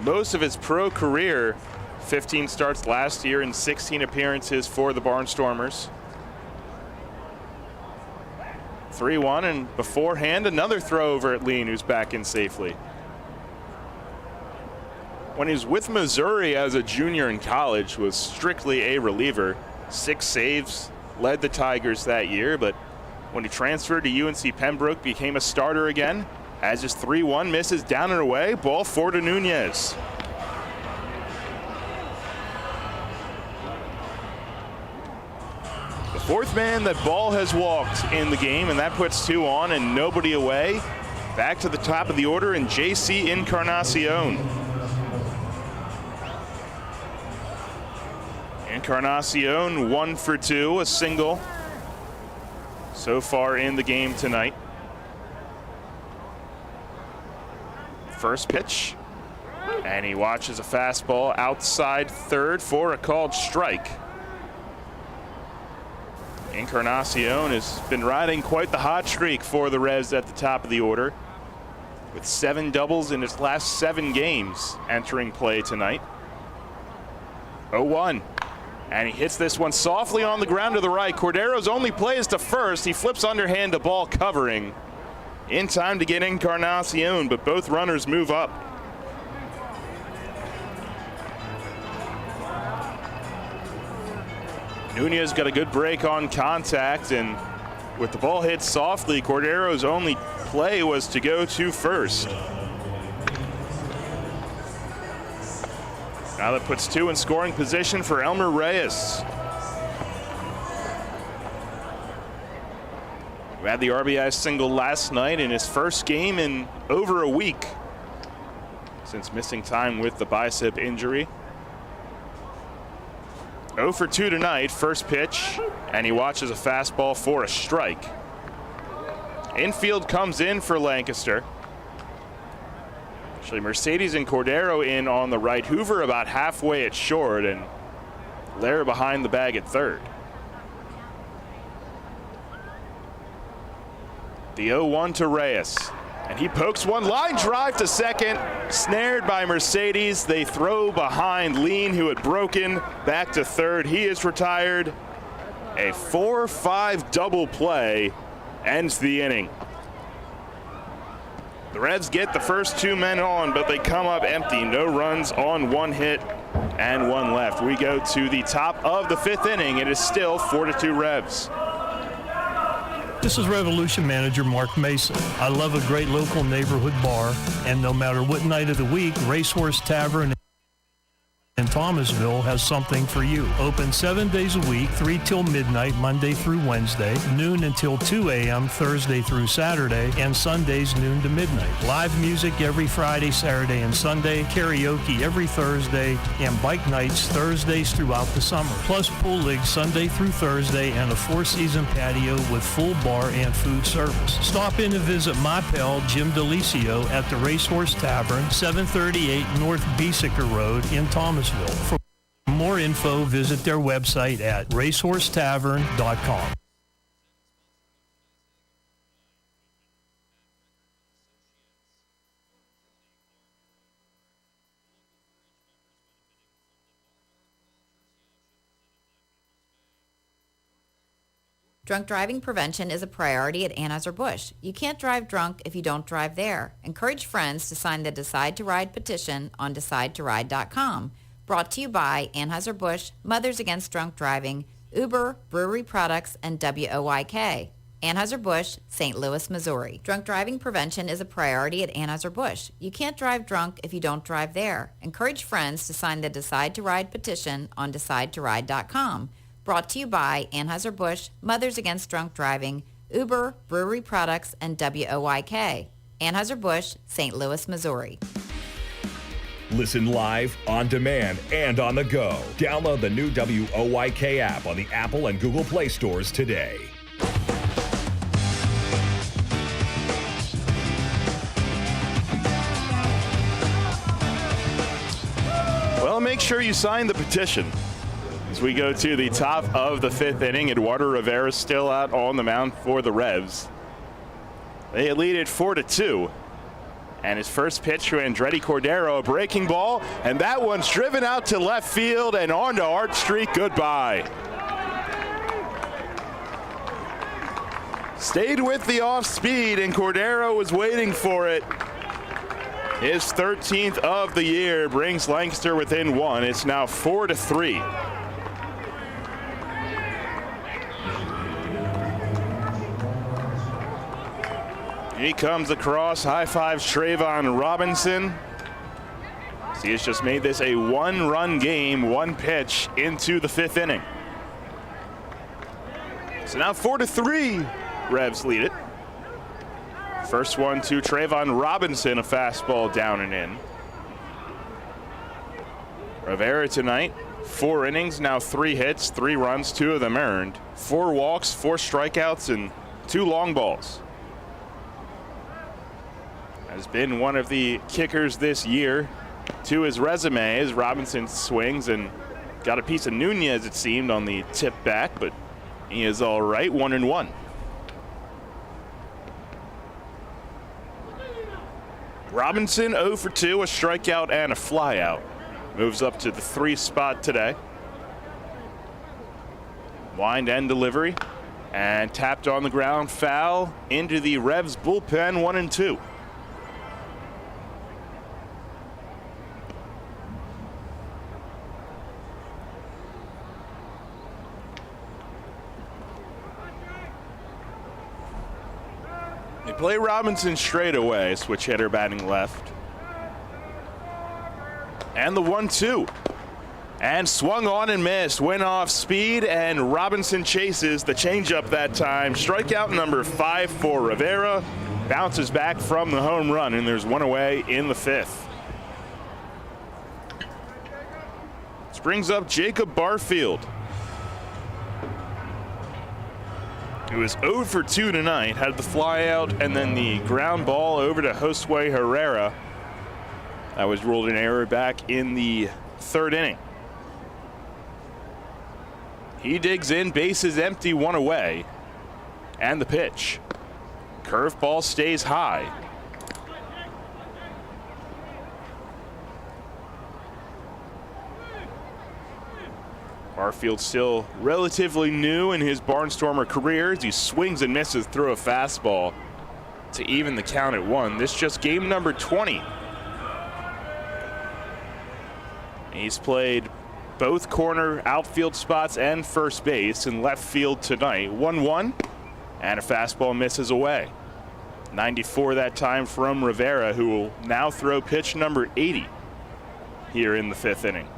most of his pro career. 15 starts last year and 16 appearances for the Barnstormers. 3-1, and beforehand another throw over at Lean, who's back in safely. When he was with Missouri as a junior in college, was strictly a reliever. 6 saves, led the Tigers that year, but when he transferred to UNC Pembroke, became a starter again. As his 3-1 misses down and away, ball 4 to Nunez. The 4th man that Ball has walked in the game, and that puts 2 on and nobody away. Back to the top of the order, and JC Encarnacion. Encarnacion 1 for 2, a single so far in the game tonight. First pitch, and he watches a fastball outside third for a called strike. Encarnacion has been riding quite the hot streak for the Revs at the top of the order, with 7 doubles in his last 7 games entering play tonight. 0-1. And he hits this one softly on the ground to the right. Cordero's only play is to first. He flips underhand to Ball covering. In time to get Encarnacion, but both runners move up. Nunez got a good break on contact, and with the ball hit softly, Cordero's only play was to go to first. Now that puts 2 in scoring position for Elmer Reyes, who had the RBI single last night in his first game in over a week since missing time with the bicep injury. 0 for 2 tonight. First pitch, and he watches a fastball for a strike. Infield comes in for Lancaster. Actually, Mercedes and Cordero in on the right. Hoover about halfway at short, and Lair behind the bag at third. The 0-1 to Reyes, and he pokes one, line drive to second, snared by Mercedes. They throw behind Lean, who had broken, back to third. He is retired. A 4-5 double play ends the inning. The Reds get the first 2 men on, but they come up empty. No runs on 1 hit and 1 left. We go to the top of the 5th inning. It is still 4-2 Revs. This is Revolution Manager Mark Mason. I love a great local neighborhood bar, and no matter what night of the week, Racehorse, Tavern, in Thomasville has something for you. Open 7 days a week, 3 till midnight, Monday through Wednesday, noon until 2 a.m., Thursday through Saturday, and Sundays noon to midnight. Live music every Friday, Saturday, and Sunday, karaoke every Thursday, and bike nights Thursdays throughout the summer. Plus pool league Sunday through Thursday, and a 4-season patio with full bar and food service. Stop in and visit my pal Jim DeLisio at the Racehorse Tavern, 738 North Beesicker Road in Thomasville. For more info, visit their website at racehorsetavern.com. Drunk driving prevention is a priority at Anheuser-Busch. You can't drive drunk if you don't drive there. Encourage friends to sign the Decide to Ride petition on DecideToRide.com. Brought to you by Anheuser-Busch, Mothers Against Drunk Driving, Uber, Brewery Products, and WOYK. Anheuser-Busch, St. Louis, Missouri. Drunk driving prevention is a priority at Anheuser-Busch. You can't drive drunk if you don't drive there. Encourage friends to sign the Decide to Ride petition on DecideToRide.com. Brought to you by Anheuser-Busch, Mothers Against Drunk Driving, Uber, Brewery Products, and WOYK. Anheuser-Busch, St. Louis, Missouri. Listen live, on demand, and on the go. Download the new WOYK app on the Apple and Google Play stores today. Well, make sure you sign the petition. As we go to the top of the 5th inning, Eduardo Rivera still out on the mound for the Revs. They lead it 4-2. And his first pitch to Andretti Cordero, a breaking ball, and that one's driven out to left field and on to Art Street. Goodbye. Stayed with the off speed, and Cordero was waiting for it. His 13th of the year brings Lancaster within 1. It's now 4-3. He comes across, high-fives Trayvon Robinson. So he has just made this a 1-run game, 1 pitch into the 5th inning. So now 4-3, Revs lead it. First one to Trayvon Robinson, a fastball down and in. Rivera tonight, 4 innings, now 3 hits, 3 runs, 2 of them earned. 4 walks, 4 strikeouts, and 2 long balls. Has been one of the kickers this year to his resume as Robinson swings and got a piece of Nunez, it seemed, on the tip back, but he is all right, 1-1. Robinson 0 for 2, a strikeout and a flyout. Moves up to the 3 spot today. Wind and delivery, and tapped on the ground, foul into the Revs bullpen, 1-2. They play Robinson straight away, switch hitter batting left. And the 1-2. And swung on and missed, went off speed, and Robinson chases the changeup that time. Strikeout number 5 for Rivera. Bounces back from the home run, and there's 1 away in the 5th. This brings up Jacob Barfield, who was 0 for 2 tonight, had the fly out and then the ground ball over to Josue Herrera. That was ruled an error back in the 3rd inning. He digs in, bases empty, 1 away. And the pitch. Curveball stays high. Barfield still relatively new in his Barnstormer career as he swings and misses through a fastball to even the count at 1. This just game number 20. He's played both corner outfield spots and first base in left field tonight. 1-1, and a fastball misses away. 94 that time from Rivera, who will now throw pitch number 80 here in the 5th inning.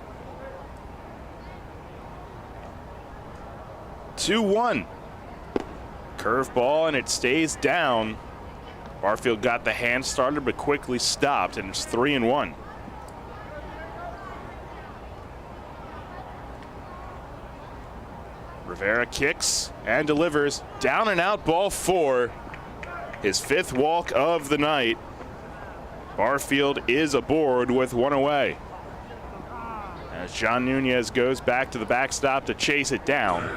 2-1. Curveball, and it stays down. Barfield got the hand started, but quickly stopped, and it's 3-1. Rivera kicks and delivers. Down and out, ball 4. His 5th walk of the night. Barfield is aboard with 1 away. As John Nunez goes back to the backstop to chase it down.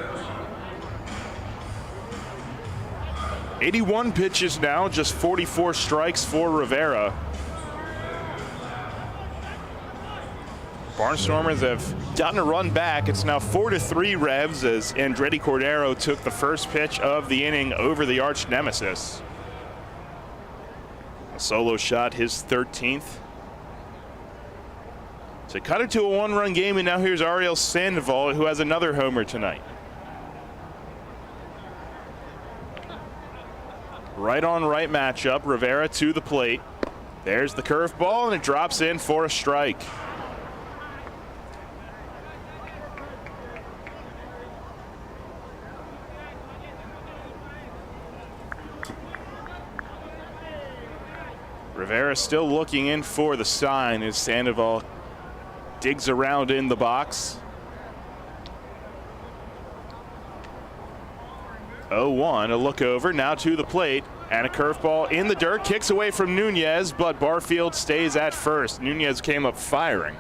81 pitches now, just 44 strikes for Rivera. Barnstormers have gotten a run back. It's now 4-3 Revs as Andretti Cordero took the first pitch of the inning over the arch nemesis. A solo shot, his 13th. To cut it to a 1-run game, and now here's Ariel Sandoval, who has another homer tonight. Right on right matchup, Rivera to the plate. There's the curveball, and it drops in for a strike. Rivera still looking in for the sign as Sandoval digs around in the box. 0-1, a look over, now to the plate, and a curveball in the dirt, kicks away from Nunez, but Barfield stays at first. Nunez came up firing.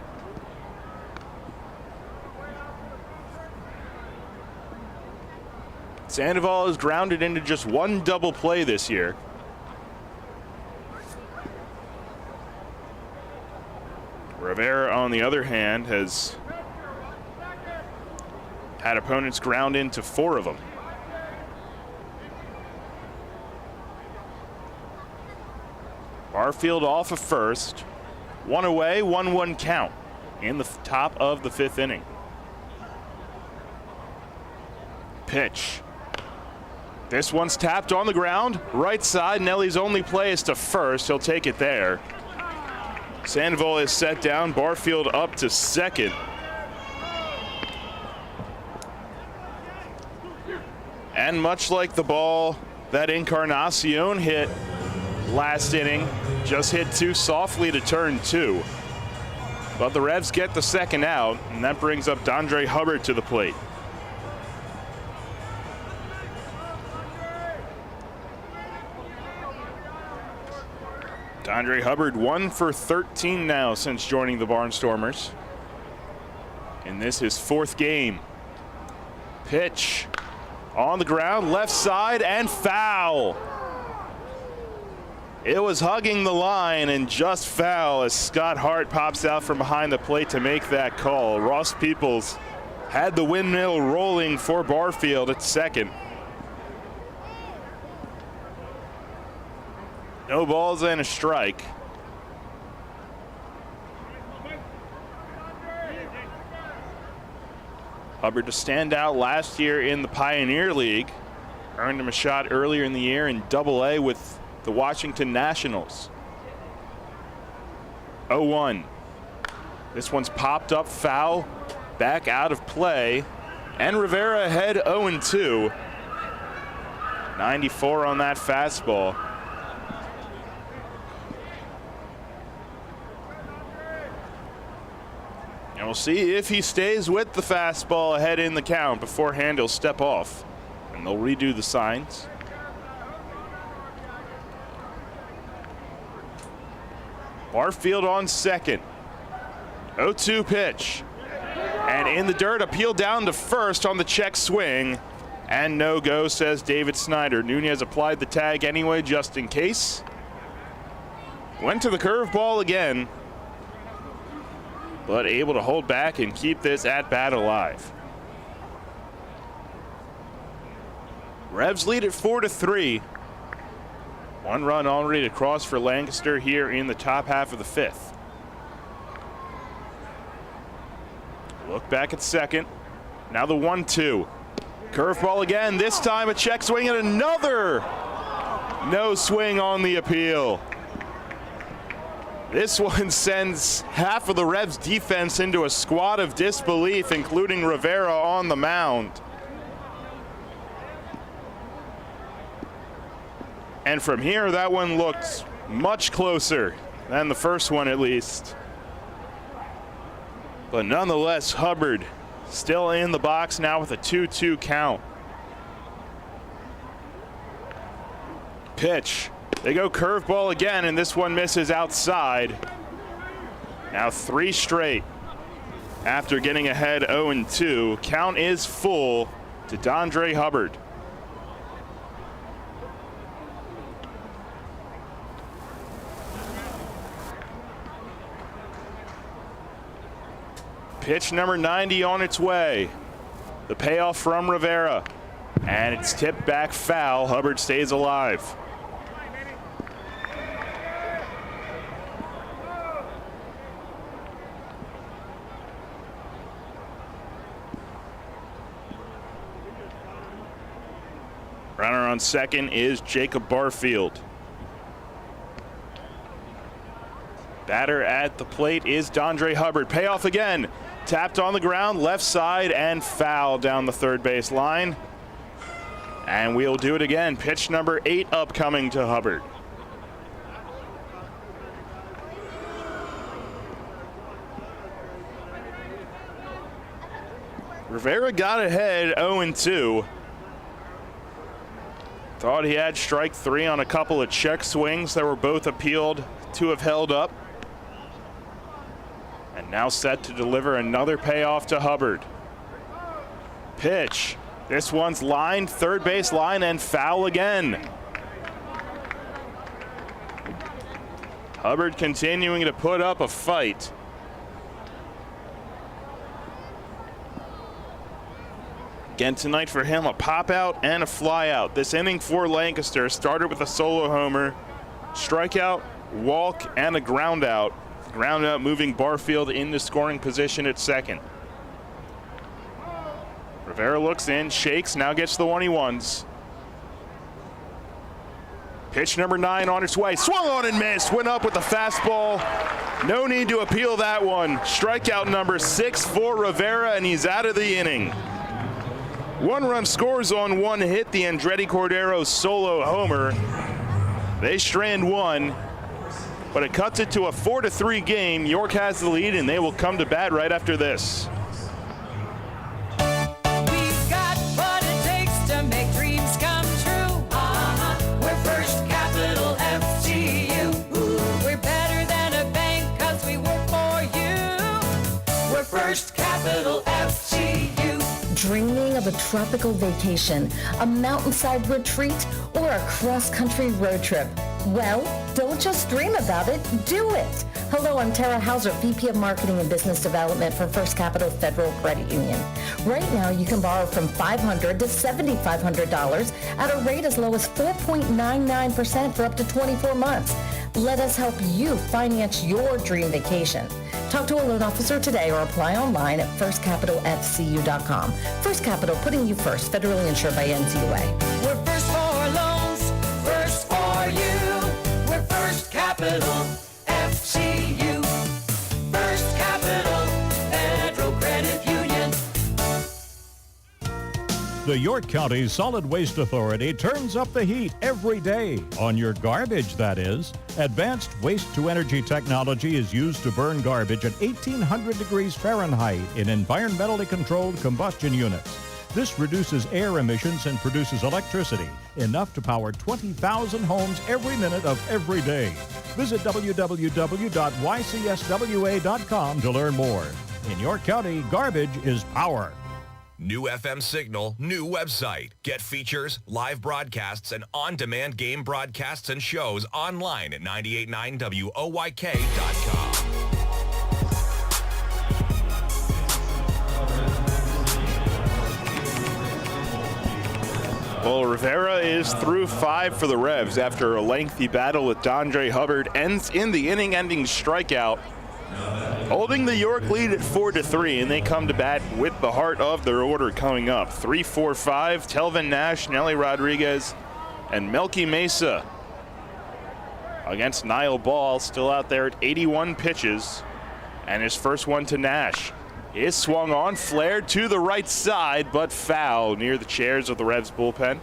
Sandoval is grounded into just 1 double play this year. Rivera, on the other hand, has had opponents ground into 4 of them. Barfield off of first. 1 away, 1-1 count in the top of the 5th inning. Pitch. This one's tapped on the ground. Right side, Nelly's only play is to first. He'll take it there. Sandoval is set down. Barfield up to second. And much like the ball that Encarnacion hit last inning, just hit too softly to turn 2. But the Revs get the second out, and that brings up Dondre Hubbard to the plate. Dondre Hubbard 1 for 13 now since joining the Barnstormers. And this is 4th game. Pitch on the ground, left side, and foul. It was hugging the line and just foul as Scott Hart pops out from behind the plate to make that call. Ross Peoples had the windmill rolling for Barfield at second. No balls and a strike. Hubbard to stand out last year in the Pioneer League. Earned him a shot earlier in the year in Double-A with the Washington Nationals. 0-1. This one's popped up foul, back out of play, and Rivera ahead 0-2. 94 on that fastball. And we'll see if he stays with the fastball ahead in the count. Beforehand, he'll step off, and they'll redo the signs. Barfield on second. 0-2 pitch. And in the dirt, appeal down to first on the check swing. And no go, says David Snyder. Nunez applied the tag anyway, just in case. Went to the curveball again, but able to hold back and keep this at-bat alive. Revs lead at 4-3. 1 run already across for Lancaster here in the top half of the 5th. Look back at second. Now the 1-2. Curveball again, this time a check swing and another no swing on the appeal. This one sends half of the Revs defense into a squad of disbelief, including Rivera on the mound. And from here, that one looked much closer than the first one, at least. But nonetheless, Hubbard still in the box now with a 2-2 count. Pitch. They go curveball again, and this one misses outside. Now 3 straight after getting ahead 0-2. Count is full to Dondre Hubbard. Pitch number 90 on its way. The payoff from Rivera. And it's tipped back foul. Hubbard stays alive. Runner on second is Jacob Barfield. Batter at the plate is Dondre Hubbard. Payoff again. Tapped on the ground, left side, and foul down the third base line. And we'll do it again. Pitch number 8 upcoming to Hubbard. Rivera got ahead 0-2. Thought he had strike 3 on a couple of check swings that were both appealed to have held up. And now set to deliver another payoff to Hubbard. Pitch. This one's lined, third base line, and foul again. Hubbard continuing to put up a fight. Again tonight for him, a pop out and a fly out. This inning for Lancaster started with a solo homer, strikeout, walk, and a ground out. Ground out moving Barfield into scoring position at second. Rivera looks in, shakes, now gets the 1-he-ones. Pitch number 9 on its way. Swung on and missed. Went up with the fastball. No need to appeal that one. Strikeout number 6 for Rivera, and he's out of the inning. 1 run scores on 1 hit, the Andretti Cordero solo homer. They strand 1, but it cuts it to a 4-3 game. York has the lead, and they will come to bat right after this. We've got what it takes to make dreams come true. We're First Capital FGU. We're better than a bank 'cause we work for you. We're First Capital FGU. Dreaming of a tropical vacation, a mountainside retreat, or a cross-country road trip? Well, don't just dream about it, do it. Hello, I'm Tara Hauser, VP of Marketing and Business Development for First Capital Federal Credit Union. Right now, you can borrow from $500 to $7,500 at a rate as low as 4.99% for up to 24 months. Let us help you finance your dream vacation. Talk to a loan officer today or apply online at firstcapitalfcu.com. First Capital, putting you first, federally insured by NCUA. We're first for loans, first for you. We're First Capital FGU. First Capital Federal Credit Union. The York County Solid Waste Authority turns up the heat every day, on your garbage, that is. Advanced waste-to-energy technology is used to burn garbage at 1,800 degrees Fahrenheit in environmentally controlled combustion units. This reduces air emissions and produces electricity, enough to power 20,000 homes every minute of every day. Visit www.ycswa.com to learn more. In York County, garbage is power. New FM signal, new website. Get features, live broadcasts, and on-demand game broadcasts and shows online at 989WOYK.com. Well, Rivera is through 5 for the Revs after a lengthy battle with Dondre Hubbard. Ends in the inning-ending strikeout, holding the York lead at 4-3, and they come to bat with the heart of their order coming up. 3, 4, 5, Tavern, Nash, Nelly Rodriguez, and Melky Mesa against Niall Ball, still out there at 81 pitches, and his first one to Nash is swung on, flared to the right side, but foul near the chairs of the Revs bullpen.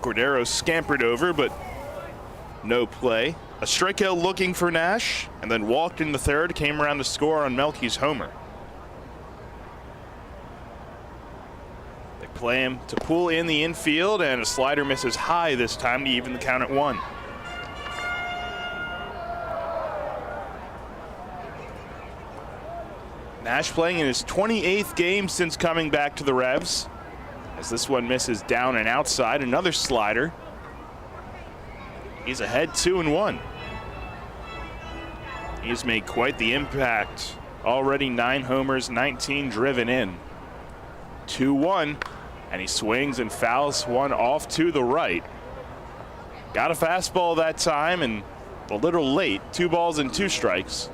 Cordero scampered over, but no play. A strikeout looking for Nash, and then walked in the third, came around to score on Melky's homer. They play him to pull in the infield, and a slider misses high this time to even the count at 1. Nash playing in his 28th game since coming back to the Revs, as this one misses down and outside. Another slider. He's ahead 2-1. He's made quite the impact. Already 9 homers, 19 driven in. 2-1, and he swings and fouls one off to the right. Got a fastball that time, and a little late. 2 balls and 2 strikes.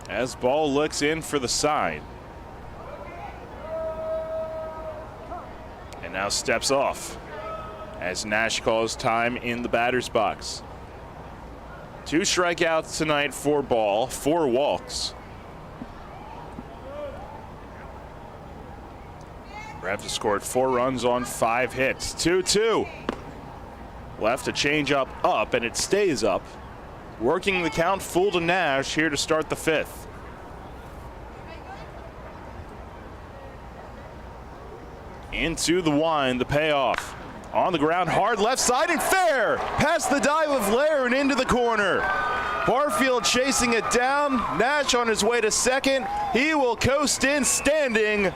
As ball looks in for the side. And now steps off as Nash calls time in the batter's box. 2 strikeouts tonight for Ball, 4 walks. Revs have scored 4 runs on 5 hits. 2-2. Left a changeup up, and it stays up. Working the count full to Nash here to start the 5th. Into the wind, the payoff. On the ground, hard left side and fair. Past the dive of Lair and into the corner. Barfield chasing it down. Nash on his way to second. He will coast in standing.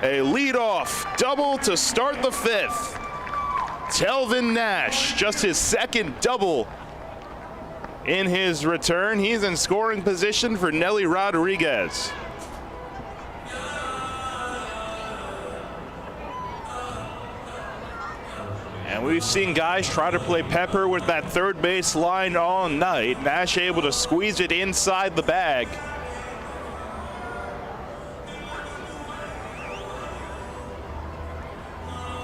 A leadoff double to start the 5th. Telvin Nash, just his 2nd double in his return. He's in scoring position for Nelly Rodriguez. And we've seen guys try to play pepper with that third base line all night. Nash able to squeeze it inside the bag.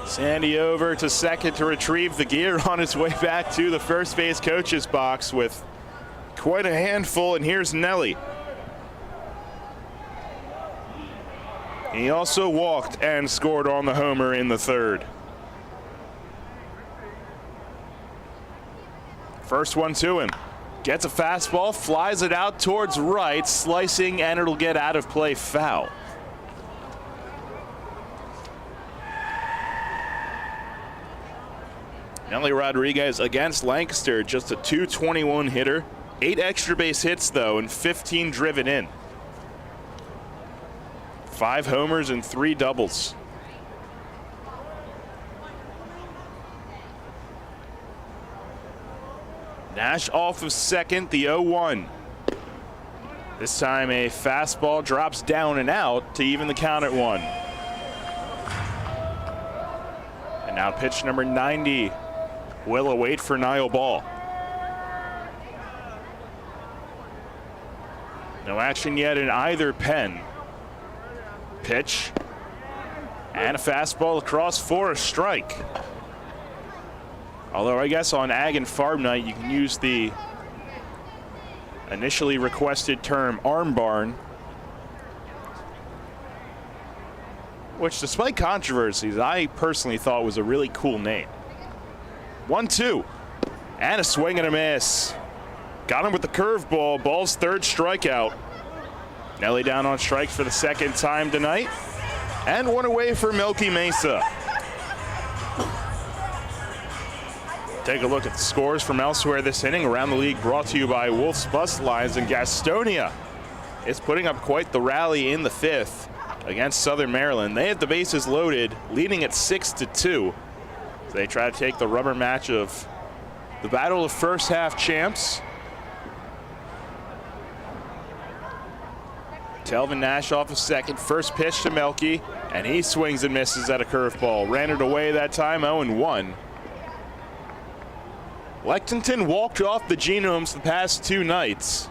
Sandy over to second to retrieve the gear on his way back to the first base coach's box with quite a handful, and here's Nelly. He also walked and scored on the homer in the 3rd. First one to him. Gets a fastball, flies it out towards right, slicing, and it'll get out of play foul. Nelly Rodriguez against Lancaster, just a .221 hitter. 8 extra base hits, though, and 15 driven in. 5 homers and 3 doubles. Nash off of second, the 0-1. This time a fastball drops down and out to even the count at 1. And now pitch number 90 will await for Niall Ball. No action yet in either pen. Pitch. And a fastball across for a strike. Although I guess on Ag and Farm Night you can use the initially requested term arm barn, which despite controversies I personally thought was a really cool name. 1-2 and a swing and a miss. Got him with the curveball. Ball's 3rd strikeout. Nelly down on strikes for the 2nd time tonight, and one away for Milky Mesa. Take a look at the scores from elsewhere this inning. Around the League brought to you by Wolf's Bus Lines, and Gastonia is putting up quite the rally in the 5th against Southern Maryland. They had the bases loaded, leading at 6-2. So they try to take the rubber match of the battle of first half champs. Telvin Nash off of second. First pitch to Melky, and he swings and misses at a curveball. Ran it away that time, 0-1. Lexington walked off the Genomes the past 2 nights,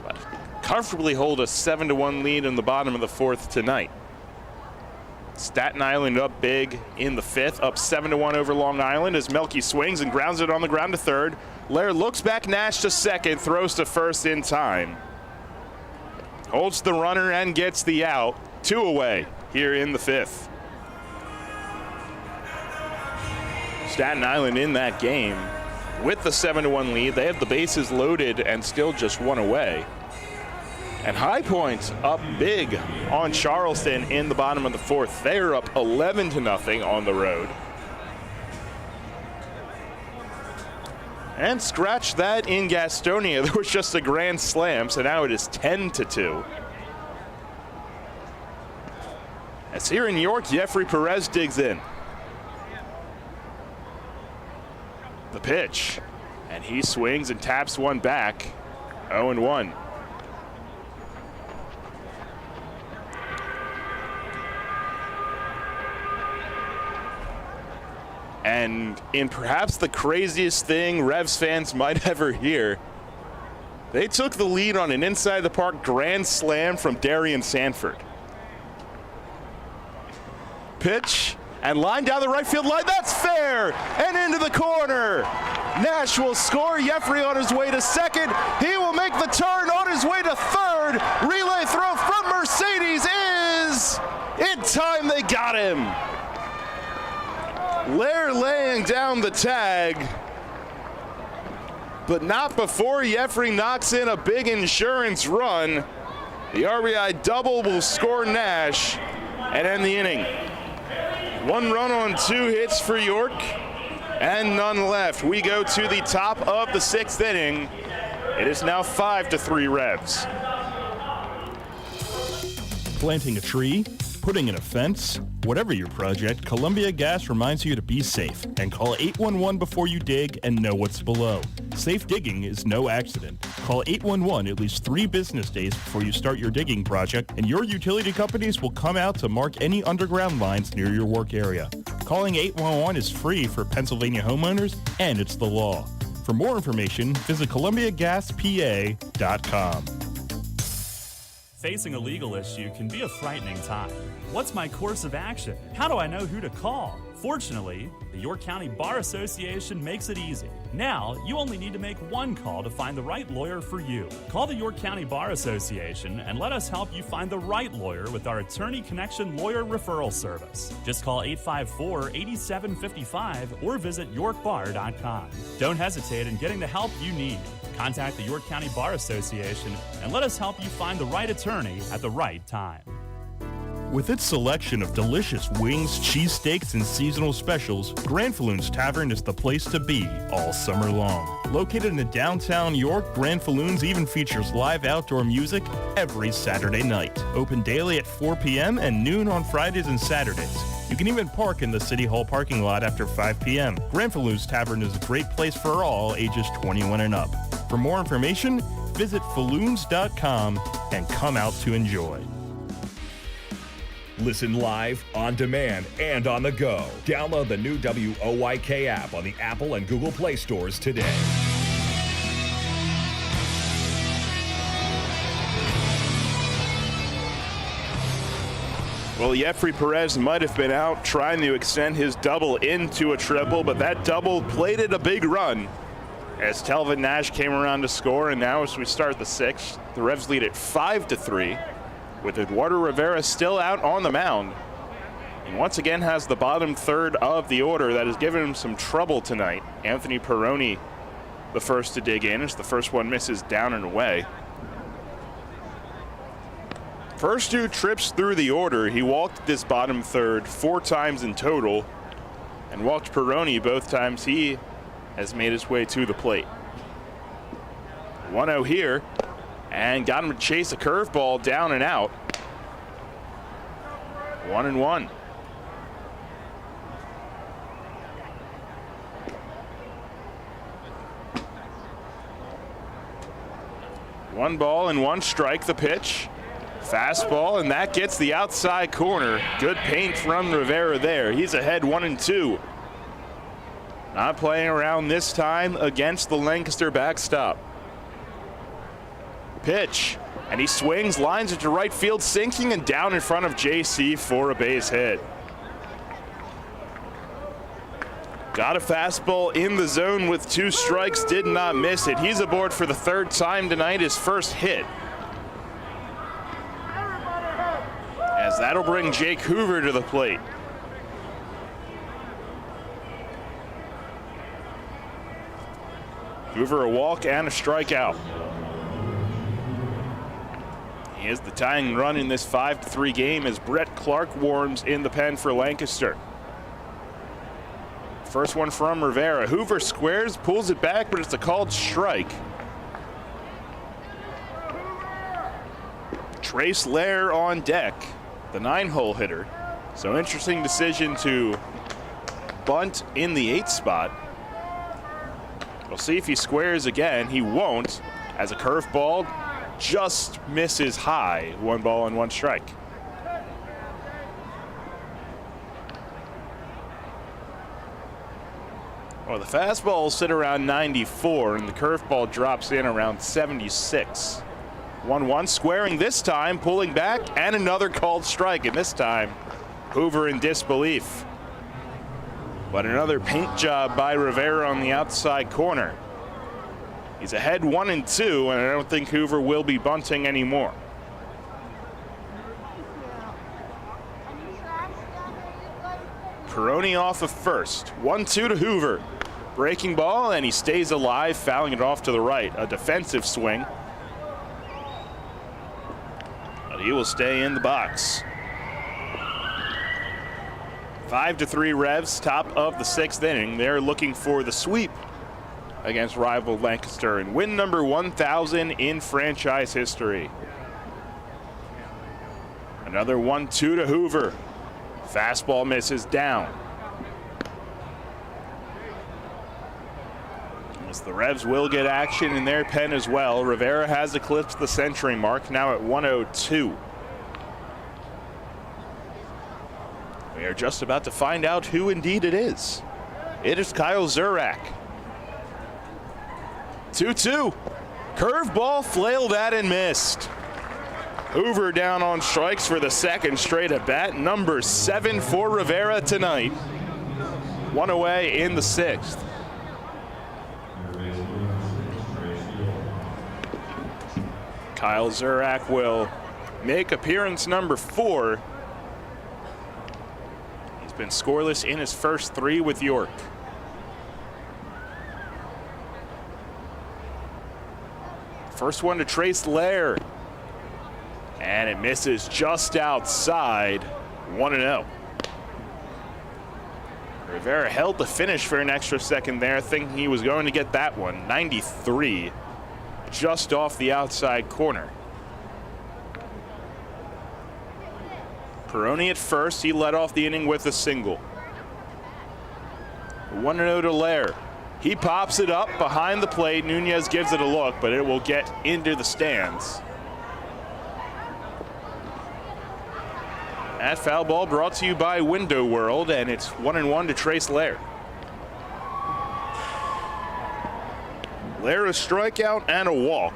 but comfortably hold a 7-1 lead in the bottom of the 4th tonight. Staten Island up big in the 5th, up 7-1 over Long Island as Melky swings and grounds it on the ground to 3rd. Lair looks back, Nash to 2nd, throws to 1st in time. holds the runner and gets the out. 2 away here in the 5th. Staten Island in that game with the 7-1 lead. They have the bases loaded and still just 1 away. And High Point up big on Charleston in the bottom of the 4th. They're up 11-0 on the road. And scratch that in Gastonia. There was just a grand slam, so now it is 10-2. As here in York, Jeffrey Perez digs in. The pitch, and he swings and taps one back. 0-1. And in perhaps the craziest thing Revs fans might ever hear, they took the lead on an inside the park grand slam from Darian Sanford. Pitch and line down the right field line. That's fair and into the corner. Nash will score. Jeffrey on his way to second. He will make the turn on his way to third. Relay throw from Mercedes is in time. They got him. Lair laying down the tag, but not before Jeffrey knocks in a big insurance run. The RBI double will score Nash and end the inning. 1 run on 2 hits for York and none left. We go to the top of the 6th inning. It is now 5-3 Revs. Planting a tree, putting in a fence, whatever your project, Columbia Gas reminds you to be safe and call 811 before you dig and know what's below. Safe digging is no accident. Call 811 at least 3 business days before you start your digging project, and your utility companies will come out to mark any underground lines near your work area. Calling 811 is free for Pennsylvania homeowners, and it's the law. For more information, visit ColumbiaGasPA.com. Facing a legal issue can be a frightening time. What's my course of action? How do I know who to call? Fortunately, the York County Bar Association makes it easy. Now, you only need to make one call to find the right lawyer for you. Call the York County Bar Association and let us help you find the right lawyer with our Attorney Connection Lawyer Referral Service. Just call 854-8755 or visit yorkbar.com. Don't hesitate in getting the help you need. Contact the York County Bar Association and let us help you find the right attorney at the right time. With its selection of delicious wings, cheesesteaks, and seasonal specials, Granfalloon's Tavern is the place to be all summer long. Located in downtown York, Granfalloon's even features live outdoor music every Saturday night. Open daily at 4 p.m. and noon on Fridays and Saturdays. You can even park in the City Hall parking lot after 5 p.m. Granfalloon's Tavern is a great place for all ages 21 and up. For more information, visit falloons.com and come out to enjoy. Listen live, on demand, and on the go. Download the new WOYK app on the Apple and Google Play stores today. Well, Jeffrey Perez might have been out trying to extend his double into a triple, but that double plated a big run as Telvin Nash came around to score. And now as we start the 6th, the Revs lead at 5-3. With Eduardo Rivera still out on the mound. And once again has the bottom third of the order that has given him some trouble tonight. Anthony Peroni, the first to dig in, as the first one misses down and away. First 2 trips through the order, he walked this bottom third 4 times in total and walked Peroni both times he has made his way to the plate. 1-0 here. And got him to chase a curveball down and out. 1-1. One ball and 1 strike, the pitch. Fastball, and that gets the outside corner. Good paint from Rivera there. He's ahead 1-2. Not playing around this time against the Lancaster backstop. Pitch, and he swings, lines it to right field, sinking and down in front of JC for a base hit. Got a fastball in the zone with 2 strikes, did not miss it. He's aboard for the 3rd time tonight, his first hit. as that'll bring Jake Hoover to the plate. Hoover a walk and a strikeout. He is the tying run in this 5-3 game as Brett Clark warms in the pen for Lancaster. First one from Rivera. Hoover squares, pulls it back, but it's a called strike. Trace Lair on deck, the 9-hole hitter. So interesting decision to bunt in the 8th spot. We'll see if he squares again. He won't, as a curveball just misses high. 1 ball and 1 strike. Well, the fastball will sit around 94, and the curveball drops in around 76. 1-1 squaring this time, pulling back, and another called strike, and this time Hoover in disbelief. But another paint job by Rivera on the outside corner. He's ahead 1-2, and I don't think Hoover will be bunting anymore. Peroni off of first. 1-2 to Hoover. Breaking ball, and he stays alive, fouling it off to the right. A defensive swing. But he will stay in the box. 5-3 Revs, top of the 6th inning. They're looking for the sweep against rival Lancaster and win number 1,000 in franchise history. Another 1-2 to Hoover. Fastball misses down. As the Revs will get action in their pen as well. Rivera has eclipsed the century mark, now at 102. We are just about to find out who indeed it is. It is Kyle Zurak. 2-2. Curveball flailed at and missed. Hoover down on strikes for the second straight at bat. Number 7 for Rivera tonight. 1 away in the 6th. Kyle Zurak will make appearance number 4. He's been scoreless in his first 3 with York. First one to Trace Lair. And it misses just outside. 1-0. Rivera held the finish for an extra second there, thinking he was going to get that one. 93. Just off the outside corner. Peroni at first. He led off the inning with a single. 1-0 to Lair. He pops it up behind the plate. Nunez gives it a look, but it will get into the stands. That foul ball brought to you by Window World, and it's 1-1 to Trace Lair. Lair a strikeout and a walk.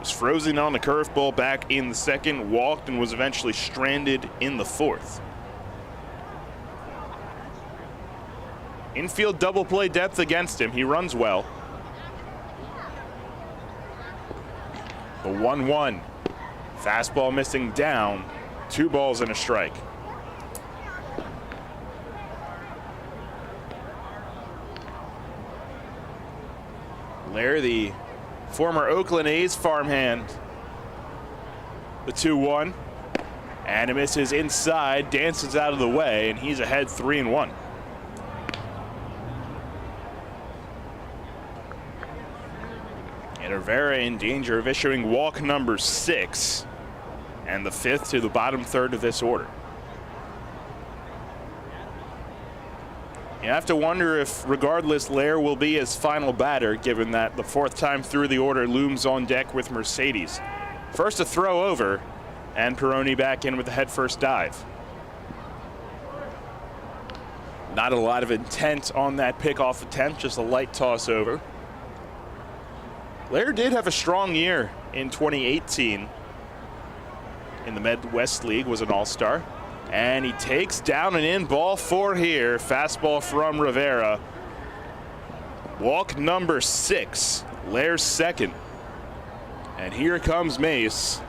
Was frozen on the curveball back in the 2nd, walked, and was eventually stranded in the 4th. Infield double play depth against him. He runs well. The 1-1. Fastball missing down. 2 balls and a strike. Lair, the former Oakland A's farmhand. The 2-1. And it misses inside, dances out of the way, and he's ahead 3-1. And Rivera in danger of issuing walk number 6, and the 5th to the bottom 3rd of this order. You have to wonder if, regardless, Lair will be his final batter, given that the 4th time through the order looms on deck with Mercedes. First a throw over, and Peroni back in with the headfirst dive. Not a lot of intent on that pickoff attempt, just a light toss over. Lair did have a strong year in 2018 in the Midwest League, was an all-star. And he takes down and in, ball 4 here. Fastball from Rivera. Walk number 6, Lair's 2nd. And here comes Mace.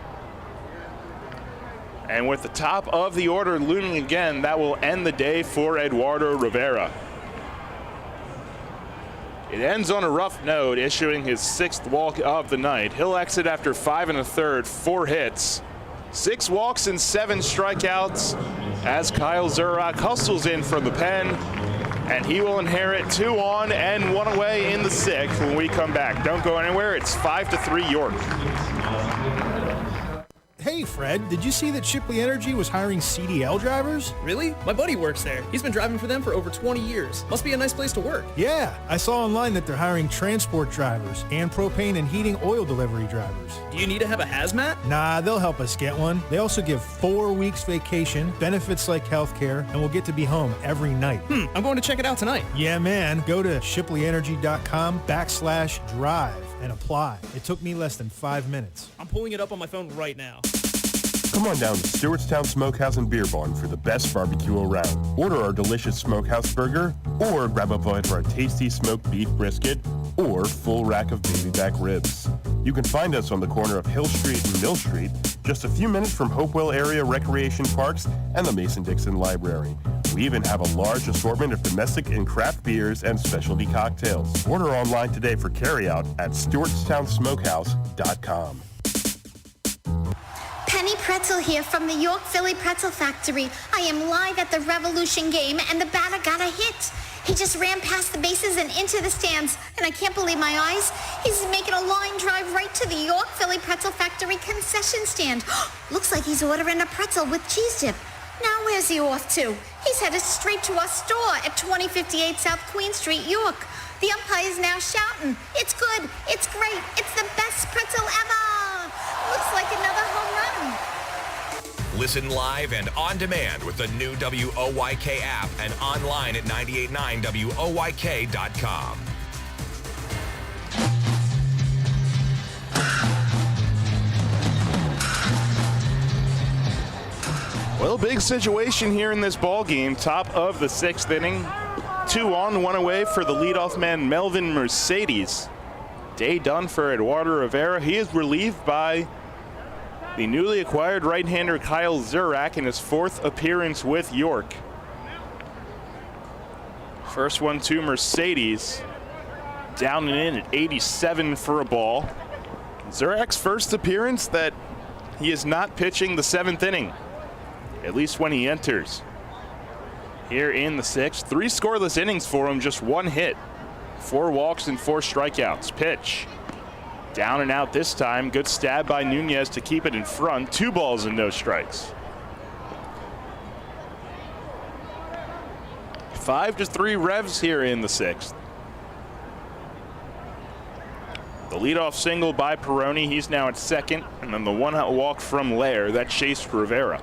And with the top of the order looming again, that will end the day for Eduardo Rivera. It ends on a rough note, issuing his 6th walk of the night. He'll exit after 5 1/3, 4 hits, 6 walks and 7 strikeouts as Kyle Zurak hustles in from the pen, and he will inherit 2 on and 1 away in the 6th when we come back. Don't go anywhere. It's 5-3 York. Hey, Fred, did you see that Shipley Energy was hiring CDL drivers? Really? My buddy works there. He's been driving for them for over 20 years. Must be a nice place to work. Yeah, I saw online that they're hiring transport drivers and propane and heating oil delivery drivers. Do you need to have a hazmat? Nah, they'll help us get one. They also give 4 weeks vacation, benefits like healthcare, and we'll get to be home every night. I'm going to check it out tonight. Yeah, man. Go to shipleyenergy.com/drive and apply. It took me less than 5 minutes. I'm pulling it up on my phone right now. Come on down to Stewartstown Smokehouse and Beer Barn for the best barbecue around. Order our delicious smokehouse burger, or grab a bite of our tasty smoked beef brisket, or full rack of baby back ribs. You can find us on the corner of Hill Street and Mill Street, just a few minutes from Hopewell Area Recreation Parks and the Mason-Dixon Library. We even have a large assortment of domestic and craft beers and specialty cocktails. Order online today for carryout at stewartstownsmokehouse.com. Penny Pretzel here from the York Philly Pretzel Factory. I am live at the Revolution game, and the batter got a hit. He just ran past the bases and into the stands, and I can't believe my eyes. He's making a line drive right to the York Philly Pretzel Factory concession stand. Looks like he's ordering a pretzel with cheese dip. Now where's he off to? He's headed straight to our store at 2058 South Queen Street, York. The umpire is now shouting, "It's good, it's great, it's the best pretzel ever!" Looks like another home run. Listen live and on demand with the new WOYK app and online at 989WOYK.com. Well, big situation here in this ball game. Top of the 6th inning. 2 on, 1 away for the leadoff man, Melvin Mercedes. Day done for Eduardo Rivera. He is relieved by the newly acquired right-hander Kyle Zurak in his 4th appearance with York. First one to Mercedes. Down and in at 87 for a ball. Zurak's first appearance that he is not pitching the 7th inning, at least when he enters. Here in the 6th, 3 scoreless innings for him, just 1 hit, 4 walks and 4 strikeouts. Pitch. Down and out this time. Good stab by Nunez to keep it in front. 2 balls and no strikes. 5-3 Revs here in the 6th. The leadoff single by Peroni. He's now at second. And then the 1-out walk from Lair. That chased Rivera.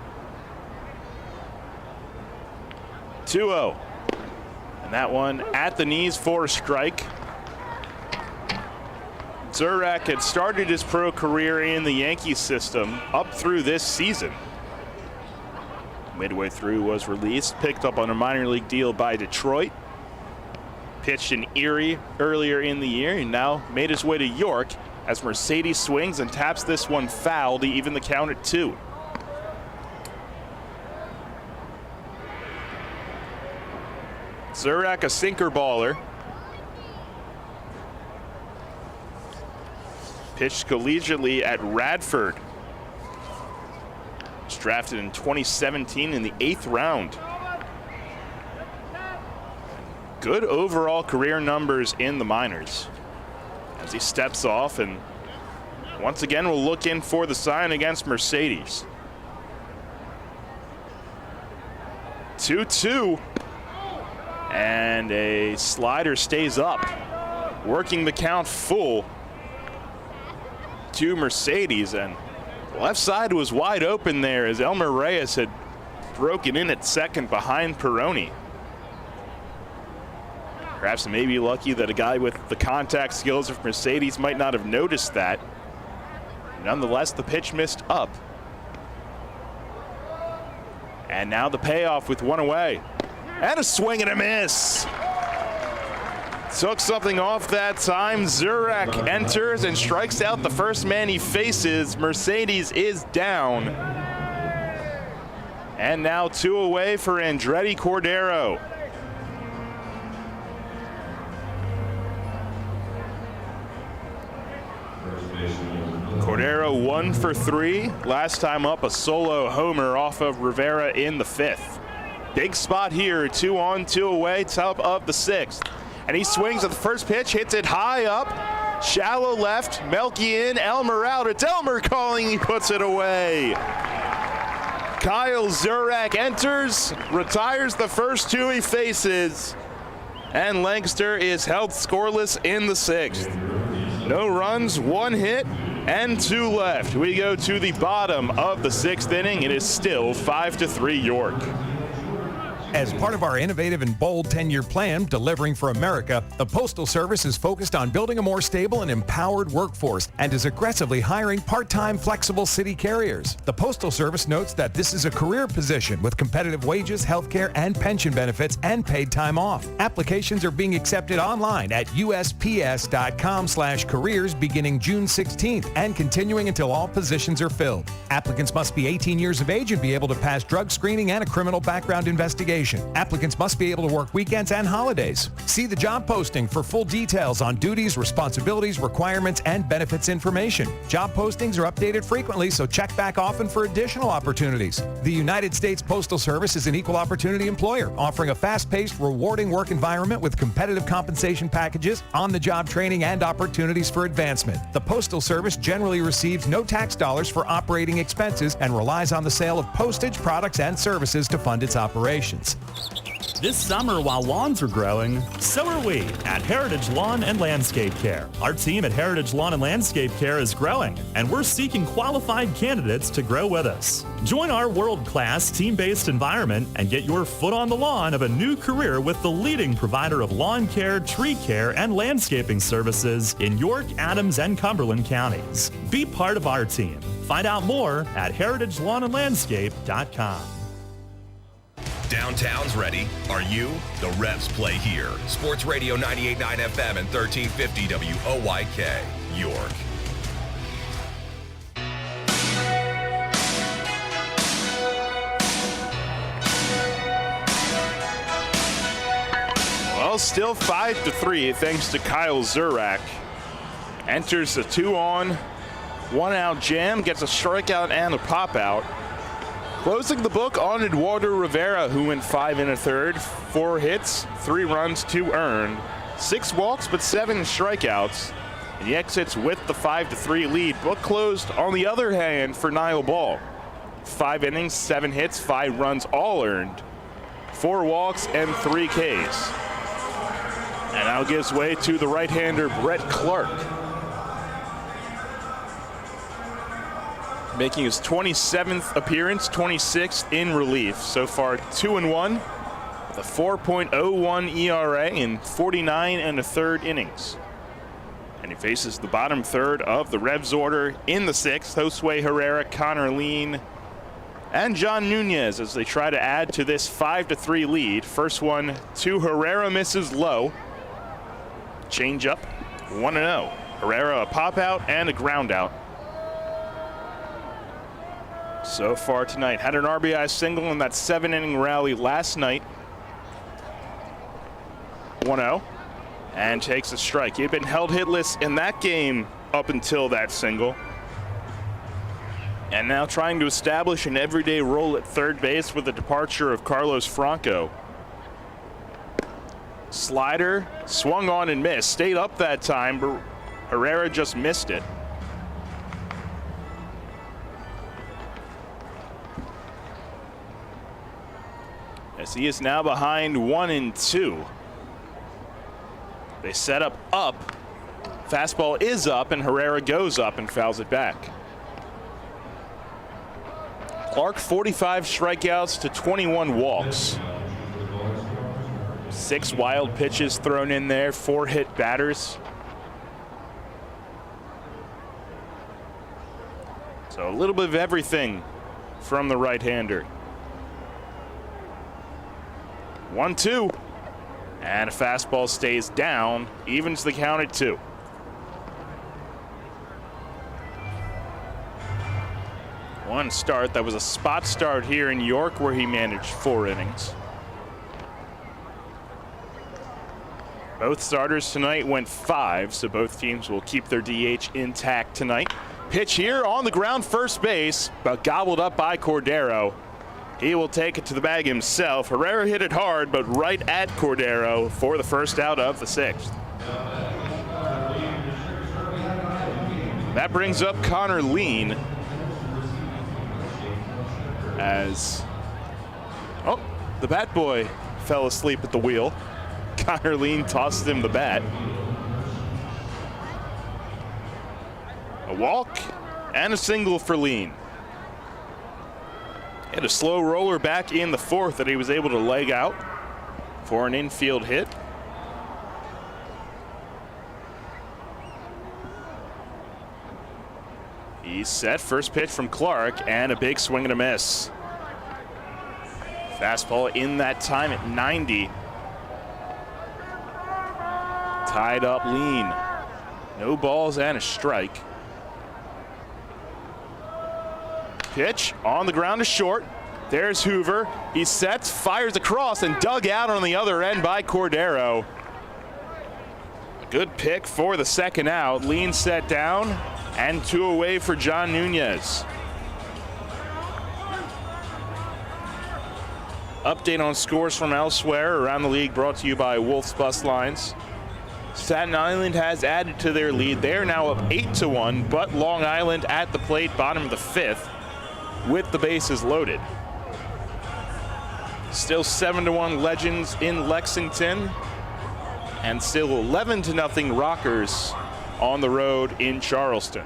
2-0. And that one at the knees for a strike. Zurak had started his pro career in the Yankees system up through this season. Midway through was released, picked up on a minor league deal by Detroit. Pitched in Erie earlier in the year and now made his way to York as Mercedes swings and taps this one foul to even the count at 2. Zurak, a sinker baller. Pitched collegiately at Radford. Was drafted in 2017 in the 8th round. Good overall career numbers in the minors. As he steps off and once again will look in for the sign against Mercedes. 2-2. And a slider stays up. Working the count full to Mercedes, and left side was wide open there as Elmer Reyes had broken in at second behind Peroni. Perhaps maybe lucky that a guy with the contact skills of Mercedes might not have noticed that. Nonetheless, the pitch missed up. And now the payoff with 1 away. And a swing and a miss. Took something off that time. Zurak enters and strikes out the first man he faces. Mercedes is down. And now 2 away for Andretti Cordero. Cordero 1 for 3. Last time up, a solo homer off of Rivera in the 5th. Big spot here, 2 on, 2 away, top of the 6th. And he swings at the first pitch, hits it high up, shallow left, Melky in, Elmer out. It's Elmer calling, he puts it away. Kyle Zurak enters, retires the first 2 he faces, and Lancaster is held scoreless in the 6th. No runs, 1 hit, and 2 left. We go to the bottom of the 6th inning. It is still 5-3 York. As part of our innovative and bold 10-year plan, Delivering for America, the Postal Service is focused on building a more stable and empowered workforce and is aggressively hiring part-time flexible city carriers. The Postal Service notes that this is a career position with competitive wages, health care, and pension benefits and paid time off. Applications are being accepted online at usps.com/careers beginning June 16th and continuing until all positions are filled. Applicants must be 18 years of age and be able to pass drug screening and a criminal background investigation. Applicants must be able to work weekends and holidays. See the job posting for full details on duties, responsibilities, requirements, and benefits information. Job postings are updated frequently, so check back often for additional opportunities. The United States Postal Service is an equal opportunity employer, offering a fast-paced, rewarding work environment with competitive compensation packages, on-the-job training, and opportunities for advancement. The Postal Service generally receives no tax dollars for operating expenses and relies on the sale of postage, products, and services to fund its operations. This summer, while lawns are growing, so are we at Heritage Lawn and Landscape Care. Our team at Heritage Lawn and Landscape Care is growing, and we're seeking qualified candidates to grow with us. Join our world-class team-based environment and get your foot on the lawn of a new career with the leading provider of lawn care, tree care, and landscaping services in York, Adams, and Cumberland counties. Be part of our team. Find out more at heritagelawnandlandscape.com. Downtown's ready. Are you? The Revs play here. Sports Radio 98.9 FM and 1350 WOYK, York. Well, still 5-3 thanks to Kyle Zurak. Enters a 2 on, 1 out jam, gets a strikeout and a pop out. Closing the book on Eduardo Rivera, who went 5 1/3, 4 hits, 3 runs, 2 earned, 6 walks, but 7 strikeouts. And he exits with the 5-3 lead. Book closed on the other hand for Niall Ball. 5 innings, 7 hits, 5 runs, all earned, 4 walks, and 3 Ks. And now gives way to the right-hander Brett Clark, making his 27th appearance, 26th in relief. So far 2-1 with a 4.01 ERA in 49 1/3 innings. And he faces the bottom third of the Revs order in the 6th. Josue Herrera, Connor Lean, and John Nunez as they try to add to this 5-3 lead. First one to Herrera, misses low. Change up, 1-0. Herrera a pop out and a ground out. So far tonight, had an RBI single in that 7-inning rally last night. 1-0, and takes a strike. He had been held hitless in that game up until that single. And now trying to establish an everyday role at third base with the departure of Carlos Franco. Slider, swung on and missed. Stayed up that time, but Herrera just missed it. As he is now behind 1-2. They set up. Fastball is up, and Herrera goes up and fouls it back. Clark, 45 strikeouts to 21 walks. 6 wild pitches thrown in there, 4 hit batters. So a little bit of everything from the right-hander. 1-2, and a fastball stays down, evens the count at 2. One start that was a spot start here in York where he managed 4 innings. Both starters tonight went 5, so both teams will keep their DH intact tonight. Pitch here on the ground, first base, but gobbled up by Cordero. He will take it to the bag himself. Herrera hit it hard, but right at Cordero for the first out of the 6th. That brings up Connor Lean as, the bat boy fell asleep at the wheel. Connor Lean tossed him the bat. A walk and a single for Lean. He had a slow roller back in the 4th that he was able to leg out for an infield hit. He's set. First pitch from Clark and a big swing and a miss. Fastball in that time at 90. Tied up Lean. No balls and a strike. Pitch on the ground to short. There's Hoover. He sets, fires across, and dug out on the other end by Cordero. A good pick for the second out. Lean set down, and 2 away for John Nunez. Update on scores from elsewhere around the league brought to you by Wolf's Bus Lines. Staten Island has added to their lead. They are now up 8-1, but Long Island at the plate, bottom of the 5th, with the bases loaded. Still 7-1 Legends in Lexington, and still 11-0 Rockers on the road in Charleston.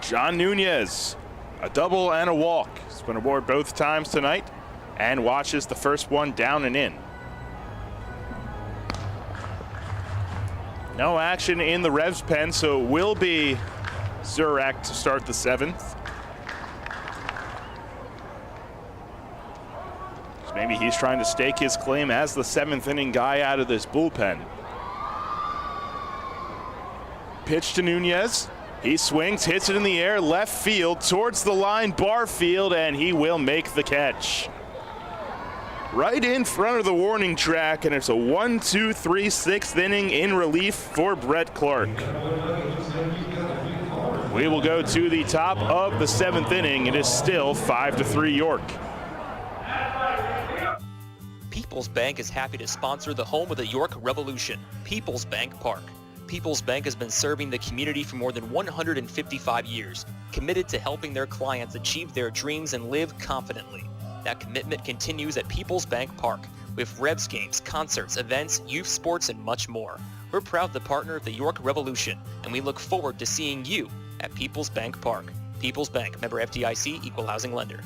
John Nunez, a double and a walk. He's been aboard both times tonight and watches the first one down and in. No action in the Revs pen, so it will be Zurak to start the 7th. So maybe he's trying to stake his claim as the 7th inning guy out of this bullpen. Pitch to Nunez. He swings, hits it in the air, left field, towards the line, Barfield, and he will make the catch. Right in front of the warning track, and it's a 1-2-3 6th inning in relief for Brett Clark. We will go to the top of the 7th inning. It is still 5-3 York. People's Bank is happy to sponsor the home of the York Revolution, People's Bank Park. People's Bank has been serving the community for more than 155 years, committed to helping their clients achieve their dreams and live confidently. That commitment continues at People's Bank Park with Revs games, concerts, events, youth sports, and much more. We're proud to partner of the York Revolution, and we look forward to seeing you at People's Bank Park. People's Bank, member FDIC, equal housing lender.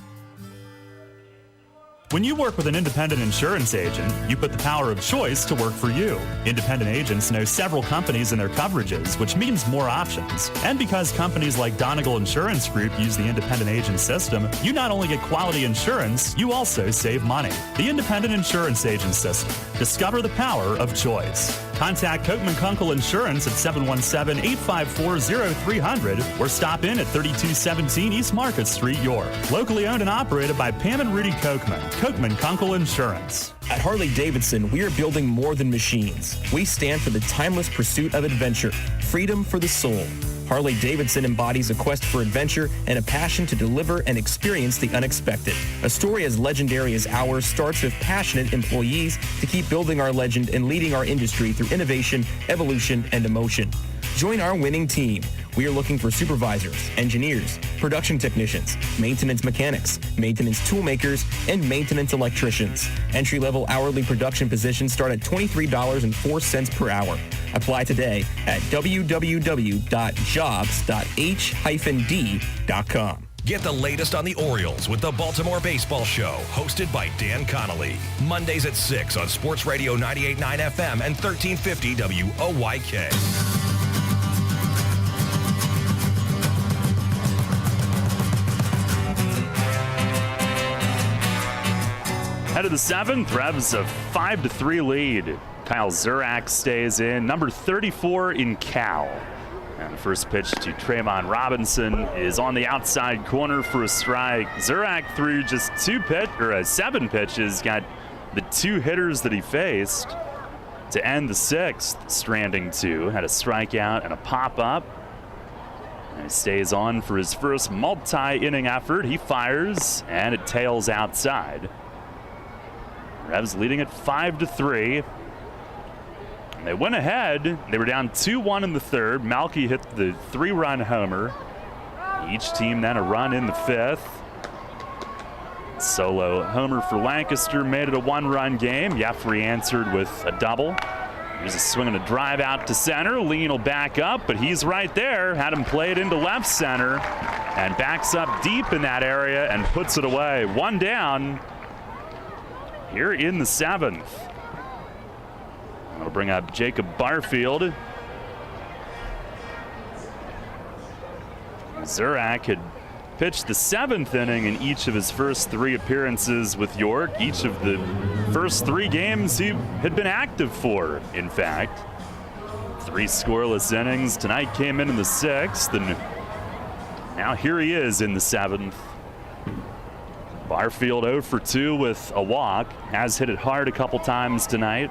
When you work with an independent insurance agent, you put the power of choice to work for you. Independent agents know several companies and their coverages, which means more options. And because companies like Donegal Insurance Group use the independent agent system, you not only get quality insurance, you also save money. The independent insurance agent system. Discover the power of choice. Contact Kochman Kunkel Insurance at 717-854-0300 or stop in at 3217 East Market Street, York. Locally owned and operated by Pam and Rudy Kochman. Kochman Kunkel Insurance. At Harley-Davidson, we are building more than machines. We stand for the timeless pursuit of adventure, freedom for the soul. Harley-Davidson embodies a quest for adventure and a passion to deliver and experience the unexpected. A story as legendary as ours starts with passionate employees to keep building our legend and leading our industry through innovation, evolution, and emotion. Join our winning team. We are looking for supervisors, engineers, production technicians, maintenance mechanics, maintenance toolmakers, and maintenance electricians. Entry-level hourly production positions start at $23.04 per hour. Apply today at www.jobs.h-d.com. Get the latest on the Orioles with the Baltimore Baseball Show, hosted by Dan Connolly. Mondays at 6 on Sports Radio 98.9 FM and 1350 WOYK. Head of the 7th, Revs a 5-3 lead. Kyle Zurak stays in. Number 34 in Cal. And the first pitch to Trayvon Robinson is on the outside corner for a strike. Zurak threw just 7 pitches, got the 2 hitters that he faced to end the 6th, stranding 2. Had a strikeout and a pop-up. And he stays on for his first multi-inning effort. He fires, and it tails outside. Revs leading it 5-3. And they went ahead. They were down 2-1 in the 3rd. Malky hit the 3-run homer. Each team then a run in the 5th. Solo homer for Lancaster made it a 1-run game. Jeffrey answered with a double. Here's a swing and a drive out to center. Lean will back up, but he's right there. Had him played into left center and backs up deep in that area and puts it away. 1 down here in the 7th. That'll bring up Jacob Barfield. Zurak had pitched the 7th inning in each of his first 3 appearances with York. Each of the first 3 games he had been active for, in fact. 3 scoreless innings. Tonight came in the 6th, and now here he is in the 7th. Barfield 0 for 2 with a walk. Has hit it hard a couple times tonight.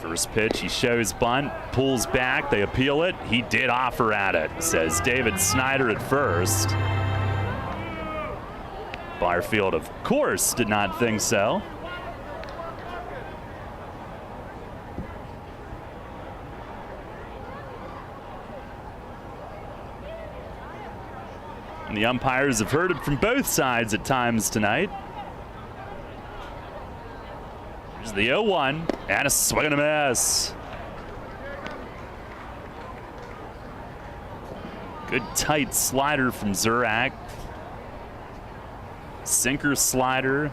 First pitch, he shows bunt, pulls back, they appeal it. He did offer at it, says David Snyder at first. Barfield, of course, did not think so. And the umpires have heard it from both sides at times tonight. Here's the 0-1, and a swing and a miss. Good tight slider from Zurak. Sinker slider,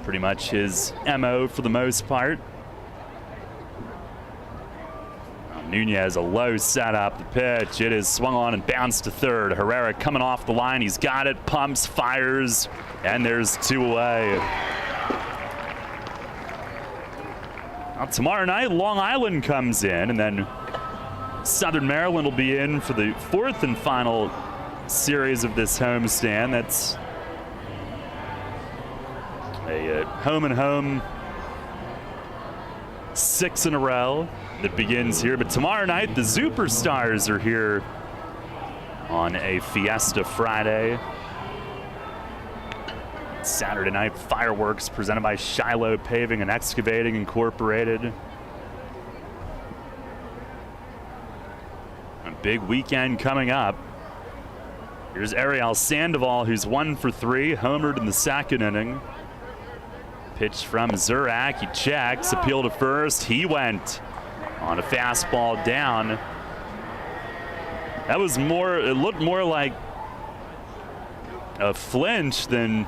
pretty much his MO for the most part. Nunez, a low setup, the pitch. It is swung on and bounced to third. Herrera coming off the line, he's got it, pumps, fires, and there's 2 away. Now, tomorrow night, Long Island comes in, and then Southern Maryland will be in for the 4th and final series of this homestand. That's a home and home 6 in a row that begins here. But tomorrow night, the Superstars are here on a Fiesta Friday. Saturday night fireworks presented by Shiloh Paving and Excavating Incorporated. A big weekend coming up. Here's Ariel Sandoval, who's 1 for 3, homered in the 2nd inning. Pitch from Zurak, he checks, appeal to first, he went on a fastball down. That was more, it looked more like a flinch than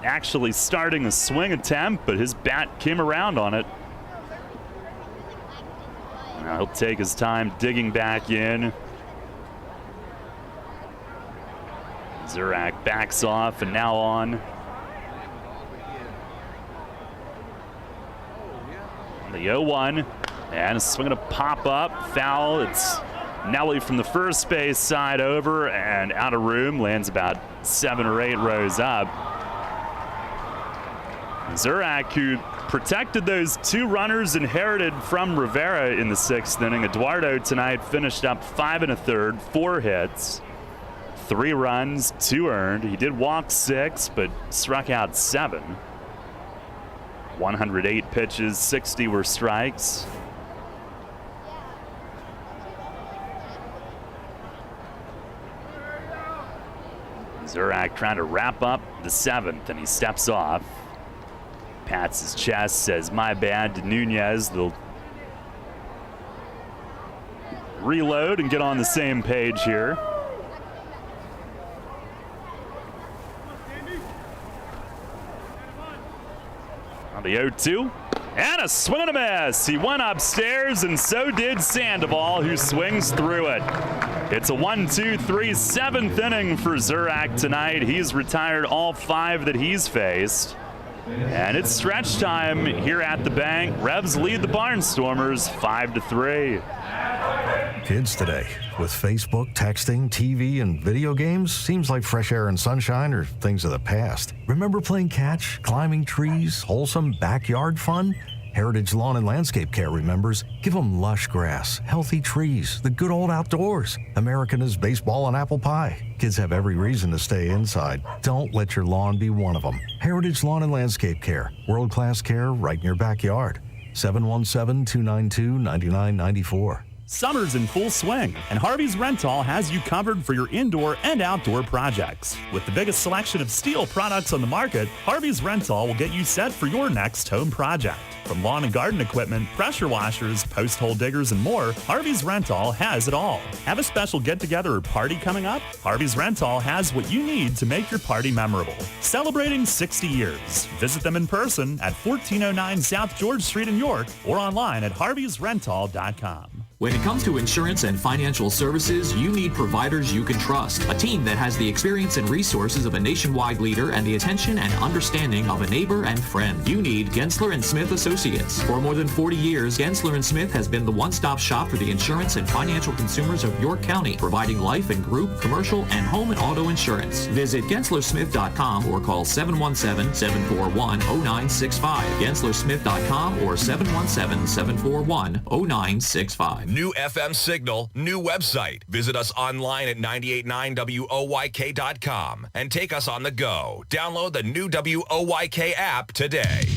actually starting a swing attempt, but his bat came around on it. Now he'll take his time digging back in. Zurak backs off and now on. The 0-1, and a swing and a pop up, foul. It's Nelly from the first base side over and out of room, lands about 7 or 8 rows up. Zurak, who protected those 2 runners inherited from Rivera in the 6th inning. Eduardo tonight finished up 5 1/3, 4 hits, 3 runs, 2 earned. He did walk 6, but struck out 7. 108 pitches, 60 were strikes. Zurak trying to wrap up the 7th, and he steps off. Pats his chest, says, "My bad," to Nunez. They'll reload and get on the same page here. On the 0-2, and a swing and a miss. He went upstairs, and so did Sandoval, who swings through it. It's a 1-2-3 7th inning for Zurak tonight. He's retired all 5 that he's faced. And it's stretch time here at the bank. Revs lead the Barnstormers 5-3. Kids today, with Facebook, texting, TV, and video games, seems like fresh air and sunshine are things of the past. Remember playing catch, climbing trees, wholesome backyard fun? Heritage Lawn and Landscape Care remembers. Give them lush grass, healthy trees, the good old outdoors. American is baseball and apple pie. Kids have every reason to stay inside. Don't let your lawn be one of them. Heritage Lawn and Landscape Care. World-class care right in your backyard. 717-292-9994. Summer's in full swing, and Harvey's Rental has you covered for your indoor and outdoor projects. With the biggest selection of steel products on the market, Harvey's Rental will get you set for your next home project. From lawn and garden equipment, pressure washers, post hole diggers, and more, Harvey's Rental has it all. Have a special get-together or party coming up? Harvey's Rental has what you need to make your party memorable. Celebrating 60 years. Visit them in person at 1409 South George Street in York or online at harveysrental.com. When it comes to insurance and financial services, you need providers you can trust. A team that has the experience and resources of a nationwide leader and the attention and understanding of a neighbor and friend. You need Gensler & Smith Associates. For more than 40 years, Gensler & Smith has been the one-stop shop for the insurance and financial consumers of York County, providing life and group, commercial, and home and auto insurance. Visit GenslerSmith.com or call 717-741-0965. GenslerSmith.com or 717-741-0965. New FM signal, new website. Visit us online at 989WOYK.com and take us on the go. Download the new WOYK app today.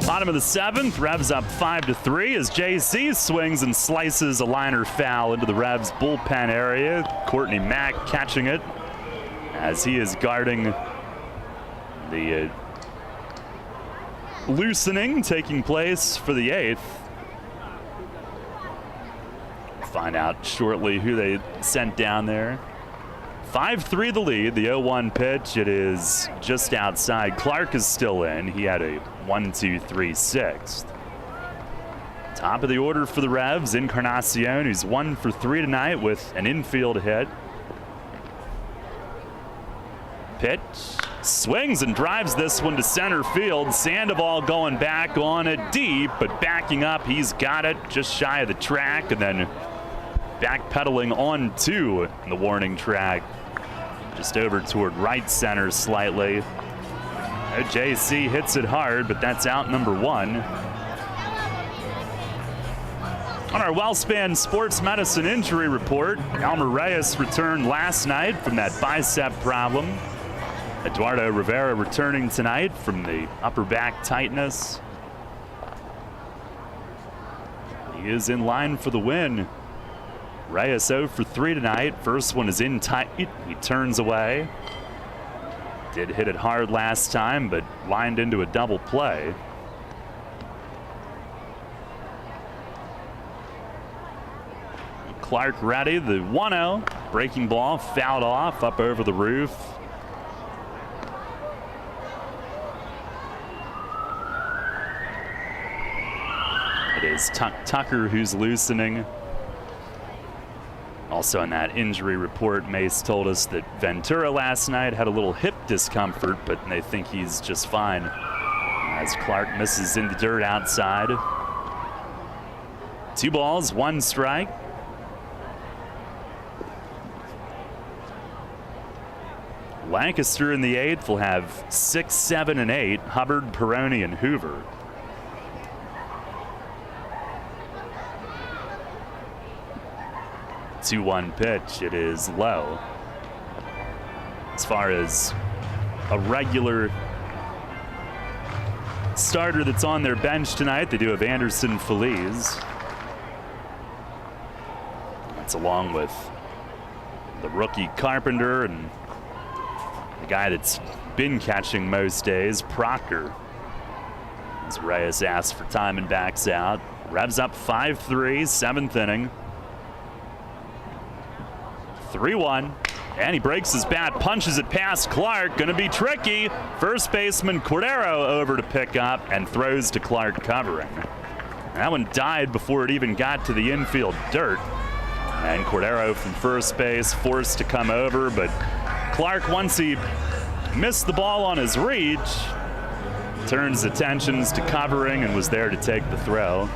Bottom of the seventh, Revs up 5-3 as JC swings and slices a liner foul into the Revs bullpen area. Courtney Mack catching it as he is guarding the loosening taking place for the eighth. Find out shortly who they sent down there. 5-3 the lead, the 0-1 pitch. It is just outside. Clark is still in. He had a 1-2-3 sixth. Top of the order for the Revs, Encarnacion, who's 1 for 3 tonight with an infield hit. Pitch, swings and drives this one to center field. Sandoval going back on it deep, but backing up, he's got it just shy of the track, and then backpedaling onto the warning track, just over toward right center slightly. JC hits it hard, but that's out number one. On our WellSpan Sports Medicine injury report, Elmer Reyes returned last night from that bicep problem. Eduardo Rivera returning tonight from the upper back tightness. He is in line for the win. Reyes 0 for 3 tonight. First one is in tight. He turns away. Did hit it hard last time, but lined into a double play. Clark ready, the 1-0. Breaking ball, fouled off, up over the roof. It is Tucker who's loosening. Also in that injury report, Mace told us that Ventura last night had a little hip discomfort, but they think he's just fine as Clark misses in the dirt outside. 2 balls, 1 strike. Lancaster in the 8th will have 6, 7, and 8. Hubbard, Peroni, and Hoover. The 2-1 pitch, it is low. As far as a regular starter that's on their bench tonight, they do have Anderson Feliz. That's along with the rookie Carpenter and the guy that's been catching most days, Proctor. As Reyes asks for time and backs out. Revs up 5-3, 7th inning. 3-1, and he breaks his bat, punches it past Clark. Gonna be tricky. First baseman Cordero over to pick up and throws to Clark covering. That one died before it even got to the infield dirt. And Cordero from first base forced to come over, but Clark, once he missed the ball on his reach, turns attentions to covering and was there to take the throw.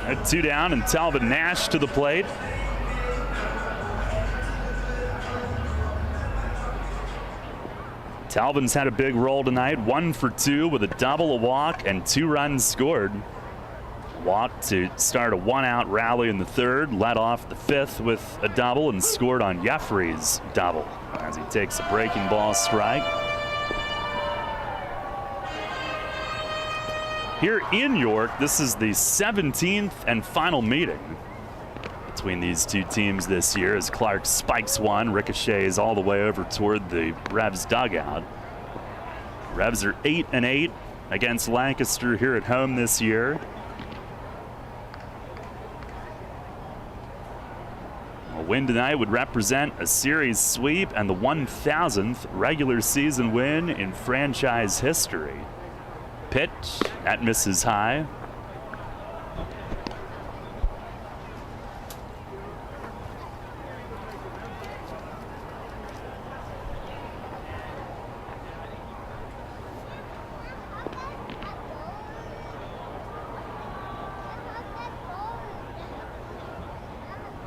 At 2 down, and Talbot Nash to the plate. Talbot's had a big role tonight, 1 for 2 with a double, a walk, and 2 runs scored. Walked to start a 1-out rally in the third, led off the 5th with a double, and scored on Jeffrey's double as he takes a breaking ball strike. Here in York, this is the 17th and final meeting between these two teams this year as Clark spikes one, ricochets all the way over toward the Revs dugout. Revs are 8-8 against Lancaster here at home this year. A win tonight would represent a series sweep and the 1,000th regular season win in franchise history. Pitch, that misses high.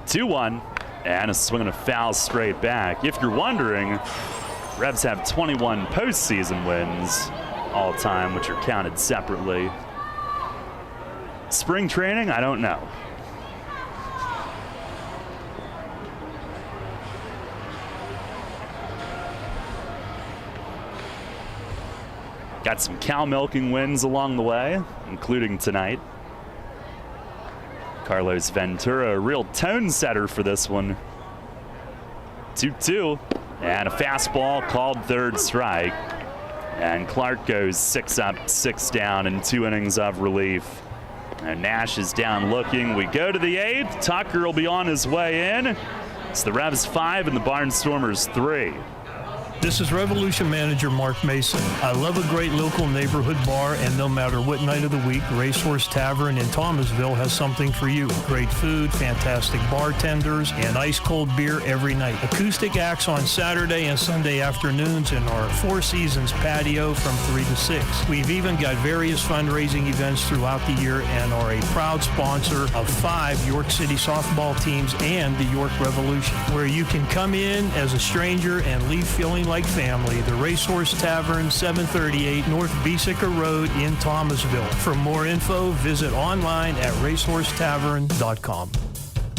Two-1, and a swing and a foul straight back. If you're wondering, Revs have 21 postseason wins all time, which are counted separately. Spring training, I don't know. Got some cow milking wins along the way, including tonight. Carlos Ventura, a real tone setter for this one. 2-2, and a fastball called third strike. And Clark goes 6 up, 6 down in 2 innings of relief. And Nash is down looking. We go to the 8th. Tucker will be on his way in. It's the Revs 5 and the Barnstormers 3. This is Revolution Manager Mark Mason. I love a great local neighborhood bar, and no matter what night of the week, Racehorse Tavern in Thomasville has something for you. Great food, fantastic bartenders, and ice-cold beer every night. Acoustic acts on Saturday and Sunday afternoons in our Four Seasons patio from 3 to 6. We've even got various fundraising events throughout the year and are a proud sponsor of 5 York City softball teams and the York Revolution, where you can come in as a stranger and leave feeling like family. The Racehorse Tavern, 738 North Beesicker Road in Thomasville. For more info, visit online at racehorsetavern.com.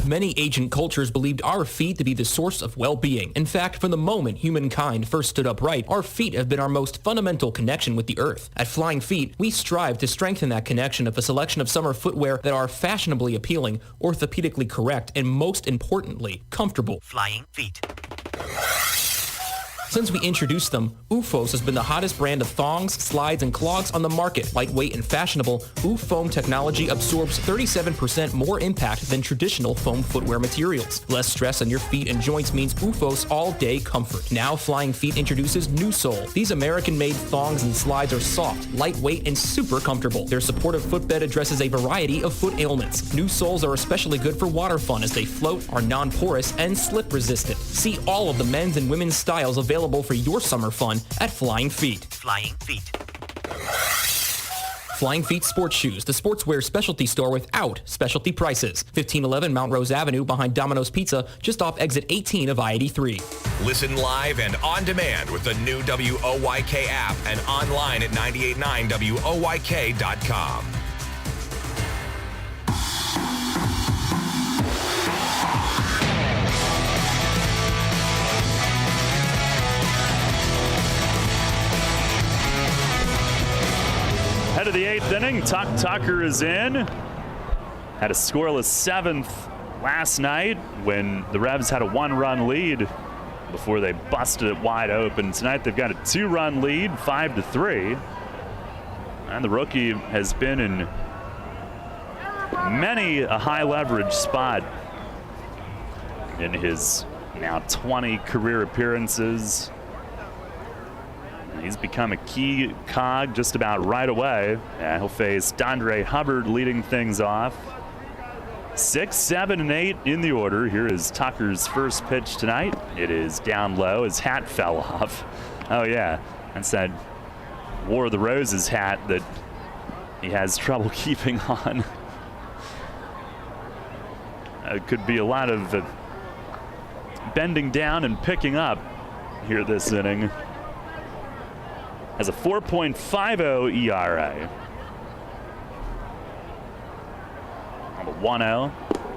Many ancient cultures believed our feet to be the source of well-being. In fact, from the moment humankind first stood upright, our feet have been our most fundamental connection with the earth. At Flying Feet, we strive to strengthen that connection with a selection of summer footwear that are fashionably appealing, orthopedically correct, and most importantly, comfortable. Flying Feet. Since we introduced them, OOFOS has been the hottest brand of thongs, slides, and clogs on the market. Lightweight and fashionable, OOFOam technology absorbs 37% more impact than traditional foam footwear materials. Less stress on your feet and joints means OOFOS all-day comfort. Now Flying Feet introduces New Sole. These American-made thongs and slides are soft, lightweight, and super comfortable. Their supportive footbed addresses a variety of foot ailments. New soles are especially good for water fun as they float, are non-porous, and slip-resistant. See all of the men's and women's styles available for your summer fun at Flying Feet. Flying Feet. Flying Feet Sports Shoes, the sportswear specialty store without specialty prices. 1511 Mount Rose Avenue behind Domino's Pizza, just off exit 18 of I-83. Listen live and on demand with the new WOYK app and online at 989WOYK.com. Head of the 8th inning, Tucker is in. Had a scoreless 7th last night when the Revs had a 1-run lead before they busted it wide open. Tonight they've got a 2-run lead, 5-3. And the rookie has been in many a high leverage spot in his now 20 career appearances. He's become a key cog just about right away. And he'll face Dondre Hubbard leading things off. 6, 7, and 8 in the order. Here is Tucker's first pitch tonight. It is down low. His hat fell off. Oh, yeah. That's that War of the Roses hat that he has trouble keeping on. It could be a lot of bending down and picking up here this inning. Has a 4.50 ERA. On the 1-0,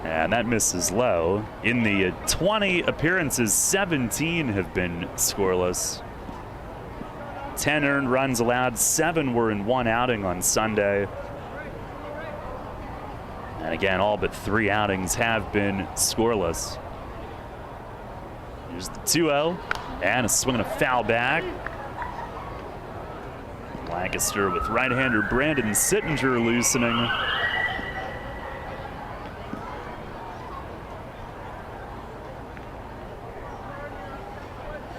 and that misses low. In the 20 appearances, 17 have been scoreless. 10 earned runs allowed, 7 were in one outing on Sunday. And again, all but 3 outings have been scoreless. Here's the 2-0, and a swing and a foul back. Lancaster with right-hander Brandon Sittinger loosening.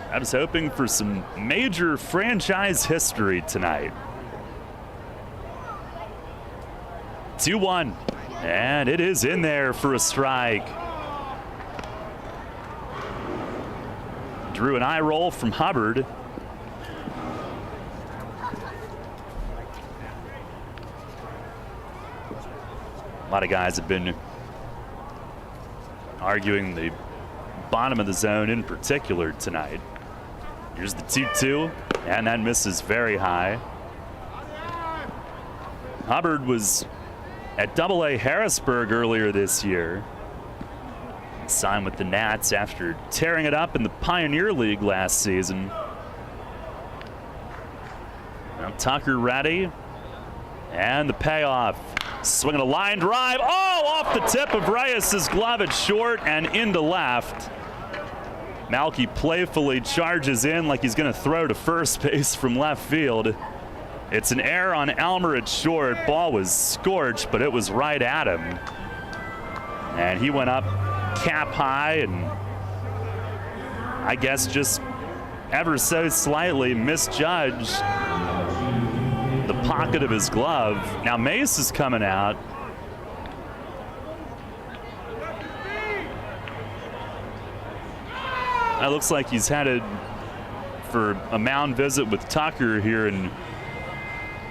I was hoping for some major franchise history tonight. 2-1, and it is in there for a strike. Drew an eye roll from Hubbard. A lot of guys have been arguing the bottom of the zone in particular tonight. Here's the 2-2, and that misses very high. Hubbard was at Double-A Harrisburg earlier this year. Signed with the Nats after tearing it up in the Pioneer League last season. Now Tucker ready, and the payoff. Swinging a line drive. Oh, off the tip of Reyes's glove at short and into left. Malky playfully charges in like he's going to throw to first base from left field. It's an error on Elmer at short. Ball was scorched, but it was right at him. And he went up cap high and I guess just ever so slightly misjudged the pocket of his glove. Now Mace is coming out. It looks like he's headed for a mound visit with Tucker here in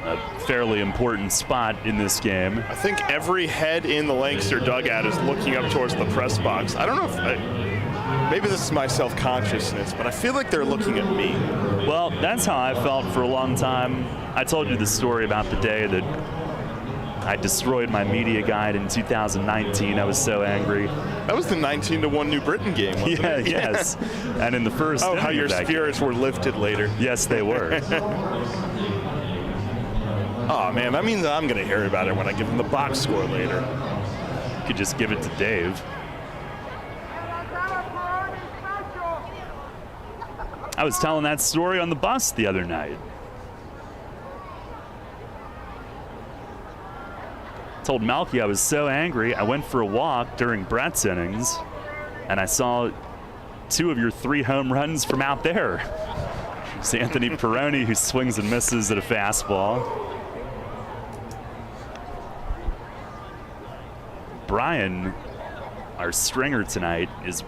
a fairly important spot in this game. I think every head in the Lancaster dugout is looking up towards the press box. I don't know if maybe this is my self-consciousness, but I feel like they're looking at me. Well, that's how I felt for a long time. I told you the story about the day that I destroyed my media guide in 2019. I was so angry. That was the 19-1 New Britain game, wasn't it? Yes. And in the first Oh, how your spirits were lifted later. Yes, they were. Oh, man, that means I'm going to hear about it when I give him the box score later. You could just give it to Dave. I was telling that story on the bus the other night. Told Malky I was so angry, I went for a walk during Brett's innings, and I saw 2 of your 3 home runs from out there. It's Anthony Peroni, who swings and misses at a fastball. Brian, our stringer tonight, is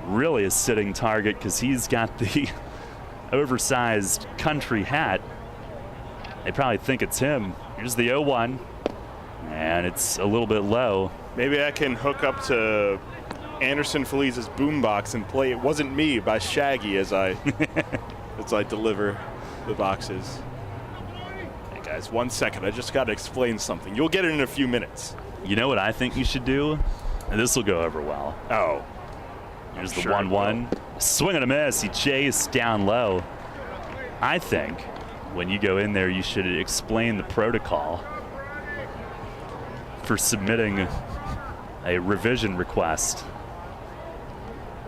really a sitting target because he's got the oversized country hat. They probably think it's him. Here's the 0-1. And it's a little bit low. Maybe I can hook up to Anderson Feliz's boombox and play "It Wasn't Me" by Shaggy as I deliver the boxes. Hey guys, 1 second. I just got to explain something. You'll get it in a few minutes. You know what I think you should do? And this will go over well. Oh. Here's the 1-1. Swing and a miss. He chased down low. I think when you go in there, you should explain the protocol for submitting a revision request.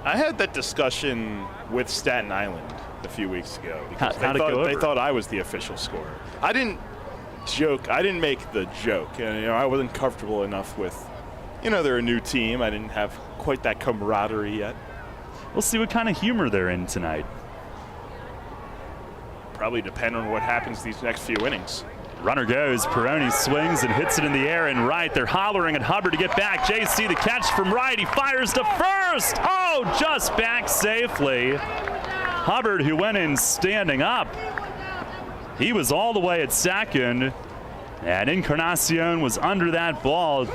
I had that discussion with Staten Island a few weeks ago because they thought I was the official scorer. I didn't joke. I didn't make the joke, and I wasn't comfortable enough with. They're a new team. I didn't have quite that camaraderie yet. We'll see what kind of humor they're in tonight. Probably depend on what happens these next few innings. Runner goes, Peroni swings and hits it in the air and right. They're hollering at Hubbard to get back. JC the catch from right, he fires to first. Oh, just back safely. Hubbard, who went in standing up, he was all the way at second, and Encarnacion was under that ball,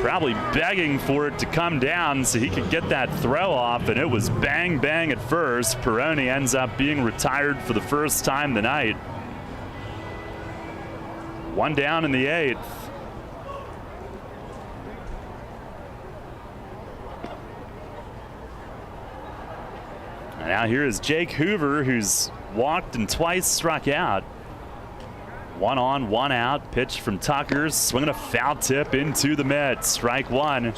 probably begging for it to come down so he could get that throw off, and it was bang bang at first. Peroni ends up being retired for the first time tonight. One down in the 8th. And now here is Jake Hoover, who's walked and twice struck out. 1 on, 1 out. Pitch from Tucker, swinging a foul tip into the mitt. Strike 1.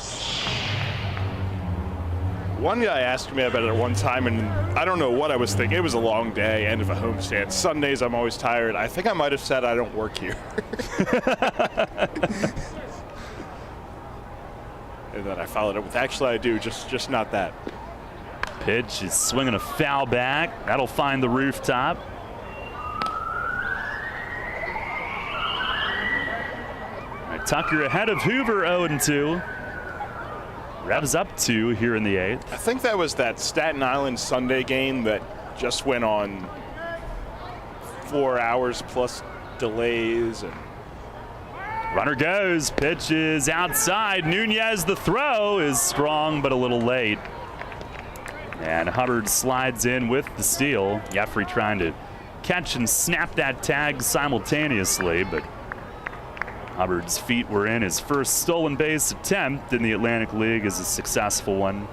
One guy asked me about it at one time, and I don't know what I was thinking. It was a long day, end of a homestand. Sundays, I'm always tired. I think I might have said I don't work here. And then I followed it with, actually, I do, just not that. Pitch is swinging a foul back. That'll find the rooftop. Tucker ahead of Hoover, 0-2. Revs up 2 here in the 8th. I think that was that Staten Island Sunday game that just went on 4 hours plus delays. And runner goes, pitch is outside. Nunez, the throw is strong but a little late. And Hubbard slides in with the steal. Jeffrey trying to catch and snap that tag simultaneously, but Hubbard's feet were in. His first stolen base attempt in the Atlantic League is a successful one.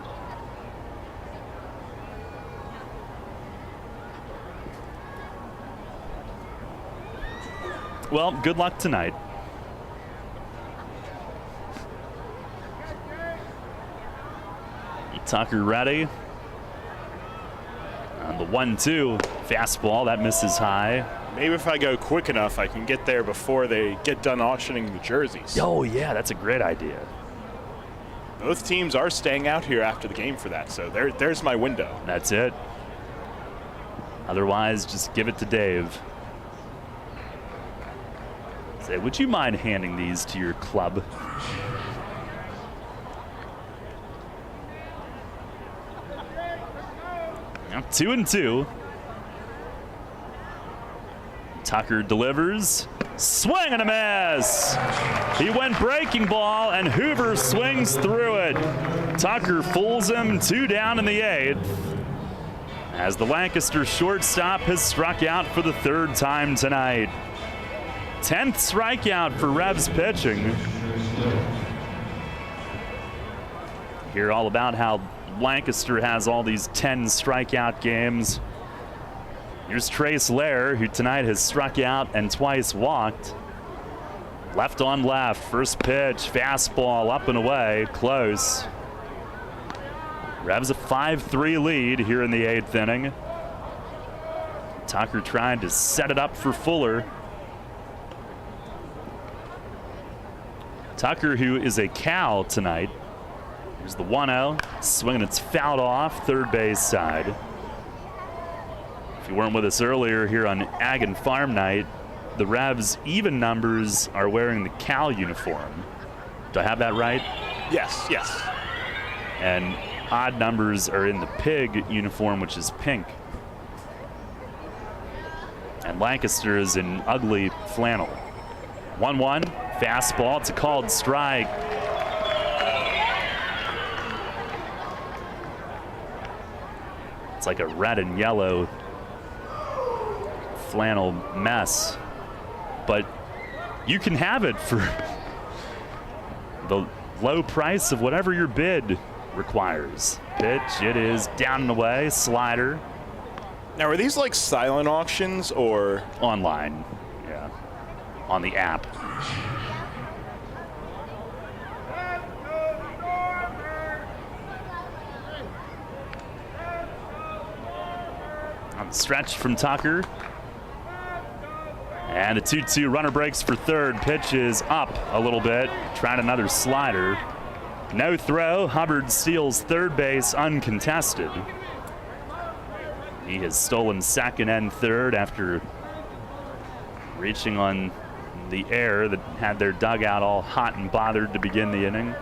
Well, good luck tonight. Tucker ready. On the 1-2 fastball, that misses high. Maybe if I go quick enough, I can get there before they get done auctioning the jerseys. Oh, yeah, that's a great idea. Both teams are staying out here after the game for that, so there's my window. That's it. Otherwise, just give it to Dave. Say, would you mind handing these to your club? Now 2-2. Tucker delivers, swing and a miss. He went breaking ball and Hoover swings through it. Tucker fools him, 2 down in the 8th. As the Lancaster shortstop has struck out for the 3rd time tonight. 10th strikeout for Revs pitching. Hear all about how Lancaster has all these 10 strikeout games. Here's Trace Lair, who tonight has struck out and twice walked. Left on left, first pitch, fastball up and away, close. Revs a 5-3 lead here in the 8th inning. Tucker trying to set it up for Fuller. Tucker, who is a Cal tonight. Here's the 1-0, swinging, it's fouled off, third base side. If you weren't with us earlier here on Ag and Farm Night, the Revs even numbers are wearing the Cal uniform. Do I have that right? Yes, yes. And odd numbers are in the Pig uniform, which is pink. And Lancaster is in ugly flannel. 1-1, fastball, it's a called strike. It's like a red and yellow flannel mess, but you can have it for the low price of whatever your bid requires. Pitch, it is down and away, slider. Now, are these like silent auctions or online? Yeah, on the app. On the stretch from Tucker. And the 2-2 runner breaks for third. Pitch is up a little bit. Trying another slider. No throw. Hubbard steals third base uncontested. He has stolen second and third after reaching on the air that had their dugout all hot and bothered to begin the inning.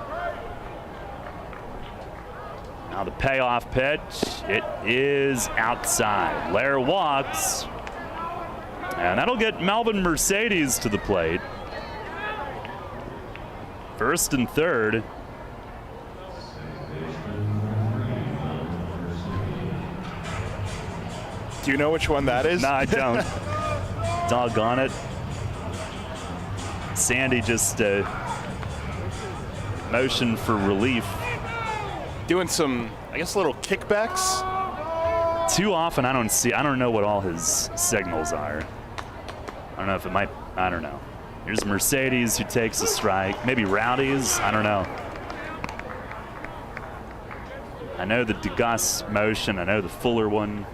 Now the payoff pitch, it is outside. Lair walks, and that'll get Melvin Mercedes to the plate. First and third. Do you know which one that is? No, I don't. Doggone it. Sandy just motioned for relief. Doing some, I guess, little kickbacks. Too often I don't know what all his signals are. I don't know if it might, I don't know. Here's Mercedes who takes a strike. Maybe Rowdy's, I don't know. I know the DeGus motion, I know the Fuller one.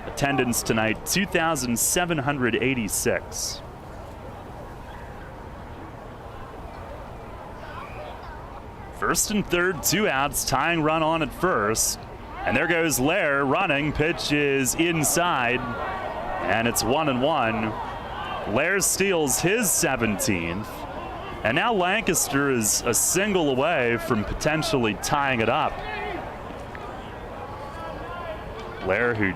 Attendance tonight, 2,786. First and third, 2 outs, tying run on at first. And there goes Lair running. Pitch is inside, and it's 1-1. Lair steals his 17th. And now Lancaster is a single away from potentially tying it up. Lair, who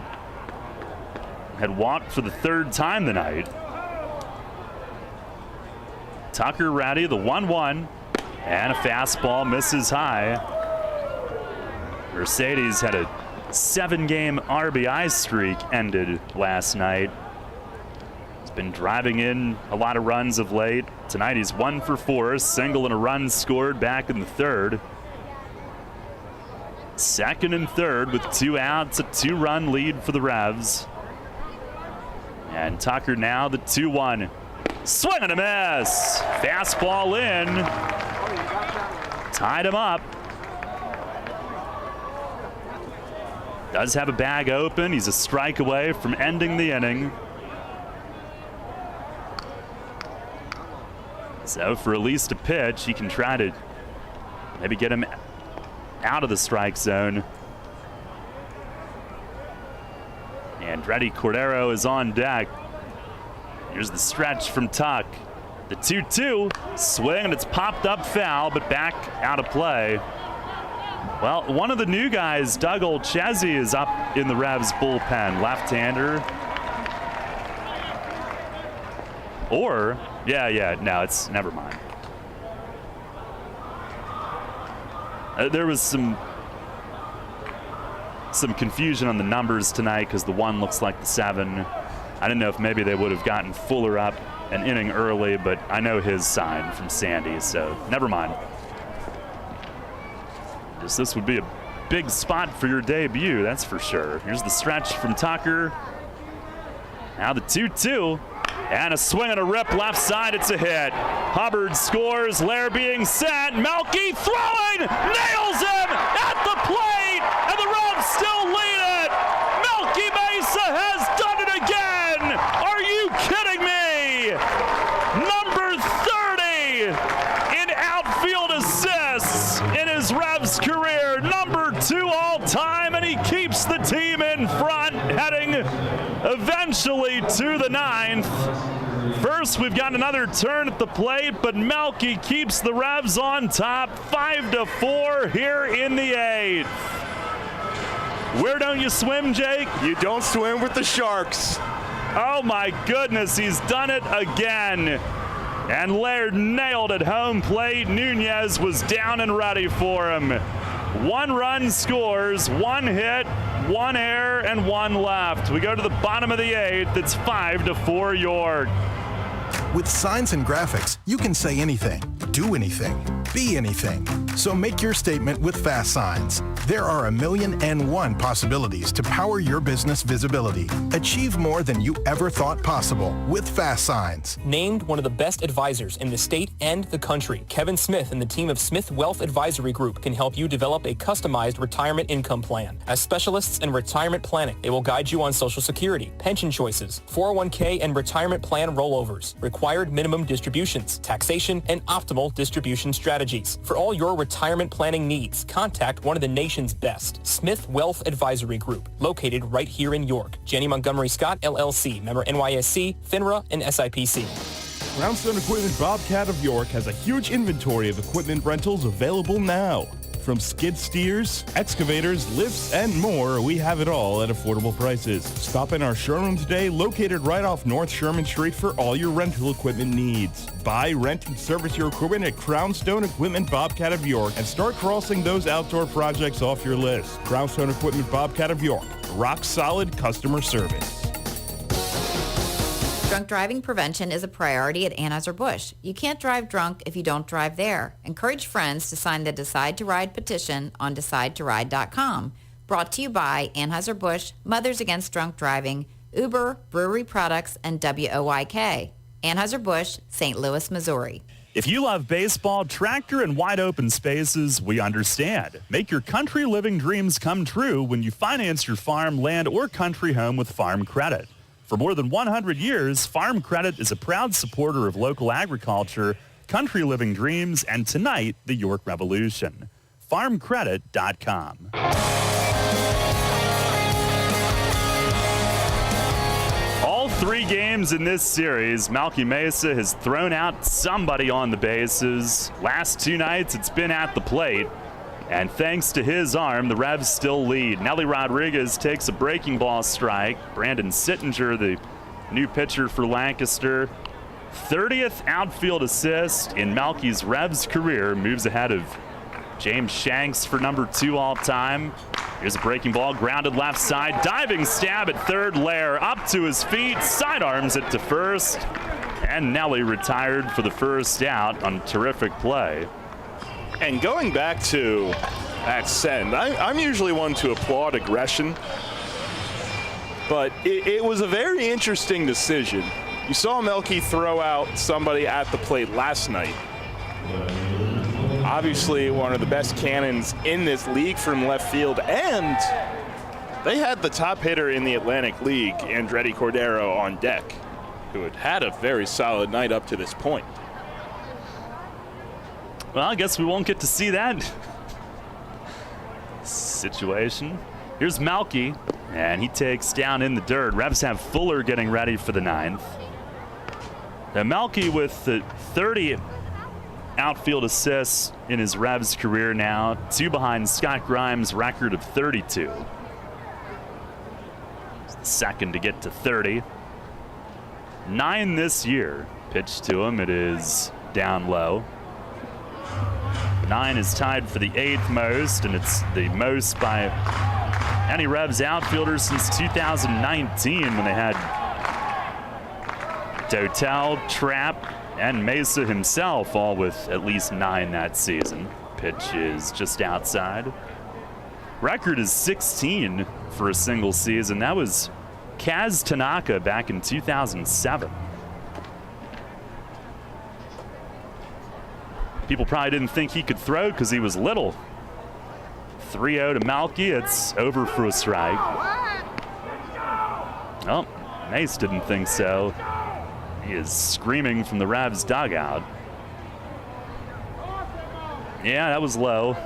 had walked for the 3rd time tonight. Tucker ready, the 1-1, and a fastball misses high. Mercedes had a 7-game RBI streak ended last night. He's been driving in a lot of runs of late. Tonight he's 1 for 4, single and a run scored back in the 3rd. Second and third with 2 outs, a 2-run lead for the Revs. And Tucker now the 2-1. Swing and a miss. Fastball in. Tied him up. Does have a bag open. He's a strike away from ending the inning. So for at least a pitch, he can try to maybe get him out of the strike zone. Andretti Cordero is on deck. Here's the stretch from Tuck. The 2-2 swing, and it's popped up foul, but back out of play. Well, one of the new guys, Doug Olchese, is up in the Revs bullpen. Left-hander. Or, no, it's, never mind. There was some confusion on the numbers tonight because the 1 looks like the 7. I didn't know if maybe they would have gotten Fuller up an inning early, but I know his sign from Sandy, so never mind. This would be a big spot for your debut, that's for sure. Here's the stretch from Tucker. Now the 2-2. And a swing and a rip left side, it's a hit. Hubbard scores, Lair being set, Melky throwing, nails him at the plate, and the Revs still lead it. Melky Mesa has done it again. Are you kidding me? Number 30 in outfield assists in his Revs career, number 2 all time, and he keeps the team in front, heading eventually to the 9th. First, we've got another turn at the plate, but Melky keeps the Revs on top, 5-4 here in the 8th. Where don't you swim, Jake? You don't swim with the Sharks. Oh my goodness, he's done it again. And Laird nailed it home plate. Nunez was down and ready for him. 1 run scores, 1 hit, 1 error, and 1 left. We go to the bottom of the 8th. It's 5-4 York. With signs and graphics, you can say anything, do anything, be anything. So make your statement with Fast Signs. There are 1,000,001 possibilities to power your business visibility. Achieve more than you ever thought possible with Fast Signs. Named one of the best advisors in the state and the country, Kevin Smith and the team of Smith Wealth Advisory Group can help you develop a customized retirement income plan. As specialists in retirement planning, they will guide you on Social Security, pension choices, 401k, and retirement plan rollovers. Require required minimum distributions, taxation, and optimal distribution strategies. For all your retirement planning needs, contact one of the nation's best, Smith Wealth Advisory Group, located right here in York. Janney Montgomery Scott, LLC, member NYSE, FINRA, and SIPC. Brownstone Equipment Bobcat of York has a huge inventory of equipment rentals available now. From skid steers, excavators, lifts, and more, we have it all at affordable prices. Stop in our showroom today, located right off North Sherman Street, for all your rental equipment needs. Buy, rent, and service your equipment at Crownstone Equipment Bobcat of York and start crossing those outdoor projects off your list. Crownstone Equipment Bobcat of York. Rock solid customer service. Drunk driving prevention is a priority at Anheuser-Busch. You can't drive drunk if you don't drive there. Encourage friends to sign the Decide to Ride petition on DecideToRide.com. Brought to you by Anheuser-Busch, Mothers Against Drunk Driving, Uber, Brewery Products, and WOYK. Anheuser-Busch, St. Louis, Missouri. If you love baseball, tractor, and wide open spaces, we understand. Make your country living dreams come true when you finance your farm, land, or country home with Farm Credit. For more than 100 years, Farm Credit is a proud supporter of local agriculture, country living dreams, and tonight, the York Revolution. FarmCredit.com. All 3 games in this series, Malky Mesa has thrown out somebody on the bases. Last 2 nights, it's been at the plate. And thanks to his arm, the Revs still lead. Nelly Rodriguez takes a breaking ball strike. Brandon Sittinger, the new pitcher for Lancaster, 30th outfield assist in Malky's Revs career, moves ahead of James Shanks for number 2 all time. Here's a breaking ball, grounded left side, diving stab at third, Lair up to his feet, sidearms it to first, and Nelly retired for the first out on terrific play. And going back to that send, I'm usually one to applaud aggression, but it was a very interesting decision. You saw Melky throw out somebody at the plate last night. Obviously one of the best cannons in this league from left field, and they had the top hitter in the Atlantic League, Andretti Cordero, on deck, who had had a very solid night up to this point. Well, I guess we won't get to see that situation. Here's Malky, and he takes down in the dirt. Revs have Fuller getting ready for the 9th. Now Malky with the 30 outfield assists in his Revs career now, 2 behind Scott Grimes' record of 32. Second to get to 30. 9 this year. Pitch to him, it is down low. 9 is tied for the 8th most, and it's the most by any Revs outfielder since 2019 when they had Dotel, Trapp, and Mesa himself all with at least 9 that season. Pitch is just outside. Record is 16 for a single season. That was Kaz Tanaka back in 2007. People probably didn't think he could throw because he was little. 3-0 to Malky. It's over for a strike. Well, Mace didn't think so. He is screaming from the Revs dugout. Yeah, that was low.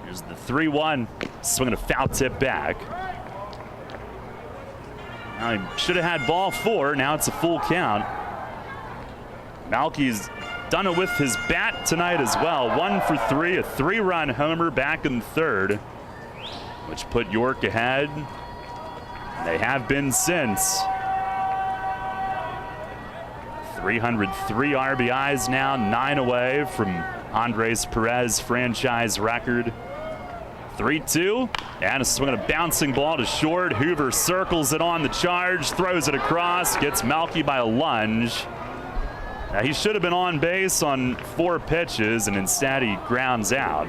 Here's the 3-1. Swinging a foul tip back. Now he should have had ball 4. Now it's a full count. Malky's done it with his bat tonight as well. 1 for 3, a 3-run homer back in the 3rd, which put York ahead. They have been since. 303 RBIs now, 9 away from Andres Perez franchise record. 3-2, and a swing and a bouncing ball to short. Hoover circles it on the charge, throws it across, gets Malky by a lunge. Now, he should have been on base on 4 pitches, and instead he grounds out.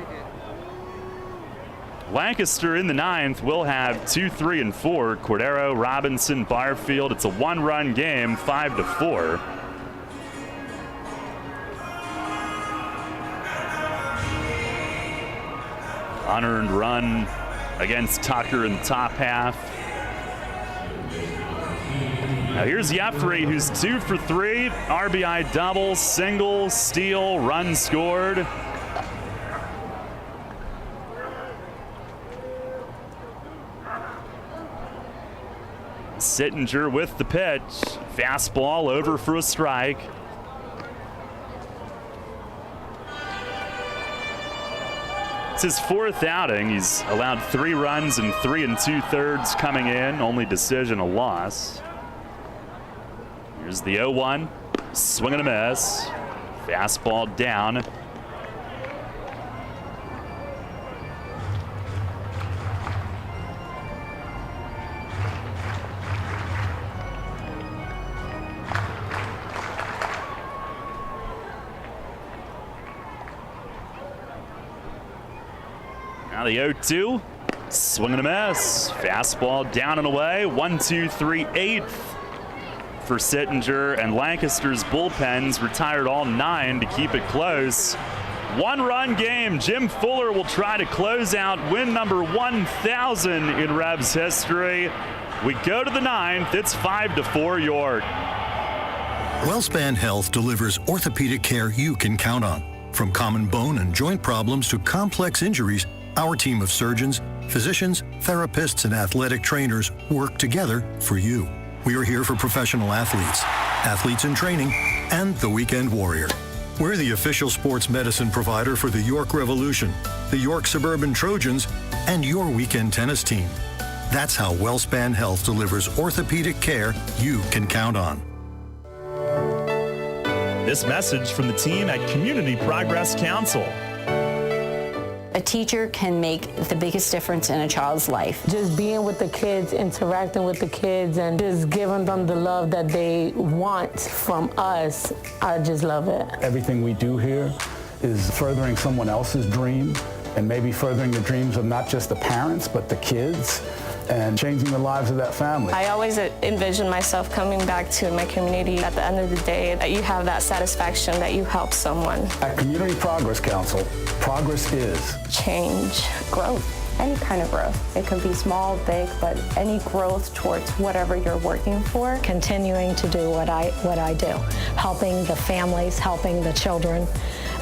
Lancaster in the 9th will have 2, 3, and 4. Cordero, Robinson, Barfield. It's a 1-run game, 5-4. Unearned run against Tucker in the top half. Now here's Jeffrey, who's 2 for 3. RBI double, single, steal, run scored. Sittinger with the pitch. Fastball over for a strike. It's his 4th outing. He's allowed 3 runs and 3 2/3 coming in. Only decision a loss. Here's the 0-1. Swing and a miss. Fastball down. Now the 0-2. Swing and a miss. Fastball down and away. 1, 2, 3, 8th for Sittinger, and Lancaster's bullpens retired all 9 to keep it close. 1-run game. Jim Fuller will try to close out win number 1,000 in Revs history. We go to the 9th. It's 5-4 York. WellSpan Health delivers orthopedic care you can count on. From common bone and joint problems to complex injuries, our team of surgeons, physicians, therapists, and athletic trainers work together for you. We are here for professional athletes, athletes in training, and the weekend warrior. We're the official sports medicine provider for the York Revolution, the York Suburban Trojans, and your weekend tennis team. That's how WellSpan Health delivers orthopedic care you can count on. This message from the team at Community Progress Council. A teacher can make the biggest difference in a child's life. Just being with the kids, interacting with the kids, and just giving them the love that they want from us, I just love it. Everything we do here is furthering someone else's dream, and maybe furthering the dreams of not just the parents, but the kids, and changing the lives of that family. I always envision myself coming back to my community at the end of the day, that you have that satisfaction that you help someone. At Community Progress Council, progress is change, growth, any kind of growth. It can be small, big, but any growth towards whatever you're working for. Continuing to do what I do, helping the families, helping the children,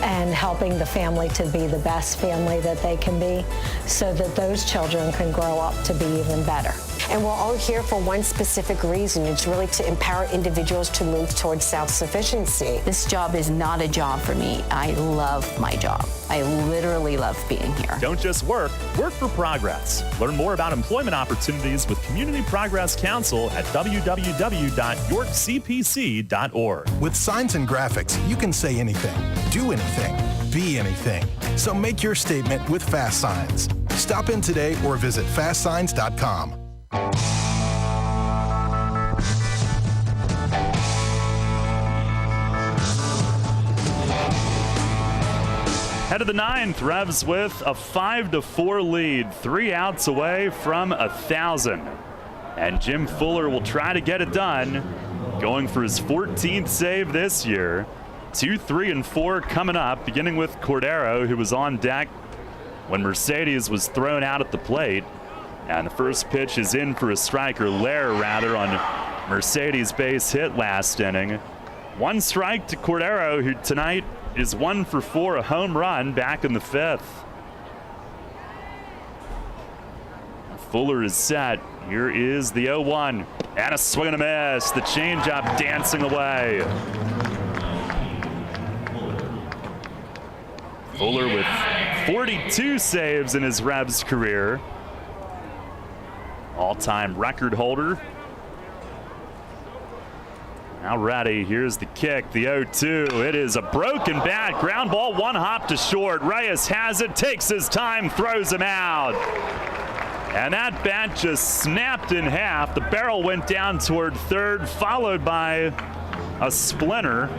and helping the family to be the best family that they can be, so that those children can grow up to be even better. And we're all here for one specific reason. It's really to empower individuals to move towards self-sufficiency. This job is not a job for me. I love my job. I literally love being here. Don't just work for progress. Learn more about employment opportunities with Community Progress Council at www.yorkcpc.org. With signs and graphics, you can say anything, do anything, be anything. So make your statement with Fast Signs. Stop in today or visit fastsigns.com. Head of the 9th, Revs with a 5-4 lead, 3 outs away from 1,000. And Jim Fuller will try to get it done, going for his 14th save this year. 2, 3, and 4 coming up, beginning with Cordero, who was on deck when Mercedes was thrown out at the plate. And the first pitch is in for a strike, or Lair rather, on Mercedes' base hit last inning. 1 strike to Cordero, who tonight is 1 for 4, a home run back in the 5th. Fuller is set. Here is the 0-1. And a swing and a miss. The changeup dancing away. Fuller with 42 saves in his Revs career. All-time record holder. Now ready, here's the kick, the 0-2. It is a broken bat, ground ball, 1 hop to short. Reyes has it, takes his time, throws him out. And that bat just snapped in half. The barrel went down toward third, followed by a splinter.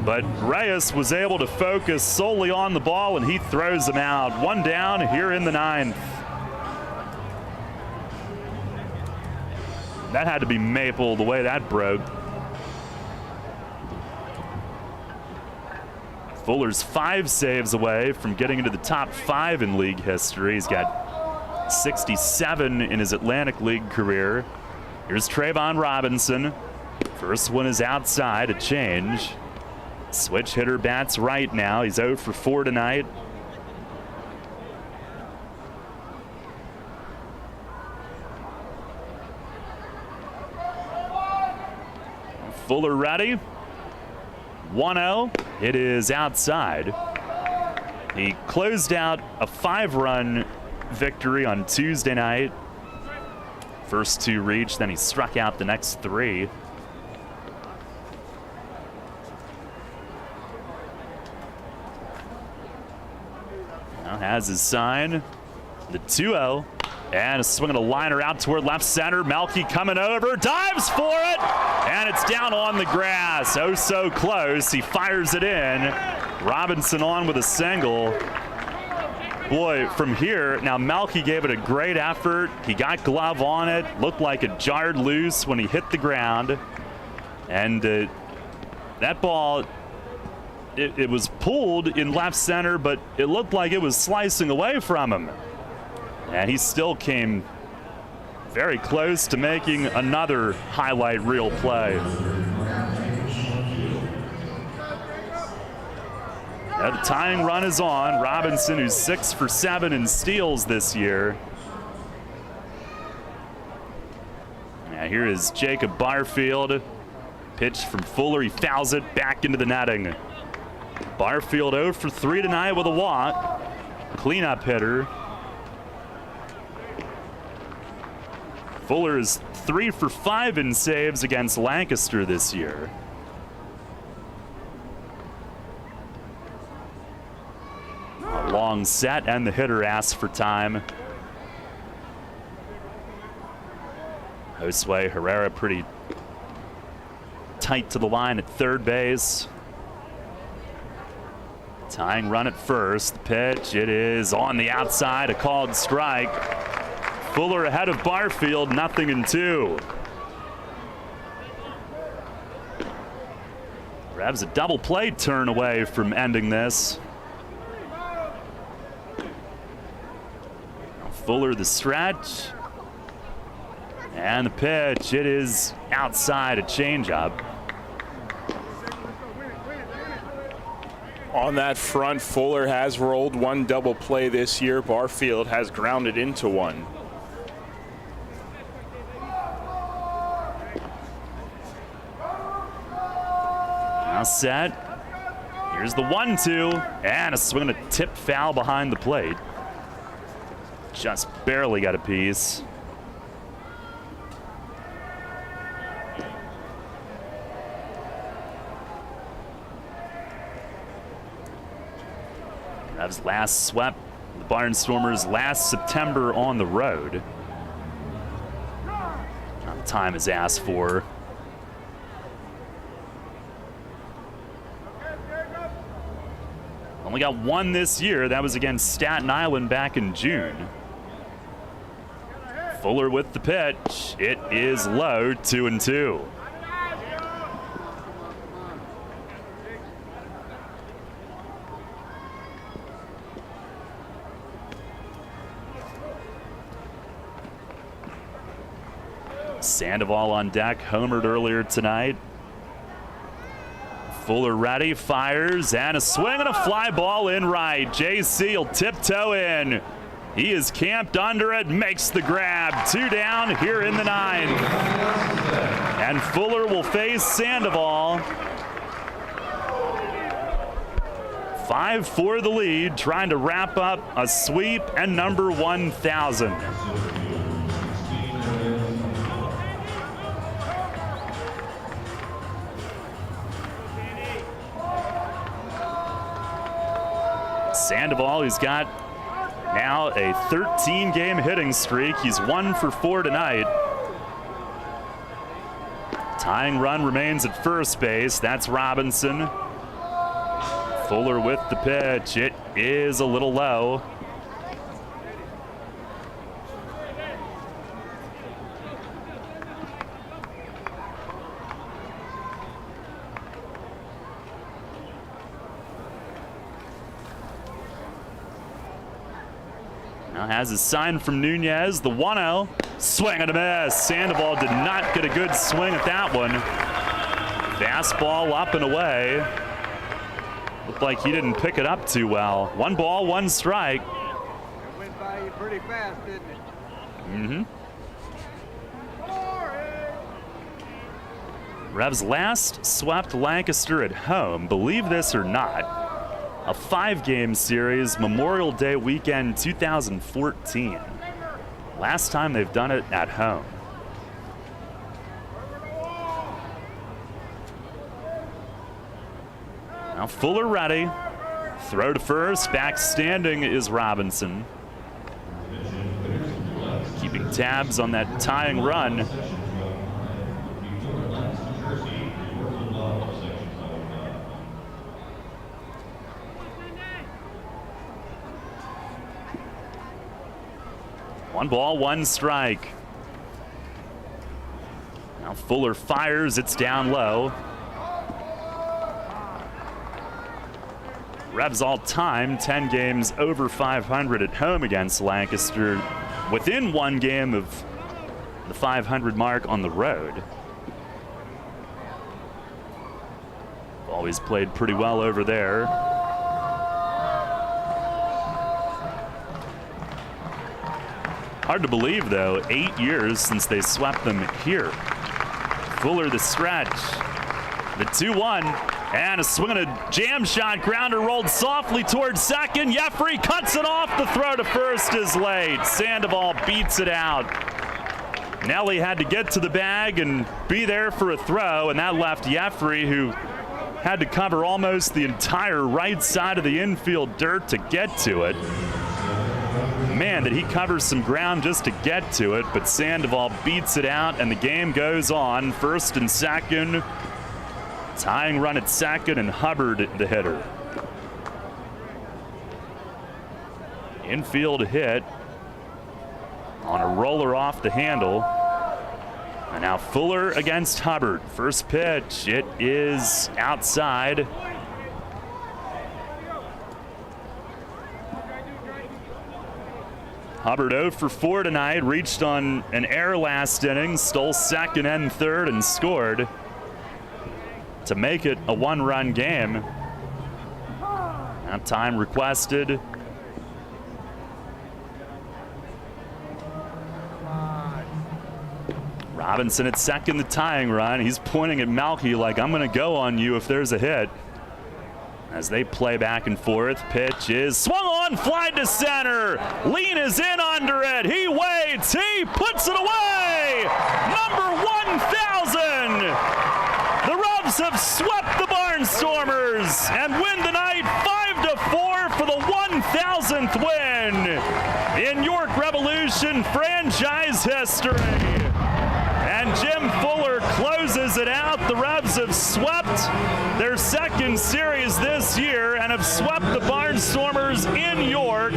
But Reyes was able to focus solely on the ball, and he throws him out. 1 down here in the 9th. That had to be Maple, the way that broke. Fuller's 5 saves away from getting into the top 5 in league history. He's got .67 in his Atlantic League career. Here's Trayvon Robinson. First one is outside, a change. Switch hitter bats right now. He's 0 for 4 tonight. Fuller ready. 1-0. It is outside. He closed out a 5-run victory on Tuesday night. First 2 reached, then he struck out the next 3. Now has his sign. The 2-0. And a swing and a liner out toward left center. Melky coming over, dives for it, and it's down on the grass. Oh, so close. He fires it in. Robinson on with a single. Boy, from here, now Melky gave it a great effort. He got glove on it. Looked like it jarred loose when he hit the ground. And that ball, it was pulled in left center, but it looked like it was slicing away from him. And he still came very close to making another highlight reel play. Now the tying run is on. Robinson, who's 6 for 7 in steals this year. Now here is Jacob Barfield. Pitch from Fuller. He fouls it back into the netting. Barfield 0 for 3 tonight with a walk. Cleanup hitter. Fuller is 3 for 5 in saves against Lancaster this year. A long set, and the hitter asks for time. Josue Herrera pretty tight to the line at third base. Tying run at first. The pitch, it is on the outside, a called strike. Fuller ahead of Barfield, 0-2. Grabs a double play turn away from ending this. Fuller the stretch. And the pitch, it is outside, a changeup. On that front, Fuller has rolled 1 double play this year. Barfield has grounded into 1. Now set. Here's the 1-2, and a swing and a tip foul behind the plate. Just barely got a piece. That was last swept the Barnstormers last September on the road. Now the time is asked for. Only got 1 this year. That was against Staten Island back in June. Fuller with the pitch. It is low, 2-2. Sandoval on deck, homered earlier tonight. Fuller ready, fires, and a swing and a fly ball in right. JC will tiptoe in. He is camped under it, makes the grab. 2 down here in the 9th. And Fuller will face Sandoval. 5 for the lead, trying to wrap up a sweep and number 1,000. Sandoval, who's got now a 13-game hitting streak. He's 1 for 4 tonight. Tying run remains at first base. That's Robinson. Fuller with the pitch. It is a little low. Now has his sign from Nunez. The 1-0. Swing and a miss. Sandoval did not get a good swing at that one. Fastball up and away. Looked like he didn't pick it up too well. 1 ball, 1 strike. It went by you pretty fast, didn't it? Mm-hmm. Revs last swept Lancaster at home, believe this or not. A 5-game series, Memorial Day weekend 2014. Last time they've done it at home. Now Fuller ready. Throw to first. Back standing is Robinson. Keeping tabs on that tying run. One ball, 1 strike. Now Fuller fires, it's down low. Revs all time, 10 games over 500 at home against Lancaster, within 1 game of the 500 mark on the road. Always played pretty well over there. Hard to believe, though, 8 years since they swept them here. Fuller the stretch. The 2-1, and a swing and a jam shot. Grounder rolled softly towards second. Jeffrey cuts it off. The throw to first is late. Sandoval beats it out. Nelly had to get to the bag and be there for a throw, and that left Jeffrey, who had to cover almost the entire right side of the infield dirt to get to it. Man, did he cover some ground just to get to it, but Sandoval beats it out, and the game goes on. First and second. Tying run at second, and Hubbard the hitter. Infield hit on a roller off the handle. And now Fuller against Hubbard. First pitch, it is outside. Hubbard 0 for 4 tonight, reached on an error last inning, stole second and third, and scored to make it a 1-run game. Now time requested. Robinson at second, the tying run. He's pointing at Malky like, I'm going to go on you if there's a hit. As they play back and forth, pitch is swung on, fly to center. Lean is in under it. He waits, he puts it away. Number 1,000. The Revs have swept the Barnstormers and win tonight 5-4 for the 1,000th win in York Revolution franchise history. And Jim Fuller closes it out. The Revs have swept their second series this year and have swept the Barnstormers in York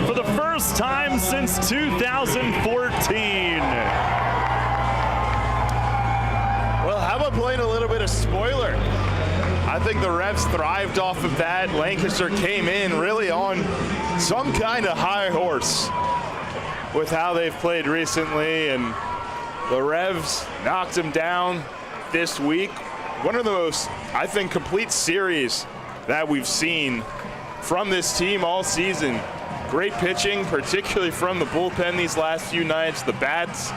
for the first time since 2014. Well, how about playing a little bit of spoiler? I think the Revs thrived off of that. Lancaster came in really on some kind of high horse with how they've played recently, and the Revs knocked them down this week. One of the most, I think, complete series that we've seen from this team all season. Great pitching, particularly from the bullpen these last few nights. The bats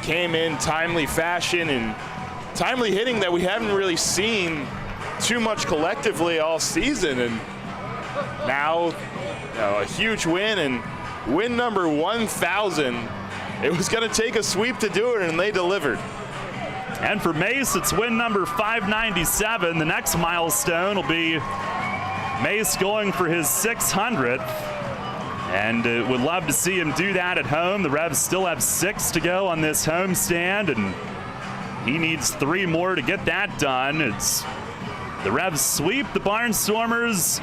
came in timely fashion and timely hitting that we haven't really seen too much collectively all season. And now, a huge win, and win number 1,000. It was going to take a sweep to do it, and they delivered. And for Mace, it's win number 597. The next milestone will be Mace going for his 600th. And would love to see him do that at home. The Revs still have 6 to go on this homestand, and he needs 3 more to get that done. It's the Revs sweep the Barnstormers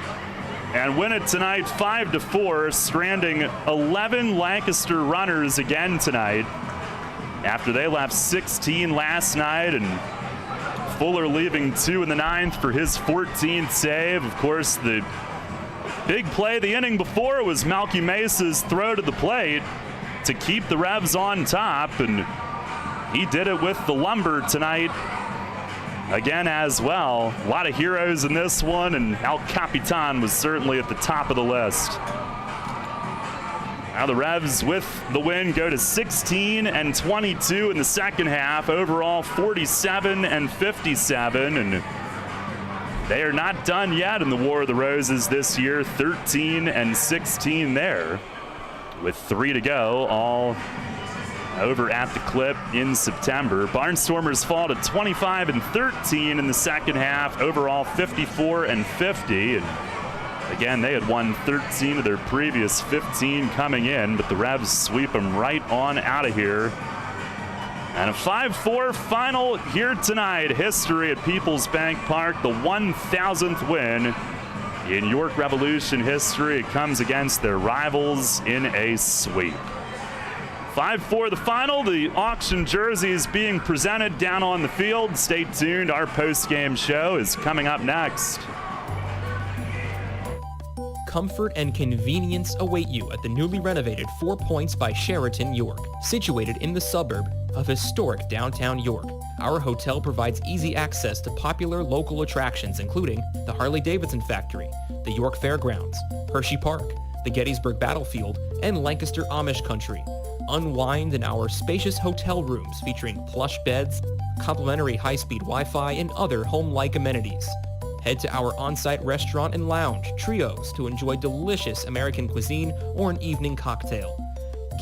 and win it tonight 5-4, stranding 11 Lancaster runners again tonight after they left 16 last night, and Fuller leaving 2 in the 9th for his 14th save. Of course, the Big play the inning before was Malky Mesa's throw to the plate to keep the Revs on top, and he did it with the lumber tonight again as well. A lot of heroes in this one, and El Capitan was certainly at the top of the list. Now the Revs with the win go to 16-22 in the second half. Overall 47-57, and they are not done yet in the War of the Roses this year. 13-16 there with 3 to go, all over at the clip in September. Barnstormers fall to 25-13 in the second half. Overall 54-50, and again, they had won 13 of their previous 15 coming in, but the Revs sweep them right on out of here. And a 5-4 final here tonight. History at People's Bank Park, the 1,000th win in York Revolution history. It comes against their rivals in a sweep. 5-4 the final. The auction jerseys being presented down on the field. Stay tuned. Our post-game show is coming up next. Comfort and convenience await you at the newly renovated 4 Points by Sheraton York, situated in the suburb of historic downtown York. Our hotel provides easy access to popular local attractions, including the Harley-Davidson Factory, the York Fairgrounds, Hershey Park, the Gettysburg Battlefield, and Lancaster Amish Country. Unwind in our spacious hotel rooms featuring plush beds, complimentary high-speed Wi-Fi, and other home-like amenities. Head to our on-site restaurant and lounge, Trios, to enjoy delicious American cuisine or an evening cocktail.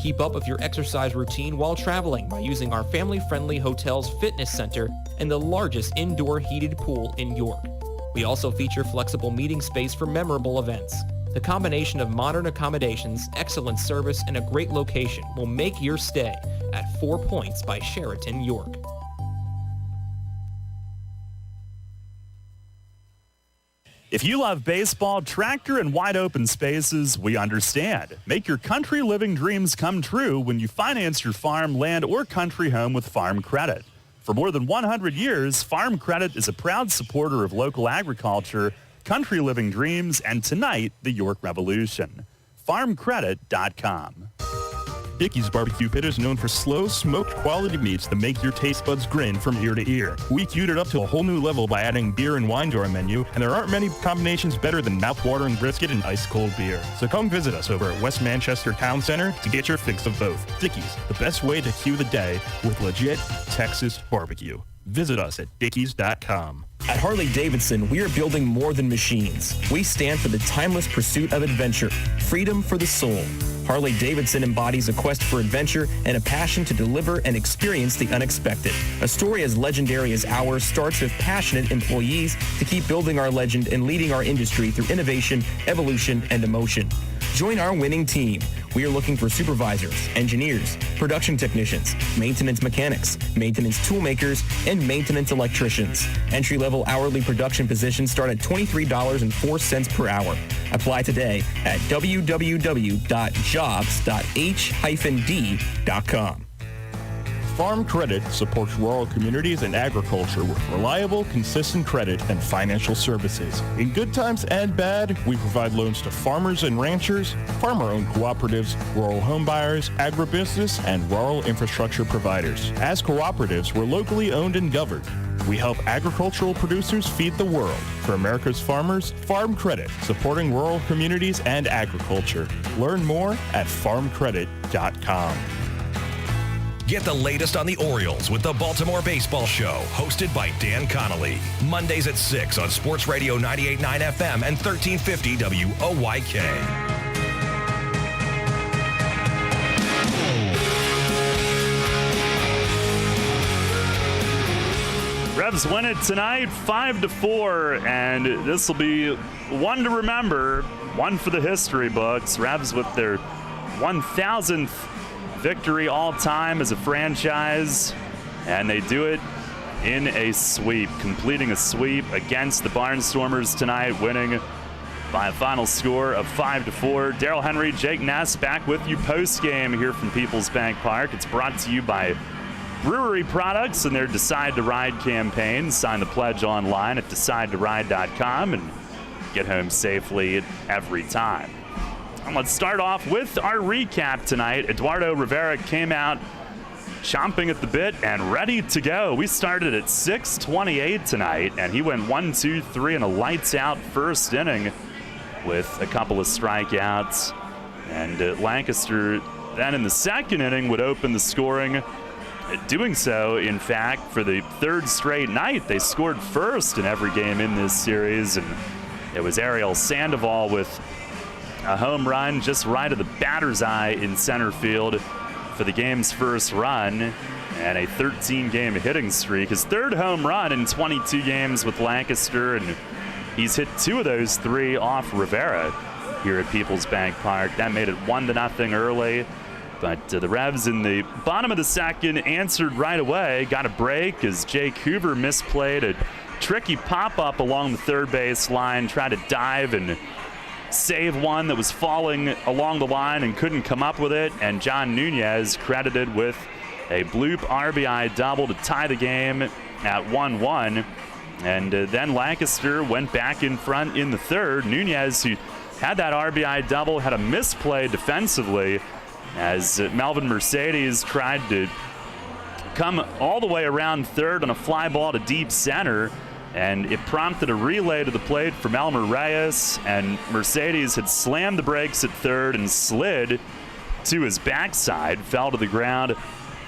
Keep up with your exercise routine while traveling by using our family-friendly hotel's fitness center and the largest indoor heated pool in York. We also feature flexible meeting space for memorable events. The combination of modern accommodations, excellent service, and a great location will make your stay at 4 Points by Sheraton York. If you love baseball, tractor, and wide open spaces, we understand. Make your country living dreams come true when you finance your farm, land, or country home with Farm Credit. For more than 100 years, Farm Credit is a proud supporter of local agriculture, country living dreams, and tonight, the York Revolution. FarmCredit.com. Dickey's Barbecue Pit is known for slow, smoked quality meats that make your taste buds grin from ear to ear. We queued it up to a whole new level by adding beer and wine to our menu, and there aren't many combinations better than mouth-watering brisket and ice-cold beer. So come visit us over at West Manchester Town Center to get your fix of both. Dickey's, the best way to cue the day with legit Texas barbecue. Visit us at dickeys.com. At Harley-Davidson, we are building more than machines. We stand for the timeless pursuit of adventure, freedom for the soul. Harley-Davidson embodies a quest for adventure and a passion to deliver and experience the unexpected. A story as legendary as ours starts with passionate employees to keep building our legend and leading our industry through innovation, evolution, and emotion. Join our winning team. We are looking for supervisors, engineers, production technicians, maintenance mechanics, maintenance toolmakers, and maintenance electricians. Entry-level hourly production positions start at $23.04 per hour. Apply today at www.jobs.h-d.com. Farm Credit supports rural communities and agriculture with reliable, consistent credit and financial services. In good times and bad, we provide loans to farmers and ranchers, farmer-owned cooperatives, rural home buyers, agribusiness, and rural infrastructure providers. As cooperatives, we're locally owned and governed. We help agricultural producers feed the world. For America's farmers, Farm Credit, supporting rural communities and agriculture. Learn more at farmcredit.com. Get the latest on the Orioles with the Baltimore Baseball Show, hosted by Dan Connolly. Mondays at 6 on Sports Radio 98.9 FM and 1350 WOYK. Revs win it tonight, 5-4, and this will be one to remember, one for the history books. Revs with their 1,000th victory all-time as a franchise, and they do it in a sweep, completing a sweep against the Barnstormers tonight, winning by a final score of 5-4. Daryl Henry, Jake Ness back with you post-game here from People's Bank Park. It's brought to you by Brewery Products and their Decide to Ride campaign. Sign the pledge online at DecideToRide.com, and get home safely every time. And let's start off with our recap tonight. Eduardo Rivera came out chomping at the bit and ready to go. We started at 6:28 tonight, and he went 1-2-3 in a lights-out first inning with a couple of strikeouts. And Lancaster then in the second inning would open the scoring. Doing so, in fact, for the third straight night. They scored first in every game in this series, and it was Ariel Sandoval with a home run just right of the batter's eye in center field for the game's first run, and a 13-game hitting streak. His third home run in 22 games with Lancaster, and he's hit 2 of those 3 off Rivera here at Peoples Bank Park. That made it 1-0 early. But the Revs in the bottom of the second answered right away. Got a break as Jake Hoover misplayed a tricky pop-up along the third base line, tried to dive and save one that was falling along the line and couldn't come up with it. And John Nunez credited with a bloop RBI double to tie the game at 1-1. And then Lancaster went back in front in the third. Nunez, who had that RBI double, had a misplay defensively as Melvin Mercedes tried to come all the way around third on a fly ball to deep center, and it prompted a relay to the plate from Elmer Reyes, and Mercedes had slammed the brakes at third and slid to his backside, fell to the ground,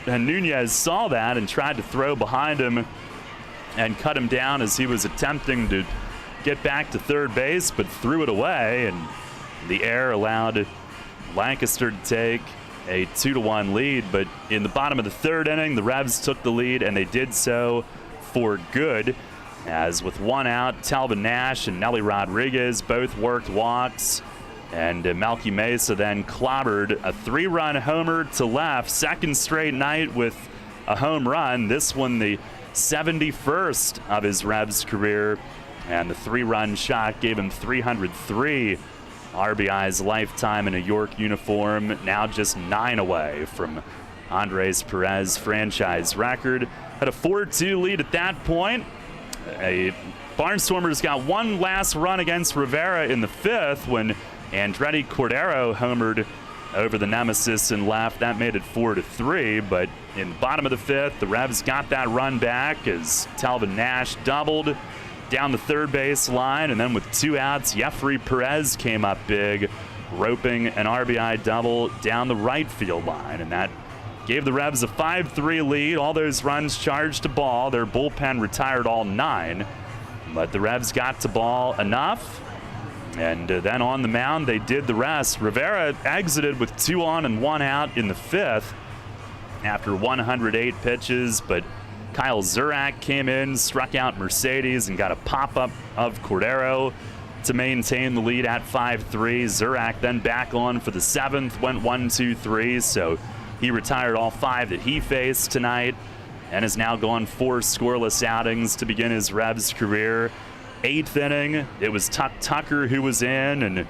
and Nunez saw that and tried to throw behind him and cut him down as he was attempting to get back to third base, but threw it away, and the error allowed Lancaster to take a 2-1 lead. But in the bottom of the third inning, the Revs took the lead, and they did so for good, as with 1 out, Talvin Nash and Nelly Rodriguez both worked walks, and Melky Mesa then clobbered a 3-run homer to left, second straight night with a home run, this one the 71st of his Revs career, and the 3-run shot gave him 303 RBI's lifetime in a York uniform, now just 9 away from Andres Perez franchise record. Had a 4-2 lead at that point. Barnstormers got one last run against Rivera in the 5th when Andretti Cordero homered over the nemesis and left. That made it 4-3, but in the bottom of the 5th, the Revs got that run back as Talvin Nash doubled down the third base line, and then with 2 outs, Jeffrey Perez came up big, roping an RBI double down the right field line, and that gave the Revs a 5-3 lead. All those runs charged to ball. Their bullpen retired all 9, but the Revs got to ball enough, and then on the mound, they did the rest. Rivera exited with 2 on and 1 out in the 5th after 108 pitches, but Kyle Zurak came in, struck out Mercedes, and got a pop-up of Cordero to maintain the lead at 5-3. Zurak then back on for the 7th, went 1-2-3, so he retired all 5 that he faced tonight and has now gone 4 scoreless outings to begin his Revs career. 8th inning, it was Tuck Tucker who was in, and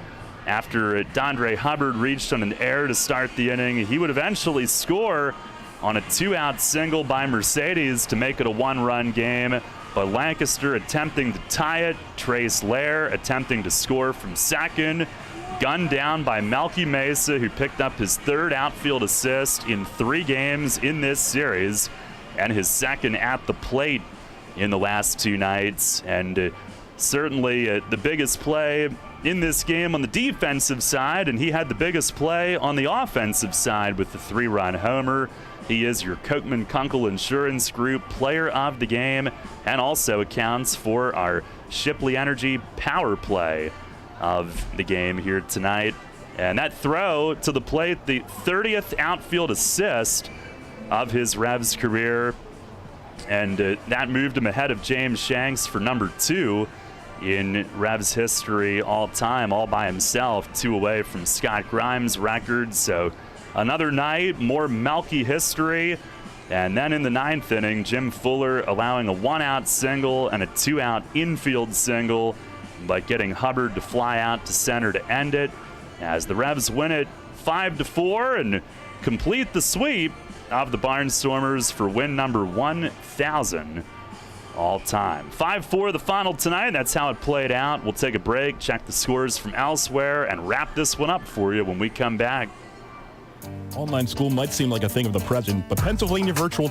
after Dondre Hubbard reached on an error to start the inning, he would eventually score on a 2-out single by Mercedes to make it a 1-run game, but Lancaster attempting to tie it, Trace Lair attempting to score from second, gunned down by Melky Mesa, who picked up his 3rd outfield assist in 3 games in this series, and his 2nd at the plate in the last 2 nights, and certainly the biggest play in this game on the defensive side, and he had the biggest play on the offensive side with the 3-run homer. He is your Kochman Kunkel Insurance Group Player of the Game, and also accounts for our Shipley Energy power play of the game here tonight. And that throw to the plate, the 30th outfield assist of his Revs career, and that moved him ahead of James Shanks for number 2 in Revs history all time, all by himself, 2 away from Scott Grimes' record. So another night, more Melky history. And then in the 9th inning, Jim Fuller allowing a 1-out single and a 2-out infield single, but getting Hubbard to fly out to center to end it, as the Revs win it 5-4 and complete the sweep of the Barnstormers for win number 1,000 all time. 5-4 the final tonight. That's how it played out. We'll take a break, check the scores from elsewhere, and wrap this one up for you when we come back. Online school might seem like a thing of the present, but Pennsylvania Virtual